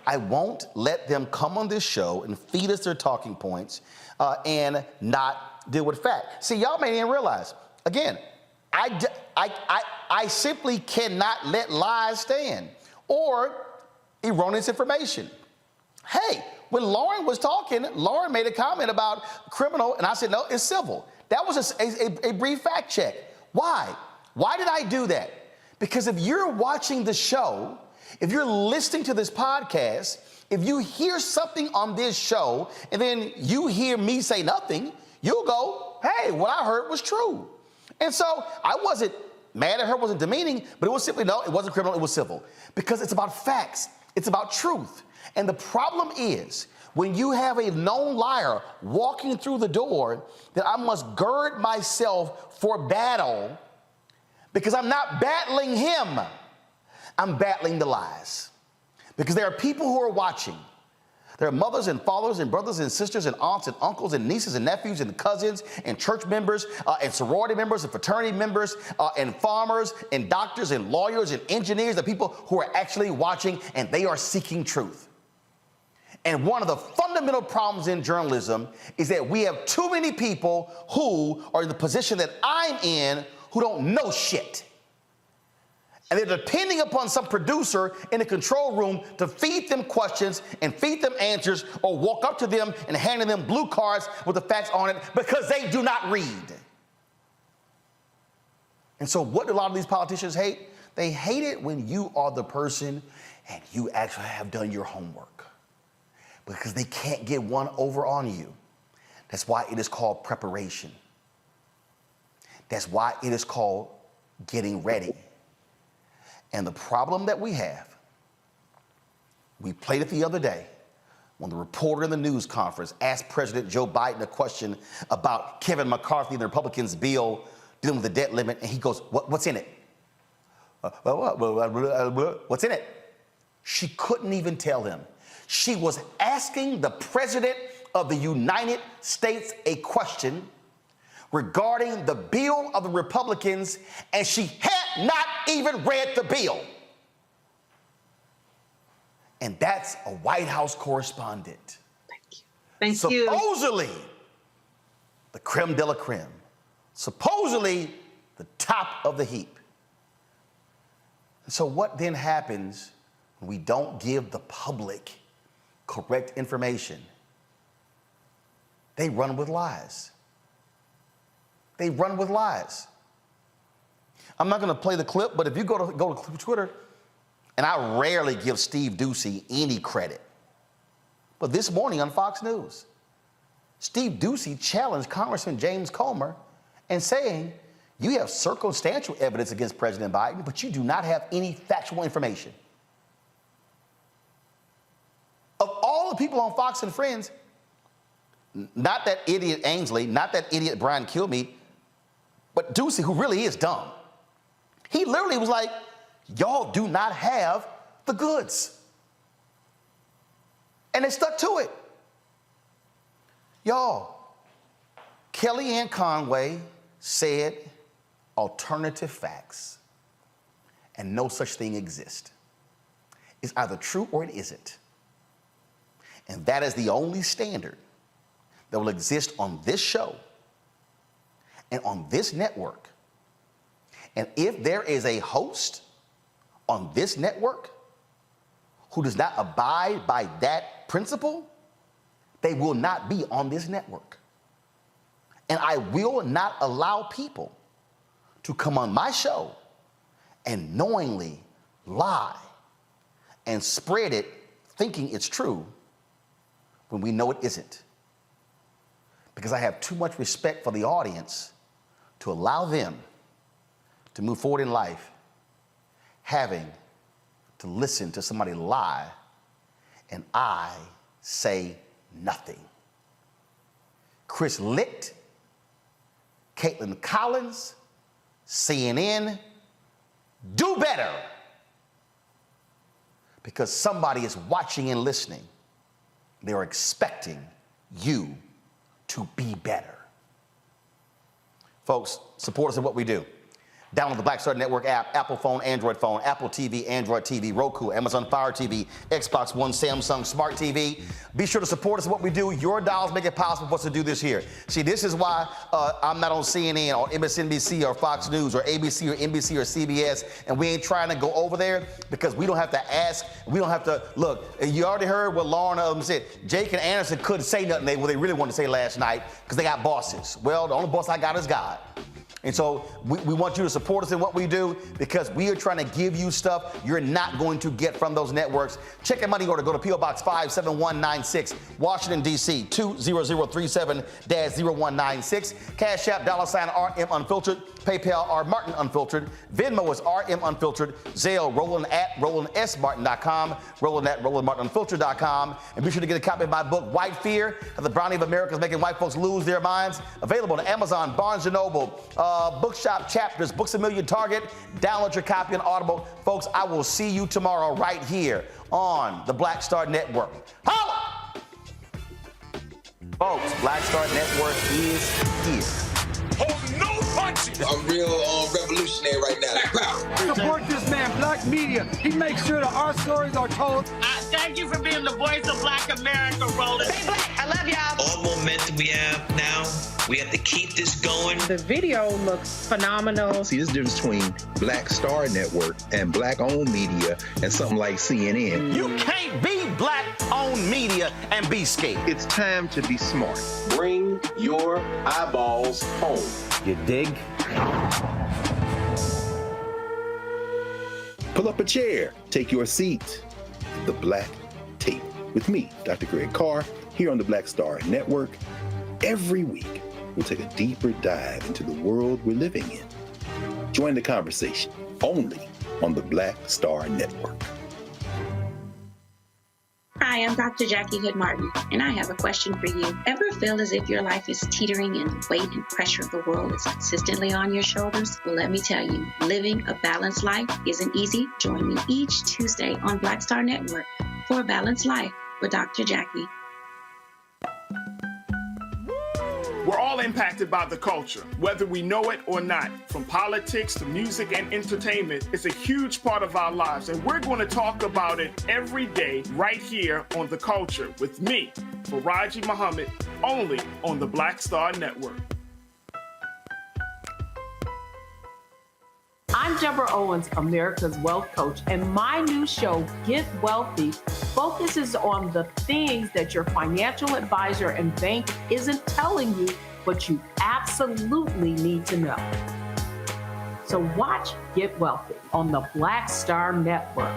I won't let them come on this show and feed us their talking points and not deal with fact. See, y'all may even realize, again, I simply cannot let lies stand or erroneous information. Hey, when Lauren was talking, Lauren made a comment about criminal, and I said, no, it's civil. That was a brief fact check. Why? Why did I do that? Because if you're watching the show, if you're listening to this podcast, if you hear something on this show and then you hear me say nothing, you'll go, hey, what I heard was true. And so I wasn't mad at her wasn't demeaning, but it was simply, no, it wasn't criminal, it was civil. Because it's about facts, it's about truth. And the problem is, when you have a known liar walking through the door, that I must gird myself for battle, because I'm not battling him, I'm battling the lies. Because there are people who are watching. There are mothers and fathers and brothers and sisters and aunts and uncles and nieces and nephews and cousins and church members and sorority members and fraternity members and farmers and doctors and lawyers and engineers, the people who are actually watching, and they are seeking truth. And one of the fundamental problems in journalism is that we have too many people who are in the position that I'm in who don't know shit. And they're depending upon some producer in the control room to feed them questions and feed them answers, or walk up to them and handing them blue cards with the facts on it, because they do not read. And so what do a lot of these politicians hate? They hate it when you are the person and you actually have done your homework, because they can't get one over on you. That's why it is called preparation. That's why it is called getting ready. And the problem that we have, we played it the other day when the reporter in the news conference asked President Joe Biden a question about Kevin McCarthy and the Republicans' bill dealing with the debt limit, and he goes, what's in it? What's in it? She couldn't even tell him. She was asking the President of the United States a question regarding the bill of the Republicans, and she had not even read the bill. And that's a White House correspondent. Thank you. Supposedly, the creme de la creme. Supposedly, the top of the heap. So what then happens when we don't give the public correct information? They run with lies. They run with lies. I'm not going to play the clip, but if you go to Twitter, and I rarely give Steve Doocy any credit, but this morning on Fox News, Steve Doocy challenged Congressman James Comer and saying, you have circumstantial evidence against President Biden, but you do not have any factual information. Of all the people on Fox and Friends, not that idiot Ainsley, not that idiot Brian Kilmeade, but Doocy, who really is dumb, he literally was like, y'all do not have the goods. And they stuck to it. Y'all, Kellyanne Conway said alternative facts, and no such thing exists. It's either true or it isn't. And that is the only standard that will exist on this show and on this network. And if there is a host on this network who does not abide by that principle, they will not be on this network. And I will not allow people to come on my show and knowingly lie and spread it thinking it's true when we know it isn't. Because I have too much respect for the audience to allow them to move forward in life having to listen to somebody lie and I say nothing. Chris Licht, Caitlin Collins, CNN, do better, because somebody is watching and listening. They are expecting you to be better. Folks, support us in what we do. Download the Black Star Network app, Apple phone, Android phone, Apple TV, Android TV, Roku, Amazon Fire TV, Xbox One, Samsung Smart TV. Be sure to support us in what we do. Your dollars make it possible for us to do this here. See, this is why I'm not on CNN or MSNBC or Fox News or ABC or NBC or CBS, and we ain't trying to go over there because we don't have to ask. We don't have to, look, you already heard what Lauren said. Jake and Anderson couldn't say nothing they really wanted to say last night because they got bosses. Well, the only boss I got is God. And so we want you to support us in what we do because we are trying to give you stuff you're not going to get from those networks. Check your money order. Go to P.O. Box 57196, Washington, D.C., 20037-0196. Cash App, $ RM Unfiltered. PayPal are Martin Unfiltered. Venmo is RM Unfiltered. Zelle, Roland at RolandSMartin.com. Roland at RolandMartinUnfiltered.com. And be sure to get a copy of my book, White Fear, How the Brownie of America is Making White Folks Lose Their Minds. Available on Amazon, Barnes & Noble, Bookshop, Chapters, Books A Million, Target. Download your copy on Audible. Folks, I will see you tomorrow right here on the Black Star Network. Holla! Folks, Black Star Network is here. Oh, no punches! I'm real revolutionary right now. Support this man, Black Media. He makes sure that our stories are told. Thank you for being the voice of Black America, Roland. Stay black. I love y'all. All momentum we have now, we have to keep this going. The video looks phenomenal. See, this difference between Black Star Network and Black-owned media and something like CNN. You can't be Black-owned media and be scared. It's time to be smart. Bring your eyeballs home. You dig? Pull up a chair. Take your seat. The Black Tape with me, Dr. Greg Carr, here on the Black Star Network. Every week, we'll take a deeper dive into the world we're living in. Join the conversation only on the Black Star Network. Hi, I'm Dr. Jackie Hood Martin, and I have a question for you. Ever feel as if your life is teetering and the weight and pressure of the world is consistently on your shoulders? Well, let me tell you, living a balanced life isn't easy. Join me each Tuesday on Black Star Network for A Balanced Life with Dr. Jackie. We're all impacted by the culture, whether we know it or not. From politics to music and entertainment, it's a huge part of our lives, and we're going to talk about it every day right here on The Culture with me, Faraji Muhammad, only on the Black Star Network. I'm Deborah Owens, America's Wealth Coach, and my new show, Get Wealthy, focuses on the things that your financial advisor and bank isn't telling you, but you absolutely need to know. So watch Get Wealthy on the Black Star Network.